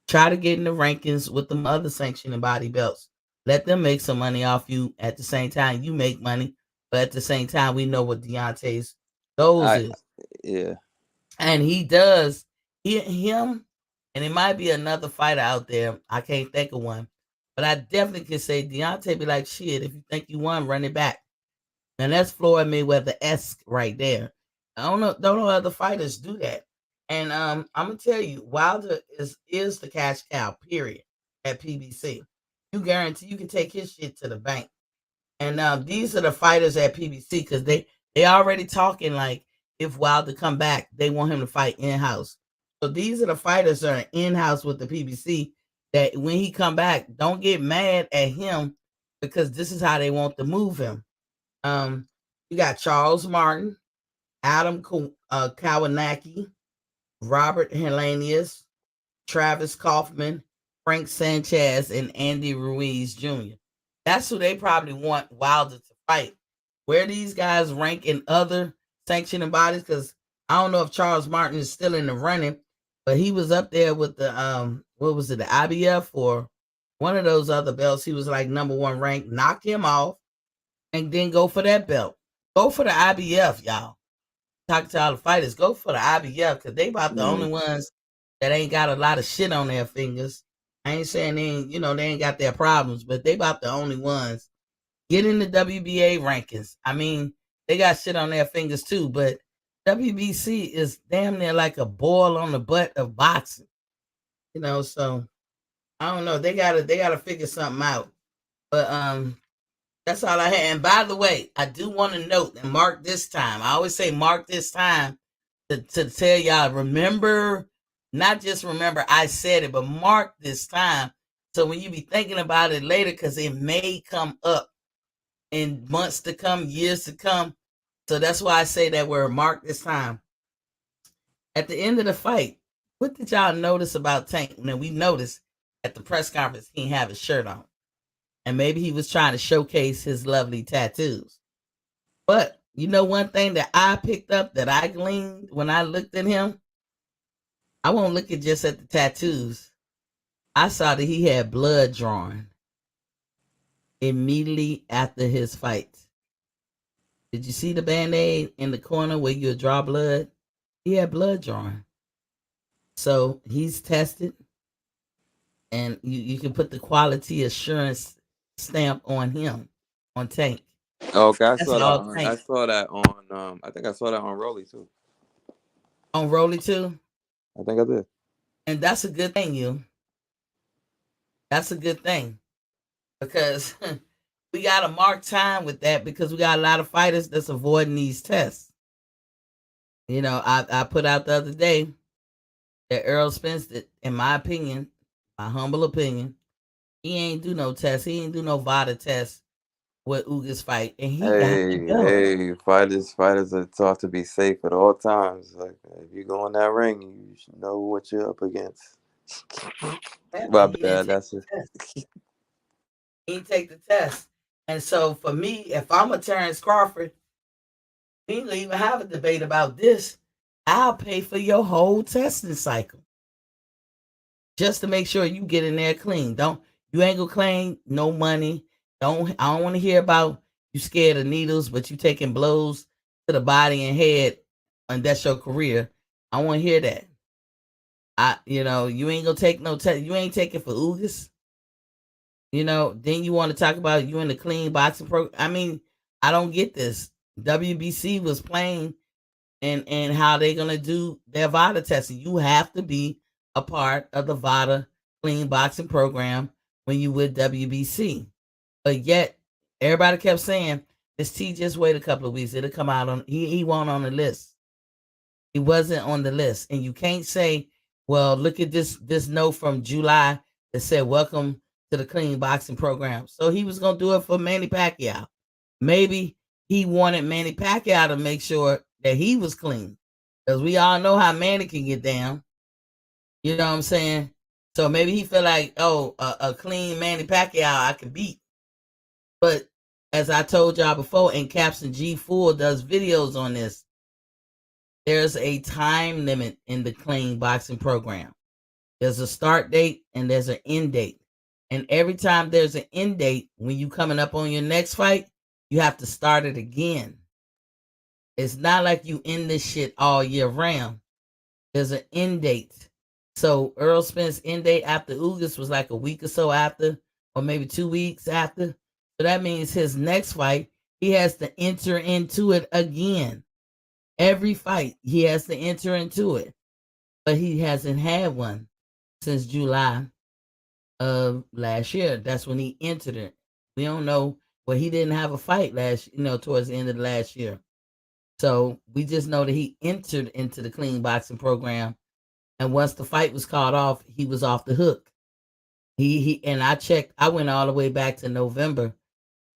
Try to get in the rankings with them other sanctioning body belts. Let them make some money off you at the same time you make money. But at the same time, we know what Deontay's goals I is. yeah. And he does. Him, and it might be another fighter out there. I can't think of one. But I definitely can say Deontay be like, shit, if you think you won, run it back. And that's Floyd Mayweather-esque right there. I don't know other fighters do that. And I'm gonna tell you, Wilder is the cash cow, period, at PBC. You guarantee you can take his shit to the bank. And these are the fighters at PBC because they already talking like if Wilder come back, they want him to fight in house. So these are the fighters that are in house with the PBC. That when he come back, don't get mad at him because this is how they want to move him. Um, you got Charles Martin, Adam Kawanaki, Robert Helenius, Travis Kaufman, Frank Sanchez, and Andy Ruiz Jr. That's who they probably want Wilder to fight. Where these guys rank in other sanctioning bodies, because I don't know if Charles Martin is still in the running, but he was up there with the what was it, the IBF or one of those other belts. He was like number one ranked. Knock him off and then go for that belt. Go for the IBF, y'all. Talk to all the fighters. Go for the IBF because they about the only Mm. ones that ain't got a lot of shit on their fingers. I ain't saying they ain't got their problems, but they about the only ones. Get in the WBA rankings. I mean, they got shit on their fingers too. But WBC is damn near like a boil on the butt of boxing. So I don't know. They gotta figure something out. But that's all I had. And by the way, I do want to note and mark this time. I always say mark this time to tell y'all, remember, not just remember I said it, but mark this time. So when you be thinking about it later, because it may come up in months to come, years to come. So that's why I say that word, mark this time. At the end of the fight, what did y'all notice about Tank? Now, we noticed at the press conference he didn't have his shirt on. And maybe he was trying to showcase his lovely tattoos. But you know one thing that I picked up, that I gleaned when I looked at him? I won't look at just at the tattoos. I saw that he had blood drawn immediately after his fight. Did you see the Band-Aid in the corner where you draw blood? He had blood drawn. So he's tested, and you can put the quality assurance stamp on him, on Tank. Okay, I That's saw that all on. I Tank. saw that on. I think I saw that on Rolly too. On Rolly too. I think I did. And that's a good thing, you. That's a good thing. Because we got to mark time with that, because we got a lot of fighters that's avoiding these tests. I put out the other day that Errol Spence, in my opinion, my humble opinion, he ain't do no tests. He ain't do no VADA tests with Ugas fight, and he got to go. Hey, fighters are taught to be safe at all times. Like if you go in that ring, you should know what you're up against. Yeah, My he didn't bad. take That's it. the test. He didn't take the test. And so for me, if I'm a Terrence Crawford, we ain't gonna even have a debate about this. I'll pay for your whole testing cycle just to make sure you get in there clean. You ain't gonna claim no money. I don't want to hear about you scared of needles, but you taking blows to the body and head, and that's your career. I want to hear that. You ain't gonna take no test. You ain't taking for Ugas. Then you want to talk about you in the clean boxing program. I mean, I don't get this. WBC was playing and how they gonna do their VADA testing. You have to be a part of the VADA clean boxing program when you with WBC. But yet everybody kept saying this T, just wait a couple of weeks. It'll come out on he won't on the list. He wasn't on the list. And you can't say, well, look at this note from July that said welcome to the clean boxing program. So he was gonna do it for Manny Pacquiao. Maybe he wanted Manny Pacquiao to make sure that he was clean. Because we all know how Manny can get down. You know what I'm saying? So maybe he felt like, oh, a clean Manny Pacquiao I can beat. But as I told y'all before, and Captain G4 does videos on this, there's a time limit in the clean boxing program. There's a start date and there's an end date. And every time there's an end date, when you coming up on your next fight, you have to start it again. It's not like you end this shit all year round. There's an end date. So Errol Spence's end date after Ugas was like a week or so after, or maybe 2 weeks after. So that means his next fight, he has to enter into it again. Every fight, he has to enter into it. But he hasn't had one since July of last year. That's when he entered it. We don't know. Well, he didn't have a fight towards the end of the last year. So we just know that he entered into the clean boxing program. And once the fight was called off, he was off the hook. He and I checked, I went all the way back to November.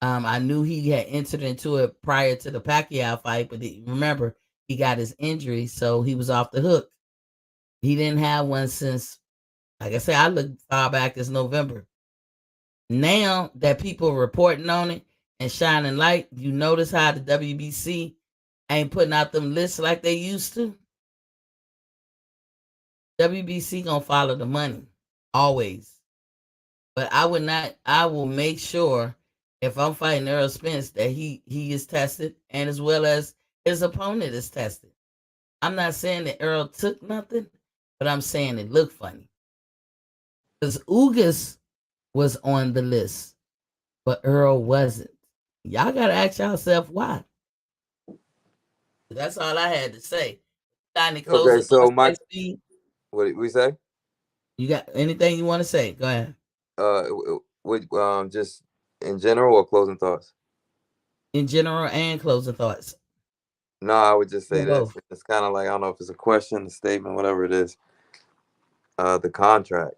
I knew he had entered into it prior to the Pacquiao fight, but remember, he got his injury, so he was off the hook. He didn't have one since, like I said, I looked far back as November. Now that people are reporting on it and shining light, you notice how the WBC ain't putting out them lists like they used to. WBC gonna follow the money always, but I will make sure if I'm fighting Errol Spence that he is tested, and as well as his opponent is tested. I'm not saying that Errol took nothing, but I'm saying it looked funny because Ugas was on the list, but Earl wasn't. Y'all gotta ask yourself why. That's all I had to say. Got any Okay, closing so thoughts, my Steve? what did we say? You got anything you want to say? Go ahead. Just in general or closing thoughts? In general and closing thoughts. No, I would just say Or this. both. It's kind of like I don't know if it's a question, a statement, whatever it is. The contract.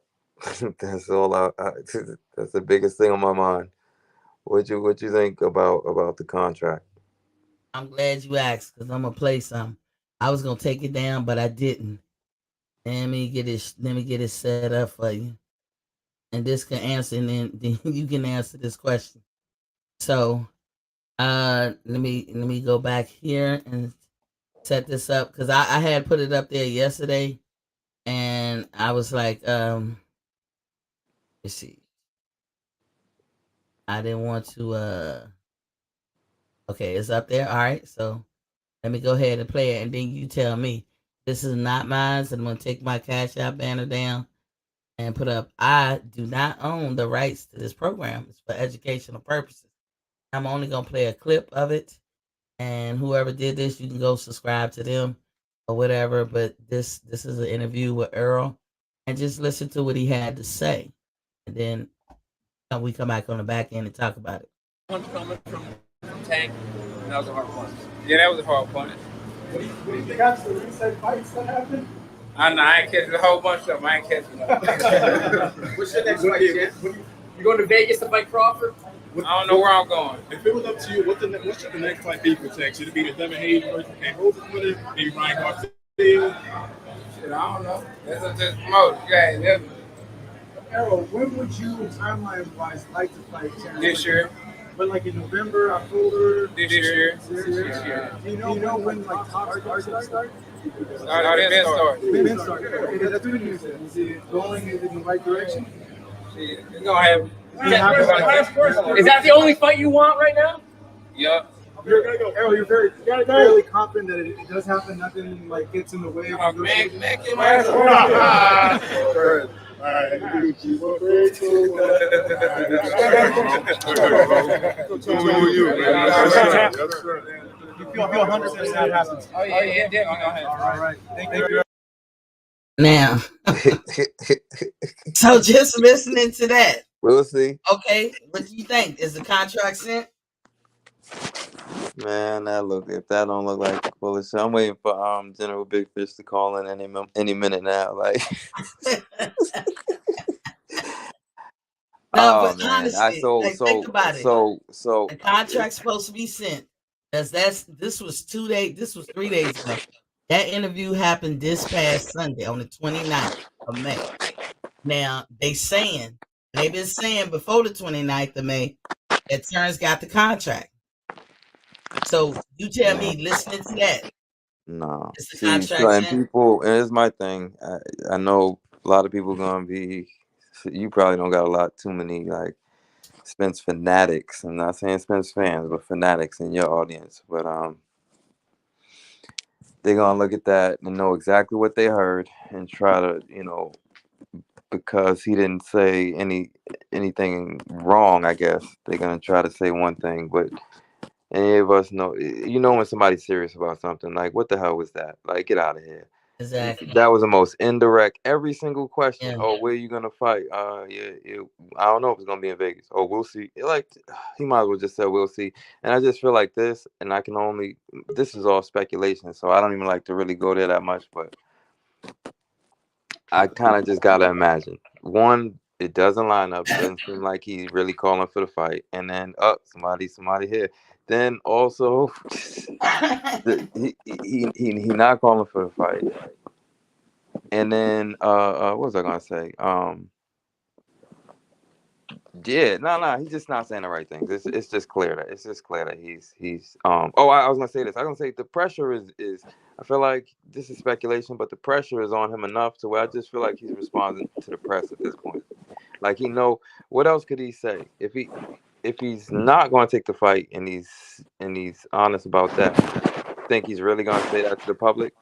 That's all. That's the biggest thing on my mind. What you think about the contract? I'm glad you asked because I'm gonna play some. I was gonna take it down, but I didn't. Let me get it set up for you. And this can answer, and then you can answer this question. So let me go back here and set this up because I had put it up there yesterday and I was like, let's see. I didn't want to okay, it's up there. All right, so let me go ahead and play it and then you tell me. This is not mine, so I'm gonna take my Cash App banner down and put up I do not own the rights to this program. It's for educational purposes. I'm only gonna play a clip of it, and whoever did this, you can go subscribe to them or whatever. But this is an interview with Earl, and just listen to what he had to say, and then we come back on the back end and talk about it. Punch coming from Tank, and that was a hard punch. Yeah, that was a hard punch. What do you think after the recent fights that happened? I ain't catching a whole bunch of them. I ain't catching them. What's your next fight, Chance? You going to Vegas to fight Crawford? I don't know where I'm going. If it was up to you, what should the next fight be for Tank? Should it be the Devin Hayden versus Can't Hold it with it? Maybe Ryan Garcia? Shit, I don't know. That's just promote. Yeah, Errol, when would you, timeline-wise, like to fight Chance? this year. But like in November, October? This year. This year. Do you know when like top start? No, it's been started. Been started. Okay, that's good news. Is it going in the right direction? Shit, it's gonna happen. Is that the only fight you want right now? Yup. Errol, you're fairly confident that it does happen. Nothing like gets in the way. Oh, man, get my ass. All right, You feel 100% that happens. Oh, yeah, definitely. All right. Thank you. Now, so just listening to that, We'll see. okay, what do you think? Is the contract sent? Man, if that don't look like bullshit, I'm waiting for General Big Fish to call in any minute now. Like, No, oh but man, honestly, think about it. so The contract's supposed to be sent. This was 2 days. This was 3 days ago. That interview happened this past Sunday on the 29th of May. Now they've been saying before the 29th of May that Terrence got the contract. So you tell me, listening to that, no. is the See, contract so, and sent? people, and it's my thing. I know a lot of people gonna be. You probably don't got too many like Spence fanatics. I'm not saying Spence fans, but fanatics in your audience. But they're gonna look at that and know exactly what they heard and try to, because he didn't say anything wrong. I guess they're gonna try to say one thing, but any of us know, when somebody's serious about something, like, what the hell was that? Like, get out of here. Exactly. That was the most indirect. Every single question. Yeah. Oh, where are you gonna fight? Yeah. I don't know if it's gonna be in Vegas. Oh, we'll see. Like, he might as well just say we'll see. And I just feel like this, and this is all speculation, so I don't even like to really go there that much. But I kind of just gotta imagine. One, it doesn't line up. It doesn't seem like he's really calling for the fight. And then somebody here. Then also, he not calling for the fight. And then what was I gonna say? Yeah, no, he's just not saying the right things. It's just clear that he's I was gonna say this. I was gonna say the pressure is I feel like this is speculation, but the pressure is on him enough to where I just feel like he's responding to the press at this point. Like, what else could he say if he's not going to take the fight and he's honest about that? Think he's really going to say that to the public?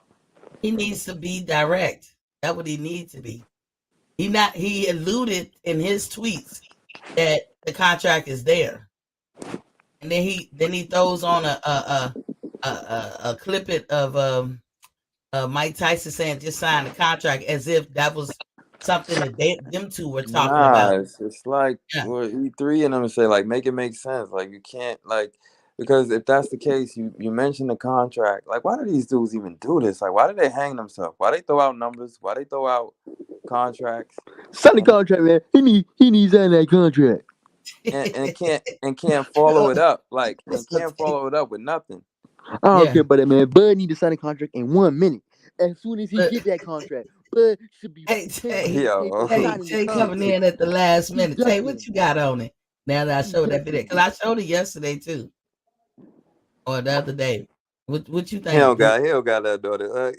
He needs to be direct. That's what he needs to be. He alluded in his tweets that the contract is there. And then he throws on a a clip it of Mike Tyson saying just sign the contract as if that was something that them two were talking Nah, about. it's like Yeah. what E3 and them say, like, make it make sense. Like, you can't, like, because if that's the case, you mentioned the contract. Like, why do these dudes even do this? Like, why do they hang themselves? Why they throw out numbers? Why they throw out contracts? Sign the contract, man. He needs to sign that contract. And can't follow it up. Like, and can't follow it up with nothing. I don't Yeah. care about that, man. Bud need to sign a contract in 1 minute. As soon as he But- get that contract, Bud should be Hey, Yo. signing the Tay coming contract. in at the last He minute. Tay, what ducking. you got on it? Now that I He showed that video, ducking. because I showed it yesterday too, or the other day. What you He think? don't got that daughter.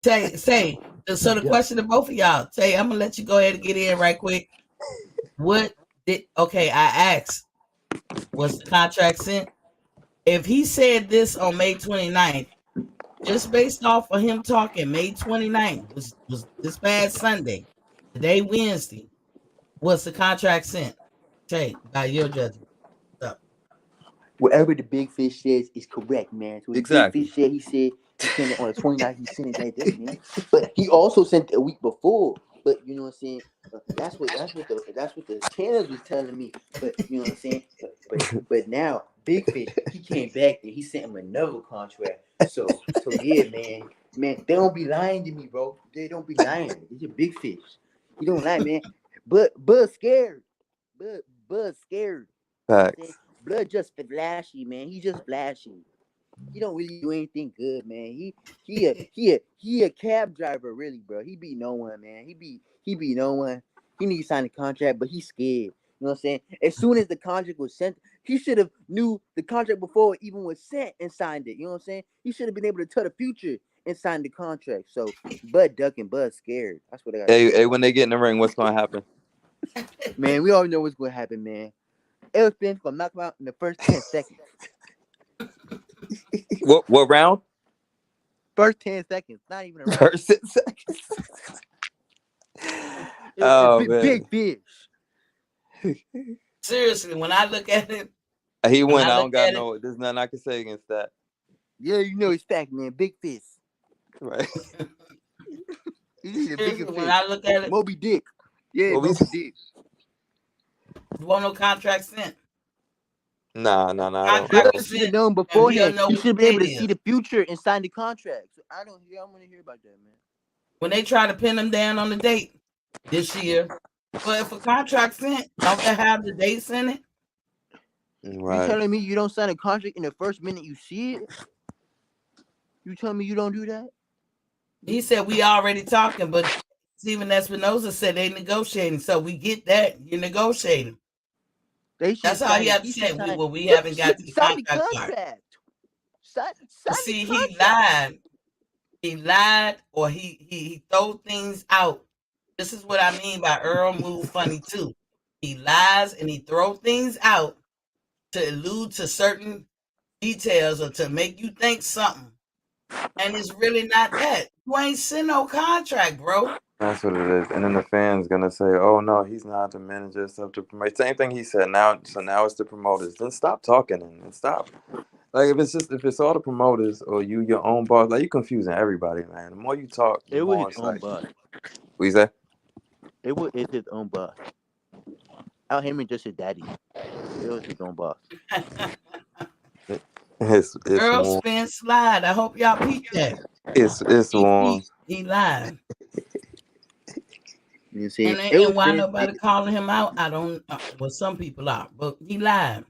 Tay, say. So the question to both of y'all, Tay, I'm gonna let you go ahead and get in right quick. I asked, was the contract sent? If he said this on May 29th, just based off of him talking, May 29th was this past Sunday, today Wednesday, was the contract sent? Tay, by your judgment. So, Whatever the big fish says is correct, man. So the Exactly. big fish said he sent it on the 29th. He sent it that day, man. But he also sent it a week before. But you know what I'm saying? That's what the Tanners was telling me. But you know what I'm saying? But now Big Fish, he came back and he sent him another contract. So yeah, man, they don't be lying to me, bro. They don't be lying. It's a Big Fish. You don't lie, man. But scared. Bud scared. Facts. Blood just flashy, man. He just flashy. He don't really do anything good, man. He a cab driver, really, bro. He be no one, man. He be no one. He needs to sign a contract, but he's scared. You know what I'm saying? As soon as the contract was sent, he should have knew the contract before it even was sent and signed it. You know what I'm saying? He should have been able to tell the future and sign the contract. So Bud ducking, Bud scared. That's what I got. Hey, when they get in the ring, what's gonna happen? Man, we already know what's gonna happen, man. Ellis Spence gonna knock him out in the first 10 seconds. What round? First 10 seconds, not even a round. First 10 seconds. Oh, man. Big fish. seriously, when I look at it, He win. I I don't look got at no. There's nothing I can say against that. Yeah, you know it's fact, man. Big fish. Right. You need a bigger seriously, fish. when I look at it, Moby Dick. Yeah, Moby Moby Dick. there wasn't no contract sent. Nah. I don't. Contract Bud was should have sent, known and we beforehand. don't know He what should have been able to date see is. the future and sign the contract. So I want to hear about that, man. When they try to pin them down on the date this year, but if a contract sent, don't they have the dates in it? Right. You telling me you don't sign a contract in the first minute you see it? You telling me you don't do that? He said we already talking, but Steven Espinoza said they negotiating, so we get that you're negotiating. They should That's all you have to say. We haven't got to the sign the contract part. contract. Sign See, the contract. He lied, or he throw things out. This is what I mean by Earl move funny too. He lies and he throw things out to allude to certain details or to make you think something. And it's really not that. You ain't sent no contract, bro. That's what it is. And then the fans gonna say, "Oh no, he's not the manager. It's up to promote." Same thing he said. Now it's the promoters. Then stop talking and stop. Like if it's all the promoters or your own boss, like you're confusing everybody, man. The more you talk, the It was more his it's own like. boss. What you say? It's his own boss. Al Heyman just his daddy. It was his own boss. It's Earl warm. Spence lied. I hope y'all peeped that. It's warm. He lied. You see, And why nobody calling him out? I don't. Well, some people are, but he lied.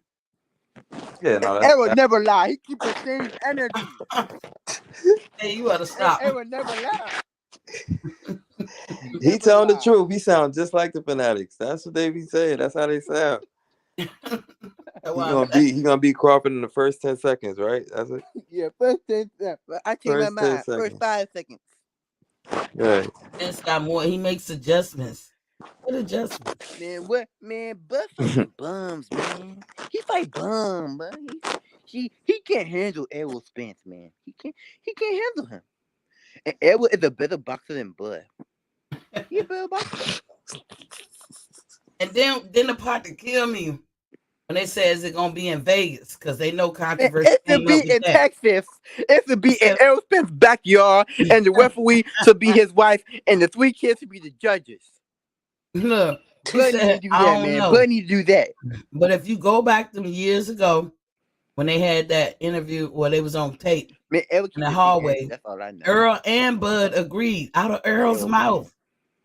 Yeah, no, Errol never lie. He keep the same energy. Hey, you ought to stop. Errol never lie. he telling the truth. He sounds just like the Fanatics. That's what they be saying. That's how they sound. He gonna be Crawford in the first 10 seconds, right? That's it. Yeah, first 10 seconds. I change my mind. First 5 seconds. Right. Vince got more. He makes adjustments. What adjustments? Man, what? Man, Bud fighting bums, man. He fight bum, but he can't handle Errol Spence, man. He can't handle him. And Errol is a better boxer than Bud. He a better boxer. And then the part that killed me when they say is it gonna be in Vegas because they know Man, controversy it should came up be with in that. Texas. It should He be in said, Errol Spence' backyard, and the referee should be his wife, and the 3 kids should be the judges. look, he Bud need to said, do I that, don't man. know. Bud need to do that. But if you go back to years ago when they had that interview where they was on tape Man, Errol in keep the his shit hallway, heavy. That's all I know. Earl and Bud agreed out of Earl's Errol, man. mouth.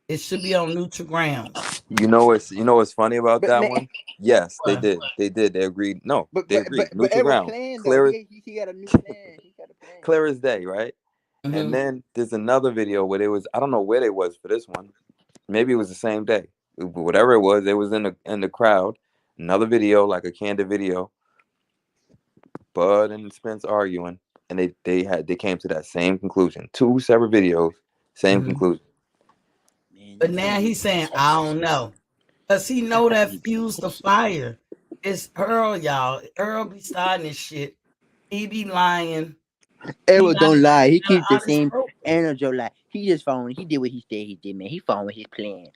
It should be on neutral grounds. You know what's funny about But that man, one? Yes, they But did. They did. They agreed. No, but they but but, agreed. but Neutral Errol ground. playing though. Clear as He got a new plan. He got a plan. clear as day, right? And mhm, then there's another video where they was, I don't know where they was for this one. Maybe it was the same day. Whatever it was, they was in the crowd. Another video, like a candid video. Bud and Spence arguing, and they came to that same conclusion. 2 separate videos, same mhm. conclusion. Man, But that now shit he's be saying, I Texas. don't know. Because he That know shit that be fuse the Texas. fire. It's Earl, y'all. Earl be starting this shit. He be lying. He Errol not don't even lie. He an keeps the honest same broker. energy lie. He just following. He did what he said he did, man. He following his plan.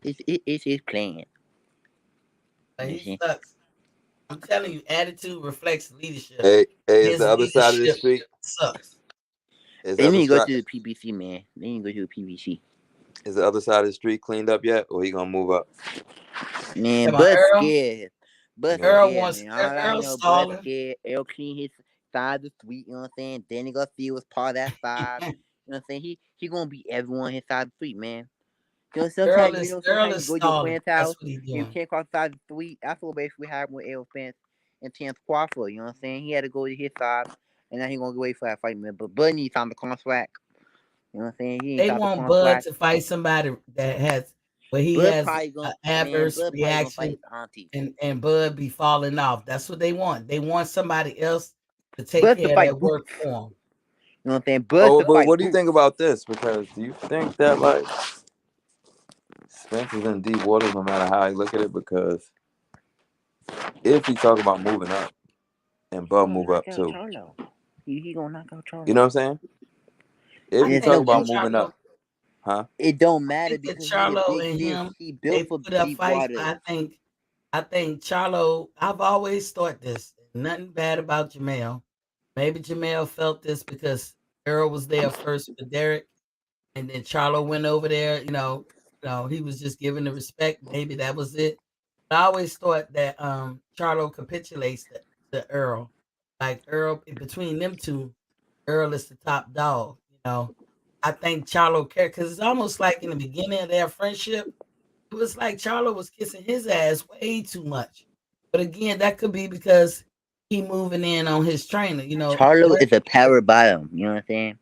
It's his plan. But You he see? sucks. I'm telling you, attitude reflects leadership. Hey, is His the other side of the leadership street? sucks. Is the They other need to go side? to the PBC, man. They need to go to the PBC. Is the other side of the street cleaned up yet, or he gonna move up? Man, Come on, Bud's Earl. scared. Bud's Yeah. Earl scared, wants man. All I Earl know, Bud's stalling. scared. Errol clean his side of the street, you know what I'm saying? Danny Garcia was part of that side. You know what I'm saying? He gonna beat everyone on his side of the street, man. You know, sometimes Earl you is go to your stalling. friend's That's house what he's and you doing. can't cross the side of the street. That's what basically happened with Errol Spence and Terrence Crawford. You know what I'm saying? He had to go to his side, and now he gonna wait for that fight, man. But Bud needs time to contract. You know what I'm saying? He ain't They got the want Bud contract. to fight somebody that has where he Bud has probably an gonna adverse Bud probably gonna fight reaction his auntie. and Bud be falling off. That's what they want. They want somebody else to take Bud to care of that fight work Boots. for them. You know what I'm saying? Bud Oh, to but fight what do you think Boots. about this? Because do you think that like Spence is in deep waters no matter how you look at it? Because if he talk about moving up and He Bud gonna move knock up out too, Charlo. He gonna knock out you know Charlo. what I'm saying? If I he There's talk no think that about Boots. moving Charlo, up, huh? It don't I matter think that because he a Charlo big and fish. him He built they for put up deep fights. water. I think Charlo. I've always thought this. Nothing bad about Jamel. Maybe Jamel felt this because Earl was there first with Derek, and then Charlo went over there. He was just giving the respect. Maybe that was it. But I always thought that Charlo capitulates to Earl. Like Earl, between them two, Earl is the top dog. I think Charlo cared because it's almost like in the beginning of their friendship, it was like Charlo was kissing his ass way too much. But again, that could be because he moving in on his trainer. Charlo is a power bottom. You know what I'm saying?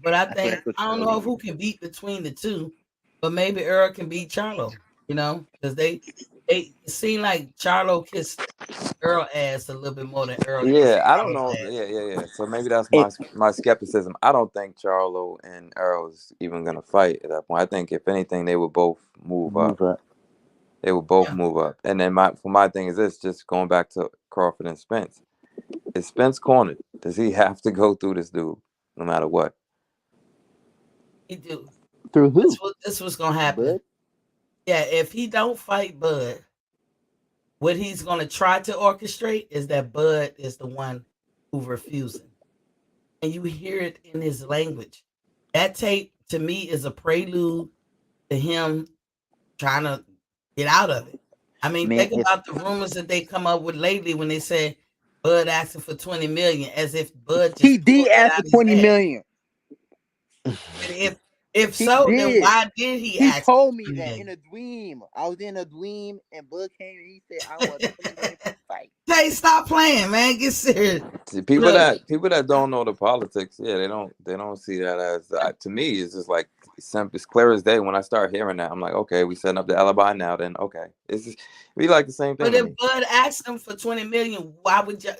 But I That's think what I don't know Charlo if who is. can beat between the two, but maybe Earl can beat Charlo. Because they it seemed like Charlo kissed Earl ass a little bit more than Earl kissed Yeah, I don't Charlo's know. ass. Yeah. So maybe that's And, my skepticism. I don't think Charlo and Earl is even gonna fight at that point. I think if anything, they would both move up. move up. They would both Yeah. move up. And then my thing is this: just going back to Crawford and Spence. Is Spence cornered? Does he have to go through this dude no matter what? He do. Through who? This was gonna happen. Bud? Yeah, if he don't fight Bud, what he's gonna try to orchestrate is that Bud is the one who refusing. And you hear it in his language. That tape to me is a prelude to him trying to get out of it. I mean, Man, think about the rumors that they come up with lately when they said Bud asking for 20 million, as if Bud he just did pulled that ask out for of his 20 ass. million. And if He so, then did. why did he He ask for told me 20 that in million? a dream. I was in a dream and Bud came and he said, I want 20 million for the fight. Hey, stop playing, man. Get serious. See, Look, people that don't know the politics, yeah, they don't see that as to me. It's just like it's clear as day. When I start hearing that, I'm like, okay, we setting up the alibi now. Then okay, it's just be like the same thing but to if me. Bud asked him for 20 million, why would you,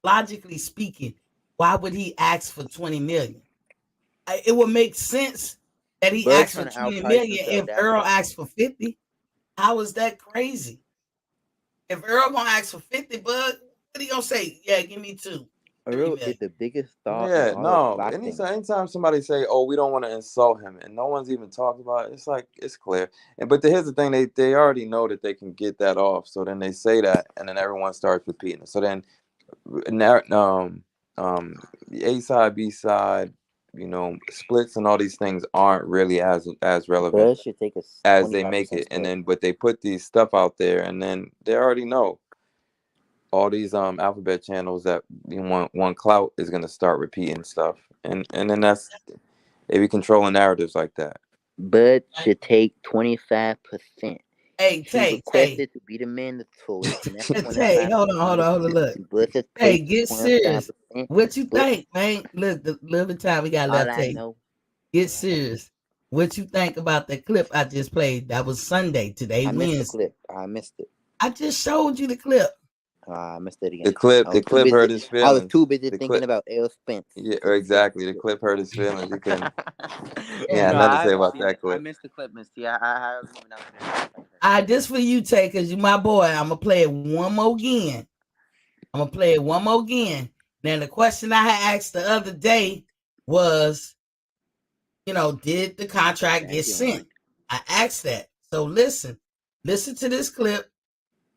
logically speaking, why would he ask for 20 million? It would make sense that he Bud asked for trying to 20 outprice million himself. if That's Earl why. asked for 50. How is that crazy? If Earl gonna ask for 50, Bud, what he gonna say? Yeah, give me 2. Real, million. the biggest thought in Yeah, all this no. boxing. Anytime somebody say, "Oh, we don't want to insult him," and no one's even talked about it, it's like it's clear. And but here's the thing: they already know that they can get that off. So then they say that, and then everyone starts repeating it. So then, A side, B side, splits and all these things aren't really as relevant Bud should take a as they make 25% it. And split. then, but they put these stuff out there, and then they already know all these alphabet channels that one clout is gonna start repeating stuff, and then they be controlling narratives like that. Bud should take 25%. Hey, He Tay, requested to be the mandatory, and that's Tay, 25%. hold on. Look, Bud should hey, take get 25%. serious. What you But think, man? Look, the little bit of time we got all left, I Tay. know, Get serious. What you think about the clip I just played? That was Sunday. Today, I missed the Wednesday. clip. I missed it. I just showed you the clip. I missed it The again. clip, I the was too clip hurt busy. his I was feelings. too busy The thinking clip, about L. Spence. yeah, To see the exactly. The clip hurt his feelings. He couldn't. He Yeah. had No, nothing to I say haven't about seen that it. I clip. missed the clip, Miss T. I was moving out there. All right, this for you, Tay, because you my boy. I'm gonna play it one more again. Now, the question I had asked the other day was, did the contract get sent? I asked that. So listen to this clip,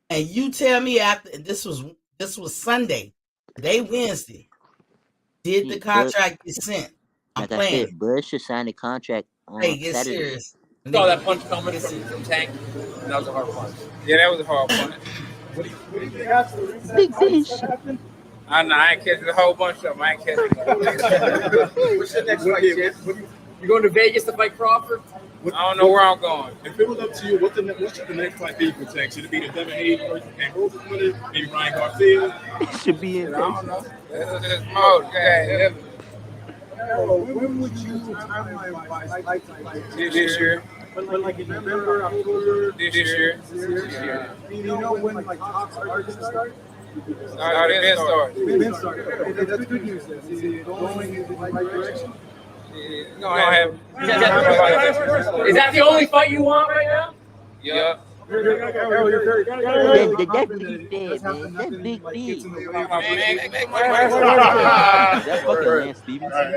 and you tell me after this was Sunday, today Wednesday. Did the contract get sent? I'm Like I playing said, it. Bud should sign the contract Hey, on get Saturday. serious. Saw that punch coming from Tank. That was a hard punch. Yeah, that was a hard punch. What do you think after the recent Big fights fish. that happened? I know, I ain't catching a whole bunch of them. I ain't catching them. What's your next fight, Chip? You going to Vegas to fight Crawford? I don't know where I'm going. If it was up to you, what should the next fight be for Tank? Should it be the Devin Hayden versus Campbell's winner? Maybe Ryan Garcia? It should be in I Vegas. don't know. It's mode. Yeah, When would you timeline-wise like to fight? this year. But like in November, October, This year. Do you know when like talks are going to start? I didn't start. Then start. Okay, that's good news. Then. Is it going in the right direction? It's gonna happen. Is that the only fight you want right now? Yeah. You're very That's confident what he that it does said, happen, man. That's nothing big like D. gets in the way. That's fucking Lance Stevenson.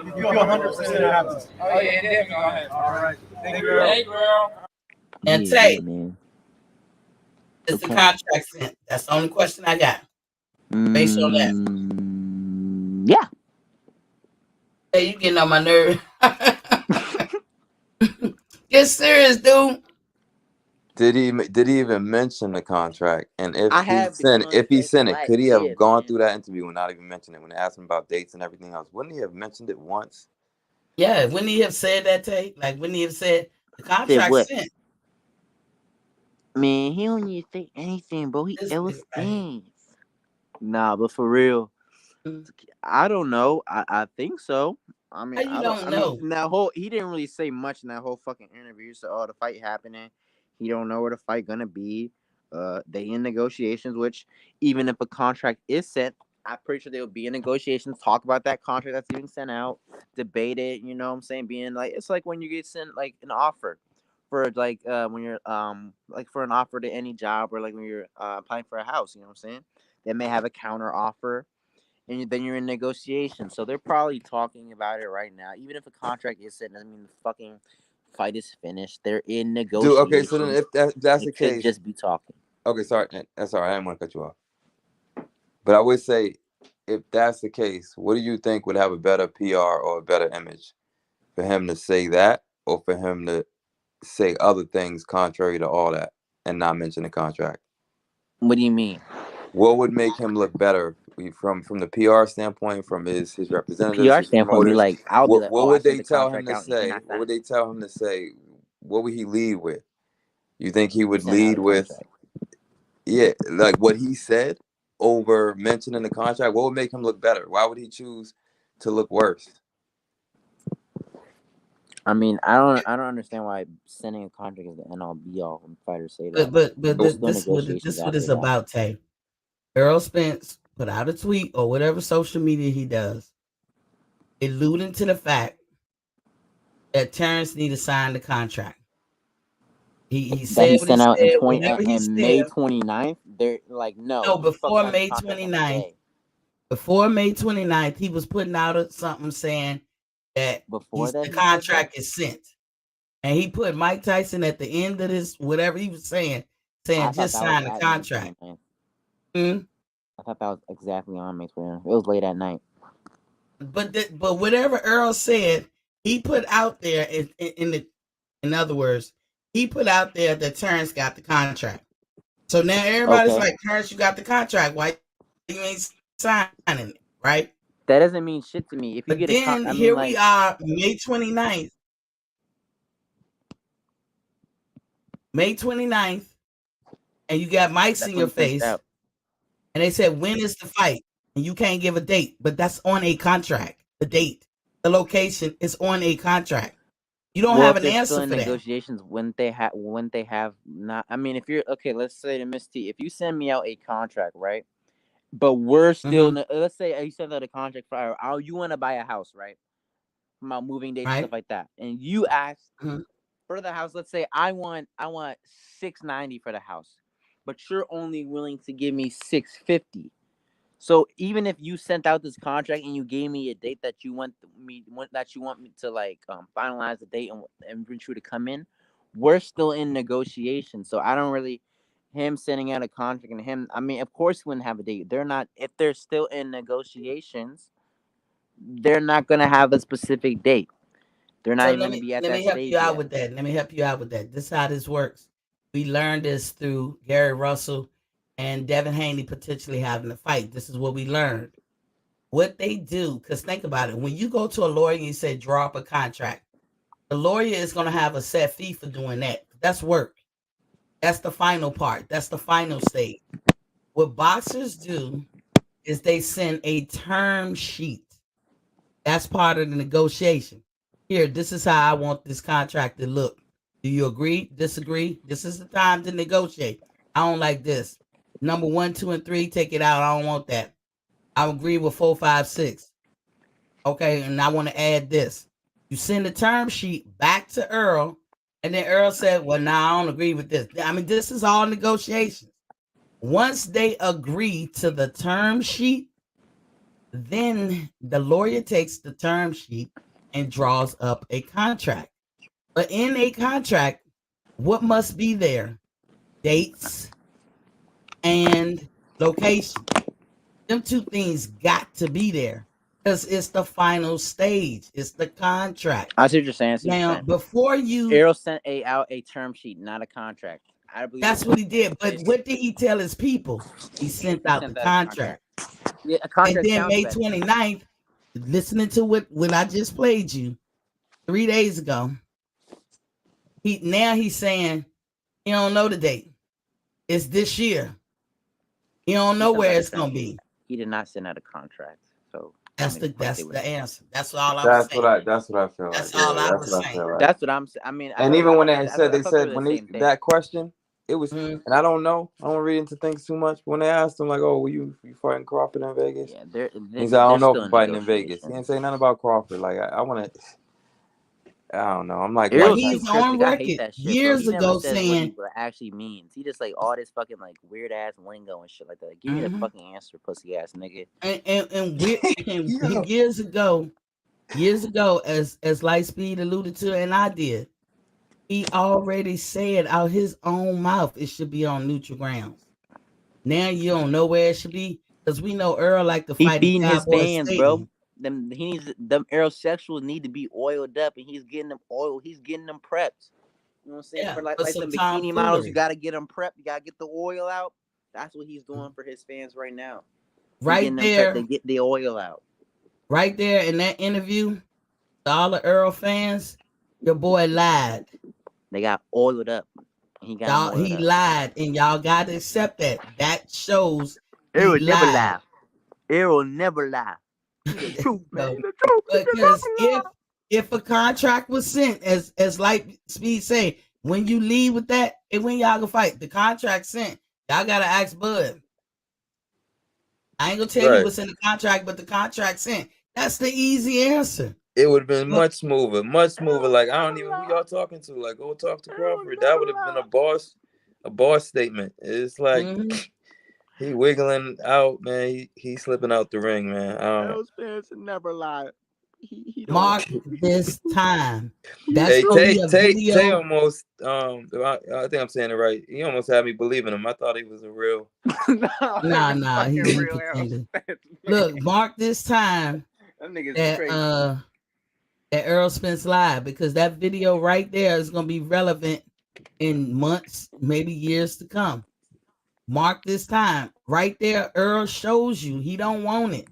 You feel 100% it happens. Oh yeah, it definitely gonna happen. All right. Thank you. Hey, girl. And Yeah, Tay, man. is the contract sent? That's the only question I got. Based on that. Yeah. Hey, you getting on my nerve. Get serious, dude. Did he even mention the contract? And if I he have the sent it, contract could he right have here, gone man. through that interview and not even mention it? When they asked him about dates and everything else, wouldn't he have mentioned it once? Yeah, wouldn't he have said that, Tay? Like, wouldn't he have said the Said contract what? sent? Man, he don't need to say anything, bro. This It was nigga right here. things. Nah, but for real, I don't know. I think so. I mean, How you I don't mean, know? that whole he didn't really say much in that whole fucking interview. So, the fight happening. He don't know where the fight gonna be. They in negotiations. Which even if a contract is sent, I'm pretty sure they'll be in negotiations. Talk about that contract that's being sent out. Debate it. You know what I'm saying? Being like it's like when you get sent like an offer for like when you're like for an offer to any job or like when you're applying for a house. You know what I'm saying? They may have a counter offer. And then you're in negotiation. So they're probably talking about it right now. Even if a contract is set, doesn't mean the fucking fight is finished. They're in Dude, negotiation. okay, so then if that's the They could case, just be talking. okay, sorry, that's all right. I didn't want to cut you off, but I would say, if that's the case, what do you think would have a better PR or a better image, for him to say that, or for him to say other things contrary to all that and not mention the contract? What do you mean? What would make him look better from the PR standpoint, from his representatives, PR his standpoint, be promoters? like, I'll be like, What oh, I would sent they the tell him contract to out and you're say? not What would signing. they tell him to say? What would he lead with? You think he would Send out lead a with, contract. yeah, like what he said over mentioning the contract? What would make him look better? Why would he choose to look worse? I mean, I don't understand why sending a contract is the end all be all when fighters say that. But There's still this what negotiations what after it's that. about, Tay. Earl Spence put out a tweet or whatever social media he does, alluding to the fact that Terrence need to sign the contract. He that said he what he sent out in said. Whenever he May said 29th. They're like, no, no, he fucking before got the May contract on the 29th, day. before May 29th, he was putting out something saying that Before that, the he said that. contract is sent. And he put Mike Tyson at the end of this, whatever he was saying I thought just that was sign the at May contract. 29th. Hmm? I thought that was exactly on May 29th. It was late at night. But whatever Earl said, he put out there in other words, he put out there that Terrence got the contract. So now everybody's Okay. like, Terrence, you got the contract. Why you ain't signing it, right? That doesn't mean shit to me. If you But get then I mean, here like, we are, May 29th. May 29th, and you got mics that's in when your he sent it face, out. and they said, when is the fight? And you can't give a date, but that's on a contract. The date, the location is on a contract. You don't Well, have if an they're still answer in for that. negotiations, wouldn't they have not? I mean, if you're okay, let's say to Miss T, if you send me out a contract, right? But we're still, let's say you send out a contract for, you want to buy a house, right? About moving dates and Right. stuff like that, and you ask Mhm. for the house. Let's say I want $690 for the house, but you're only willing to give me $650. So even if you sent out this contract and you gave me a date that you want me to like finalize the date and bring you to come in, we're still in negotiation. So I don't really him sending out a contract and him. I mean, of course, he wouldn't have a date. They're not if they're still in negotiations. They're not gonna have a specific date. They're not So even gonna be at let that me help stage you out yet. with that. Let me help you out with that. This is how this works. We learned this through Gary Russell and Devin Haney potentially having a fight. This is what we learned. What they do, because think about it. When you go to a lawyer and you say draw up a contract, the lawyer is going to have a set fee for doing that. That's work. That's the final part. That's the final stage. What boxers do is they send a term sheet. That's part of the negotiation. Here, this is how I want this contract to look. Do you agree? Disagree? This is the time to negotiate. I don't like this. Number 1, 2, and 3, take it out. I don't want that. I agree with 4, 5, 6. Okay, and I want to add this. You send the term sheet back to Earl, and then Earl said, well, now I don't agree with this. I mean, this is all negotiations. Once they agree to the term sheet, then the lawyer takes the term sheet and draws up a contract. But in a contract, what must be there? Dates and location. Them two things got to be there because it's the final stage. It's the contract. I see what you're saying. Now, before you, Errol sent out a term sheet, not a contract. I believe that's what he did. But what did he tell his people? He sent out the contract. Yeah, a And contract then sounds May better. 29th, listening to what I just played you 3 days ago, he's saying he don't know the date. It's this year. He don't know where it's gonna be. He did not send out a contract, so That's the answer. That's all I was That's saying. what I feel That's like. all Yeah, I that's was what I saying. feel like. that's what I'm saying. I mean, And even when they said the that question, it was, Mhm. and I don't know, I don't read into things too much. But when they asked him like, "Oh, were you fighting Crawford in Vegas?" Yeah, He said, "I don't know if still I'm in fighting in Vegas." He negotiations. didn't say nothing about Crawford. Like I want to, I don't know. I'm like Well, Errol's Mike too he's Tyson. on cryptic. I hate record that shit, bro. years He never ago says what he saying, actually means. He just like all this fucking like weird ass lingo and shit like that. Like, give me the Mhm. fucking answer, pussy ass nigga. and years ago, as Lightspeed alluded to, and I did, he already said out his own mouth it should be on neutral grounds. Now you don't know where it should be because we know Earl like to He fight in feeding his Cowboy fans, bro. Stadium. Them aerosexuals need to be oiled up, and he's getting them oil. He's getting them prepped. You know what I'm saying? Yeah, For like for them some bikini models, you tomfoolery. gotta get them prepped. You gotta get the oil out. That's what he's doing for his fans right now. He's Right getting them prepped. They there, get the oil out. right there in that interview, to all the Earl fans, your boy lied. They got oiled up. He got them Y'all, oiled he up. lied, and y'all got to accept that. That shows he Errol never lied. lie. Errol never lie. He the truth, man. No, He the truth. He because never lie. if a contract was sent, as Lightspeed say, when you leave with that, and when y'all can fight, the contract sent, y'all gotta ask Bud. I ain't gonna tell you Right. what's in the contract, but the contract sent. That's the easy answer. it would have been much smoother, much smoother. Like, I don't even who y'all talking to. Like, go talk to Crawford. That would have been a boss statement. It's like he wiggling out, man. He slipping out the ring, man. Errol Spence never lied. He don't. Mark this time. That's Hey, gonna be a Tay video. almost I think I'm saying it right. He almost had me believing him. I thought he was a real. Nah, he's fucking a real Errol contender. Spence, man. Look, mark this time That nigga's that crazy. that Errol Spence live, because that video right there is gonna be relevant in months, maybe years to come. Mark this time. Right there, Earl shows you he don't want it.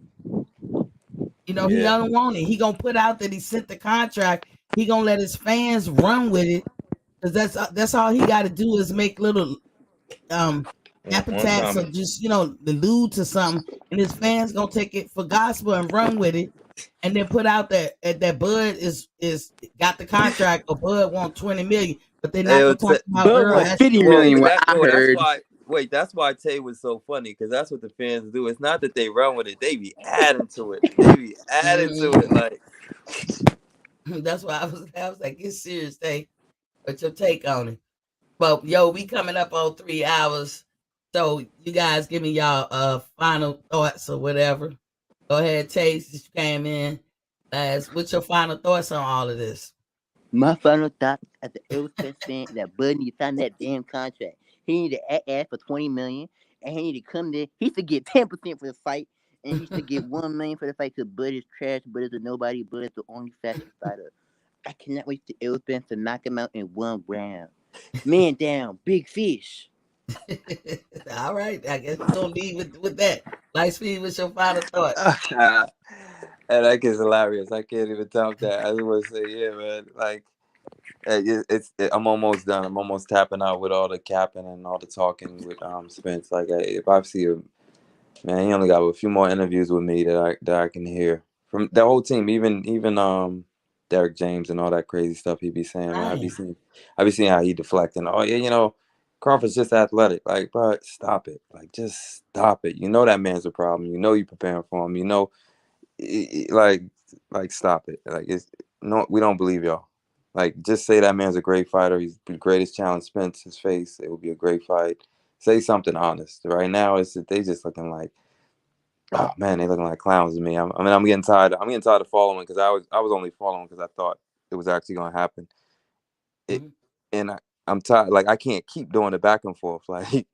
You know, he Yeah. don't want it. He gonna put out that he sent the contract. He gonna let his fans run with it, because that's all he got to do is make little One appetites, or comment. just allude to something, and his fans gonna take it for gospel and run with it, and then put out that Bud is got the contract, or Bud want 20 million, but they're not Hey, gonna talk about Bud Earl want actually. 50 well, million. but What I that's heard. why. Wait, that's why Tay was so funny, because that's what the fans do. It's not that they run with it; they be adding to it. They be adding to it. Like, That's why I was like, get serious, Tay. What's your take on it? But yo, we coming up on 3 hours. So you guys give me y'all final thoughts or whatever. Go ahead, Tay, since you came in. What's your final thoughts on all of this? My final thought as the Errol Spence fan that Bud need to sign that damn contract. He need to ask for 20 million, and he need to come there. He should get 10% for the fight, and he should get 1 million for the fight, because Bud is trash. Bud is a nobody. Bud is the only fashion fighter. I cannot wait for Errol Spence to knock him out in 1 round. Man down, big fish. All right, I guess we're gonna leave with that. Light speed, what's your final thoughts? and that kid's hilarious. I can't even top that. I just want to say, yeah, man. Like, I'm almost done. I'm almost tapping out with all the capping and all the talking with Spence. Like, if I see him, man, he only got a few more interviews with me that I can hear from the whole team. Even Derek James and all that crazy stuff he be saying. Man, I be seeing how he deflecting. Oh yeah, Crawford's just athletic. Like, bro, stop it. Like, just stop it. You know that man's a problem. You know you preparing for him. You know, like stop it. Like, it's no, we don't believe y'all. Like, just say that man's a great fighter. He's the greatest challenge. Spence his face. It will be a great fight. Say something honest. Right now, they just looking like, oh man, they looking like clowns to me. I'm getting tired. I'm getting tired of following, because I was only following because I thought it was actually going to happen. Mhm. And I'm tired. Like, I can't keep doing the back and forth. Like,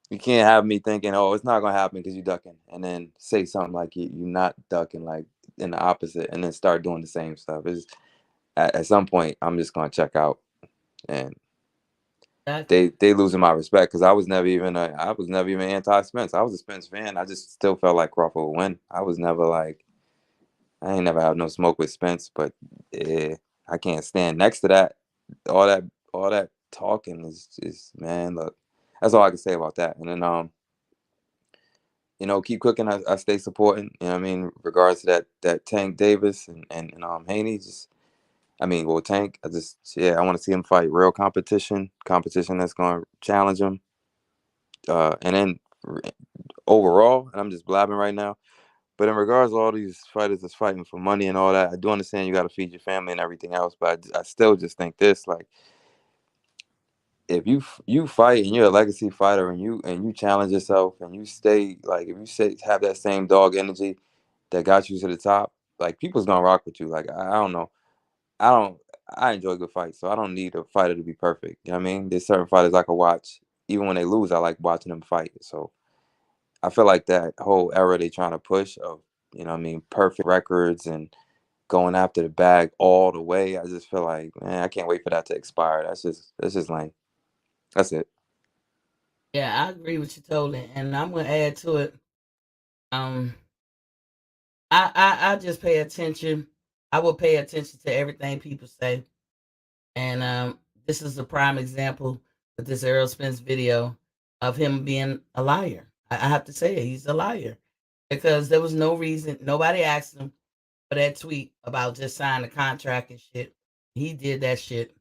you can't have me thinking, oh, it's not going to happen because you're ducking, and then say something like you're not ducking, like in the opposite, and then start doing the same stuff. At some point, I'm just going to check out, and they losing my respect, because I was never even anti-Spence. I was a Spence fan. I just still felt like Crawford would win. I was never like, I ain't never had no smoke with Spence, but I can't stand next to that. All that talking is man. Look, that's all I can say about that. And then keep cooking. I stay supporting. You know what I mean, regards to that Tank Davis and Haney. Tank. I want to see him fight real competition that's going to challenge him. And then overall, and I'm just blabbing right now, but in regards to all these fighters that's fighting for money and all that, I do understand you got to feed your family and everything else, but I still just think this, like, if you fight and you're a legacy fighter, and you challenge yourself, and you stay, like, if you have that same dog energy that got you to the top, like, people's gonna rock with you. Like, I don't know. I enjoy good fights, so I don't need a fighter to be perfect. You know what I mean? There's certain fighters I can watch. Even when they lose, I like watching them fight. So I feel like that whole era they trying to push of, perfect records and going after the bag all the way, I just feel like, man, I can't wait for that to expire. That's just lame. That's it. Yeah, I agree with you totally, and I'm gonna add to it. Um, I just pay attention. I will pay attention to everything people say, and this is a prime example with this Errol Spence video of him being a liar. I have to say it, he's a liar, because there was no reason. Nobody asked him for that tweet about just signing the contract and shit. He did that shit.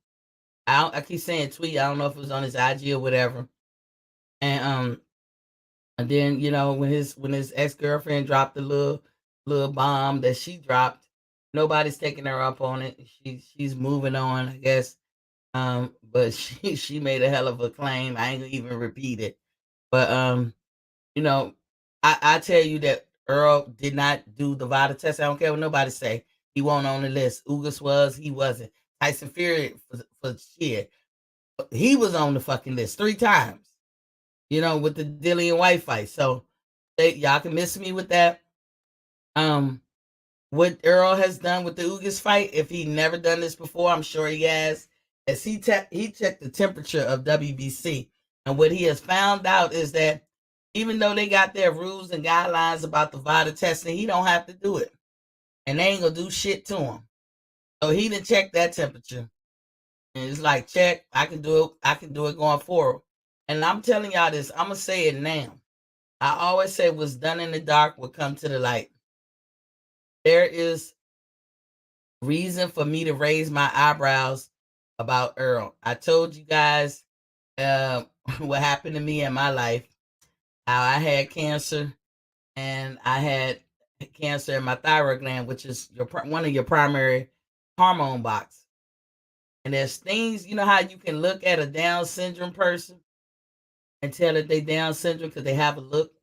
I keep saying tweet. I don't know if it was on his IG or whatever. And then when his ex girlfriend dropped the little bomb that she dropped, Nobody's taking her up on it. She's moving on, I guess. But she made a hell of a claim. I ain't gonna even repeat it. But you know, I tell you that Earl did not do the VADA test. I don't care what nobody say. He wasn't on the list. Ugas was, he wasn't. Tyson Fury for shit. He was on the fucking list 3 times. With the Dillian White fight. So y'all can miss me with that. What Earl has done with the Ugas fight, if he never done this before, I'm sure he has. As he checked the temperature of WBC, and what he has found out is that even though they got their rules and guidelines about the VADA testing, he don't have to do it, and they ain't gonna do shit to him. So he didn't check that temperature, and it's like, check, I can do it. I can do it going forward. And I'm telling y'all this. I'm gonna say it now. I always say what's done in the dark will come to the light. There is reason for me to raise my eyebrows about Earl. I told you guys what happened to me in my life, how I had cancer, and I had cancer in my thyroid gland, which is one of your primary hormone box. And there's things, how you can look at a Down syndrome person and tell that they Down syndrome because they have a look.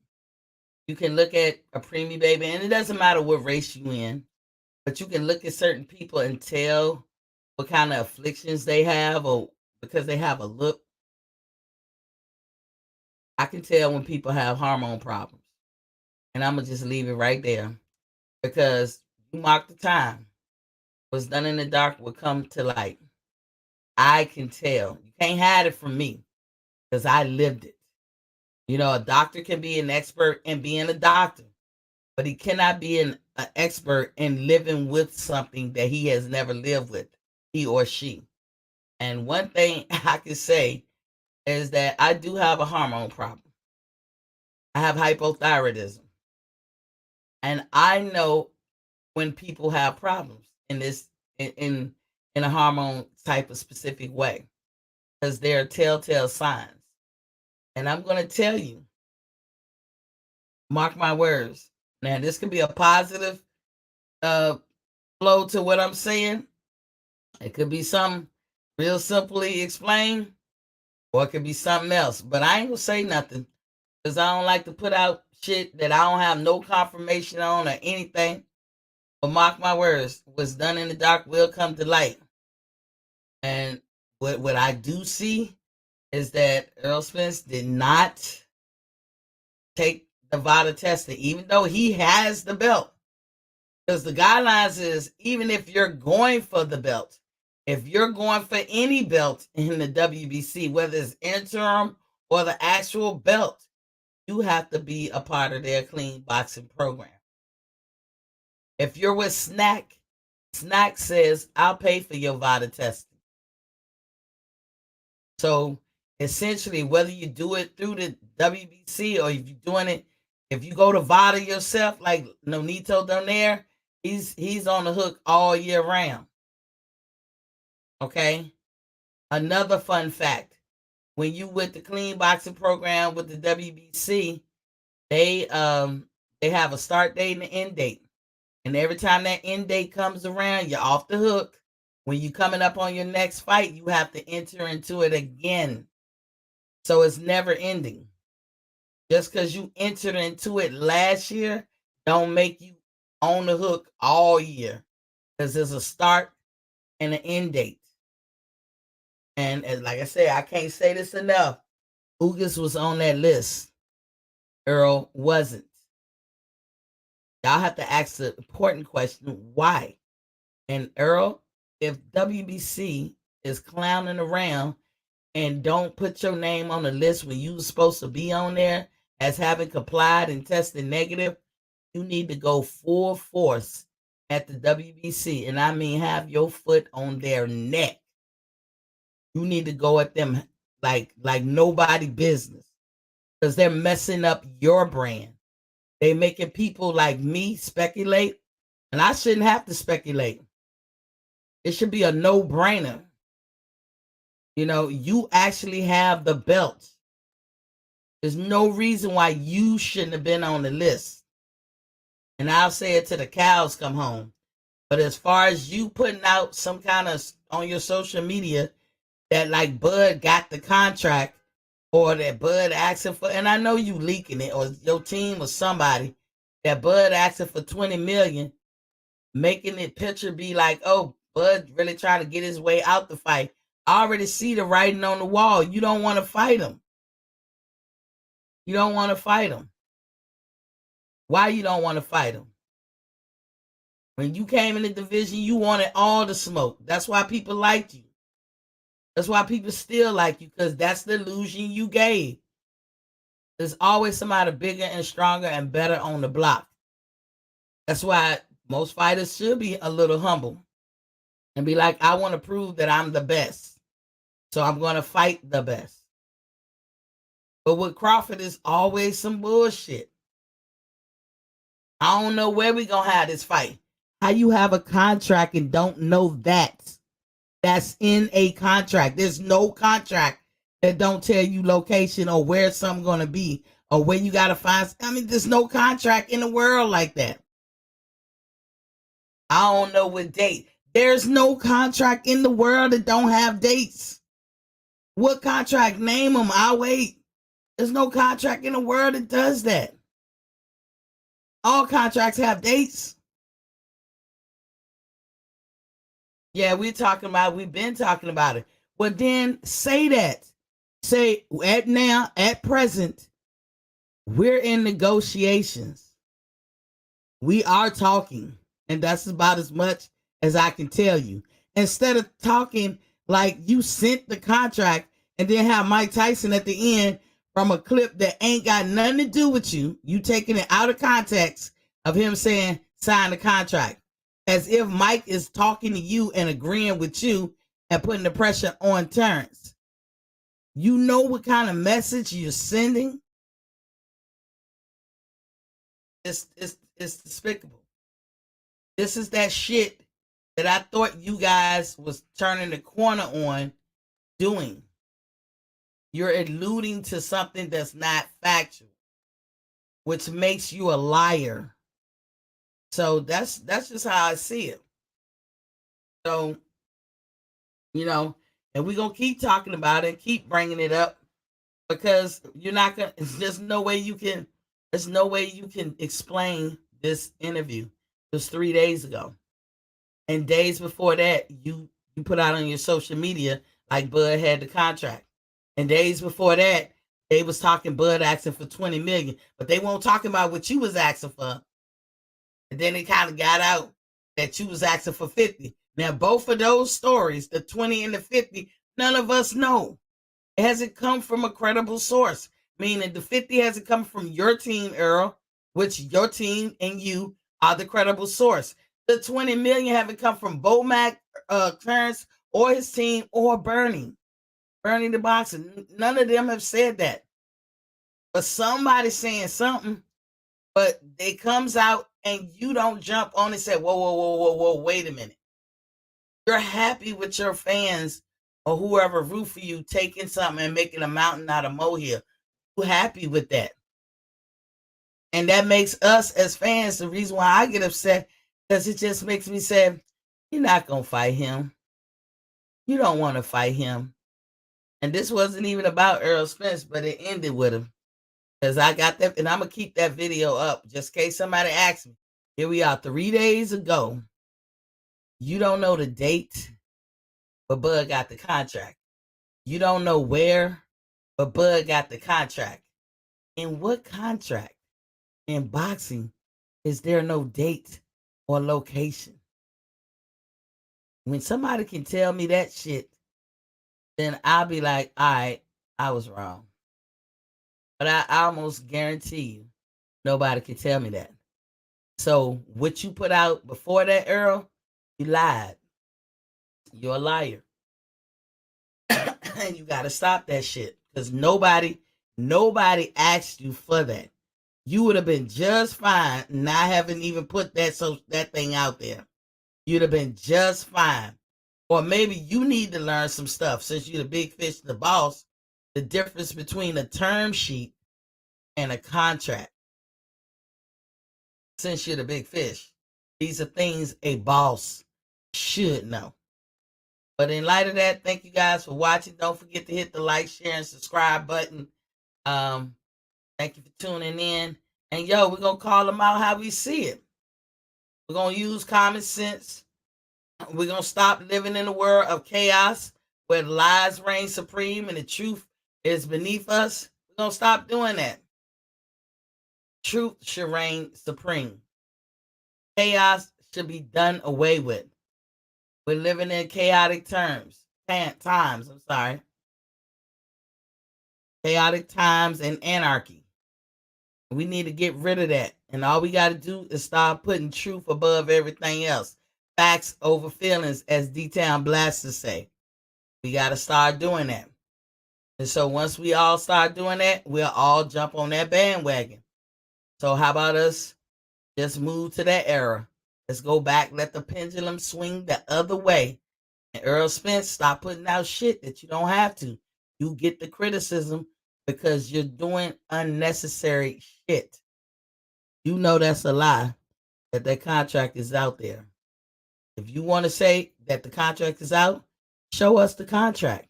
You can look at a preemie baby, and it doesn't matter what race you in, but you can look at certain people and tell what kind of afflictions they have, or because they have a look. I can tell when people have hormone problems. And I'm going to just leave it right there, because you mark the time. What's done in the dark will come to light. I can tell. You can't hide it from me, because I lived it. A doctor can be an expert in being a doctor, but he cannot be an expert in living with something that he has never lived with, he or she. And one thing I can say is that I do have a hormone problem. I have hypothyroidism. And I know when people have problems in this, in a hormone type of specific way, because there are telltale signs. And I'm going to tell you, mark my words. Now, this could be a positive flow to what I'm saying. It could be something real simply explained, or it could be something else. But I ain't going to say nothing, because I don't like to put out shit that I don't have no confirmation on or anything. But mark my words, what's done in the dark will come to light. And what I do see is that Earl Spence did not take the VADA testing, even though he has the belt. Because the guidelines is, even if you're going for the belt, if you're going for any belt in the WBC, whether it's interim or the actual belt, you have to be a part of their clean boxing program. If you're with Snack says, I'll pay for your VADA testing. So essentially, whether you do it through the WBC or if you're doing it, if you go to VADA yourself, like Nonito Donaire, he's on the hook all year round. Okay. Another fun fact: when you with the clean boxing program with the WBC, they have a start date and an end date, and every time that end date comes around, you're off the hook. When you coming up on your next fight, you have to enter into it again. So it's never ending. Just because you entered into it last year, don't make you on the hook all year. Because there's a start and an end date. And like I said, I can't say this enough. Ugas was on that list. Earl wasn't. Y'all have to ask the important question, why? And Earl, if WBC is clowning around and don't put your name on the list when you were supposed to be on there as having complied and tested negative, you need to go full force at the WBC. And I mean, have your foot on their neck. You need to go at them like nobody business, because they're messing up your brand. They making people like me speculate, and I shouldn't have to speculate. It should be a no-brainer. You actually have the belt. There's no reason why you shouldn't have been on the list. And I'll say it till the cows come home. But as far as you putting out some kind of on your social media that like Bud got the contract or that Bud asking for, and I know you leaking it or your team or somebody that Bud asking for 20 million, making it picture be like, oh, Bud really trying to get his way out the fight. I already see the writing on the wall. You don't want to fight him. You don't want to fight him. Why you don't want to fight him? When you came in the division, you wanted all the smoke. That's why people liked you. That's why people still like you, because that's the illusion you gave. There's always somebody bigger and stronger and better on the block. That's why most fighters should be a little humble and be like, I want to prove that I'm the best. So I'm going to fight the best. But with Crawford, is always some bullshit. I don't know where we going to have this fight. How you have a contract and don't know that? That's in a contract. There's no contract that don't tell you location or where something's going to be or where you got to find. I mean, there's no contract in the world like that. I don't know what date. There's no contract in the world that don't have dates. What contract? Name them. I'll wait. There's no contract in the world that does that. All contracts have dates. Yeah, we've been talking about it. Well, then say that. Say at present, we're in negotiations. We are talking, and that's about as much as I can tell you. Instead of talking like you sent the contract and then have Mike Tyson at the end from a clip that ain't got nothing to do with you, you taking it out of context of him saying, sign the contract. As if Mike is talking to you and agreeing with you and putting the pressure on Terrence. You know what kind of message you're sending? It's despicable. This is that shit that I thought you guys was turning the corner on doing. You're alluding to something that's not factual, which makes you a liar. So that's just how I see it. So, and we're going to keep talking about it, keep bringing it up, because there's no way you can explain this interview. It was 3 days ago. And days before that, you put out on your social media like Bud had the contract. And days before that, they was talking Bud asking for 20 million, but they won't talk about what you was asking for. And then it kind of got out that you was asking for 50. Now, both of those stories, the 20 and the 50, none of us know. It hasn't come from a credible source, meaning the 50 hasn't come from your team, Earl, which your team and you are the credible source. The 20 million haven't come from Bomac, Clarence, or his team, or Bernie the boxer. None of them have said that. But somebody's saying something, but it comes out and you don't jump on and say, whoa, wait a minute. You're happy with your fans or whoever root for you taking something and making a mountain out of molehill. You're happy with that. And that makes us as fans, the reason why I get upset, because it just makes me say, you're not going to fight him. You don't want to fight him. And this wasn't even about Earl Spence, but it ended with him. Because I got that, and I'm going to keep that video up just in case somebody asks me. Here we are 3 days ago. You don't know the date, but Bud got the contract. You don't know where, but Bud got the contract. In what contract? In boxing, is there no date or location? When somebody can tell me that shit, then I'll be like, all right, I was wrong. But I almost guarantee you, nobody can tell me that. So what you put out before that, Earl, you lied. You're a liar. And you got to stop that shit, because nobody asked you for that. You would have been just fine not having even put that thing out there. You'd have been just fine. Or maybe you need to learn some stuff, since you're the big fish, the boss, the difference between a term sheet and a contract. Since you're the big fish. These are things a boss should know. But in light of that, thank you guys for watching. Don't forget to hit the like, share, and subscribe button. Thank you for tuning in. And we're going to call them out how we see it. We're going to use common sense. We're going to stop living in a world of chaos where lies reign supreme and the truth is beneath us. We're going to stop doing that. Truth should reign supreme. Chaos should be done away with. We're living in chaotic times. Chaotic times and anarchy. We need to get rid of that. And all we got to do is start putting truth above everything else. Facts over feelings, as D-Town Blasters say. We got to start doing that. And so once we all start doing that, we'll all jump on that bandwagon. So how about us just move to that era? Let's go back, let the pendulum swing the other way. And Earl Spence, stop putting out shit that you don't have to. You get the criticism because you're doing unnecessary shit. You know that's a lie, that contract is out there. If you want to say that the contract is out, show us the contract.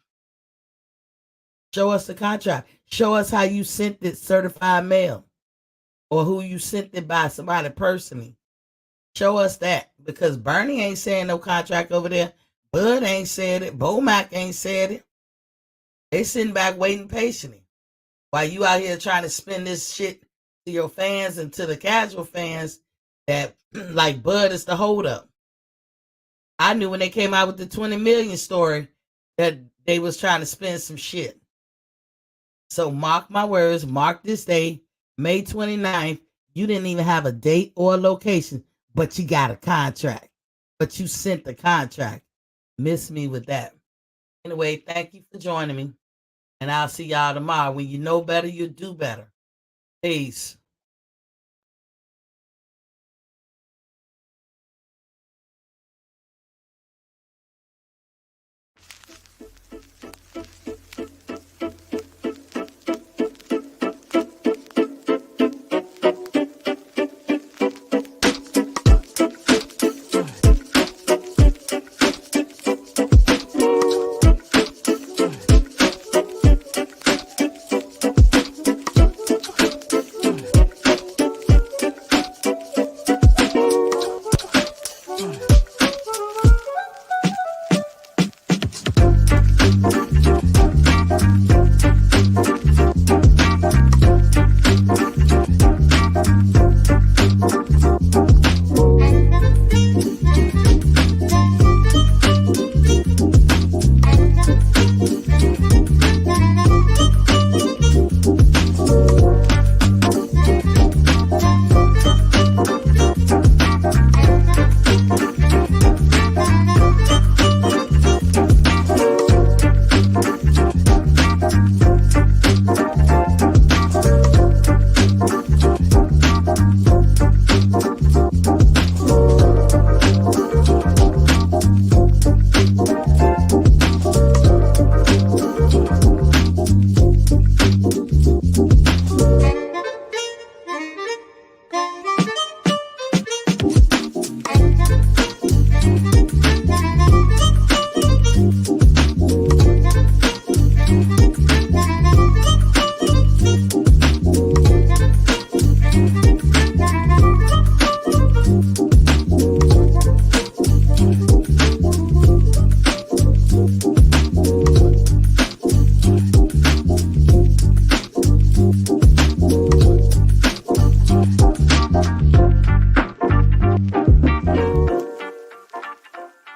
Show us the contract. Show us how you sent it certified mail or who you sent it by, somebody personally. Show us that, because Bernie ain't saying no contract over there. Bud ain't said it. Bomac ain't said it. They sitting back waiting patiently while you out here trying to spin this shit to your fans and to the casual fans that like Bud is the holdup. I knew when they came out with the 20 million story that they was trying to spin some shit. So mark my words, mark this day, May 29th. You didn't even have a date or a location, but you got a contract. But you sent the contract. Miss me with that. Anyway, thank you for joining me. And I'll see y'all tomorrow. When you know better, you do better. Peace.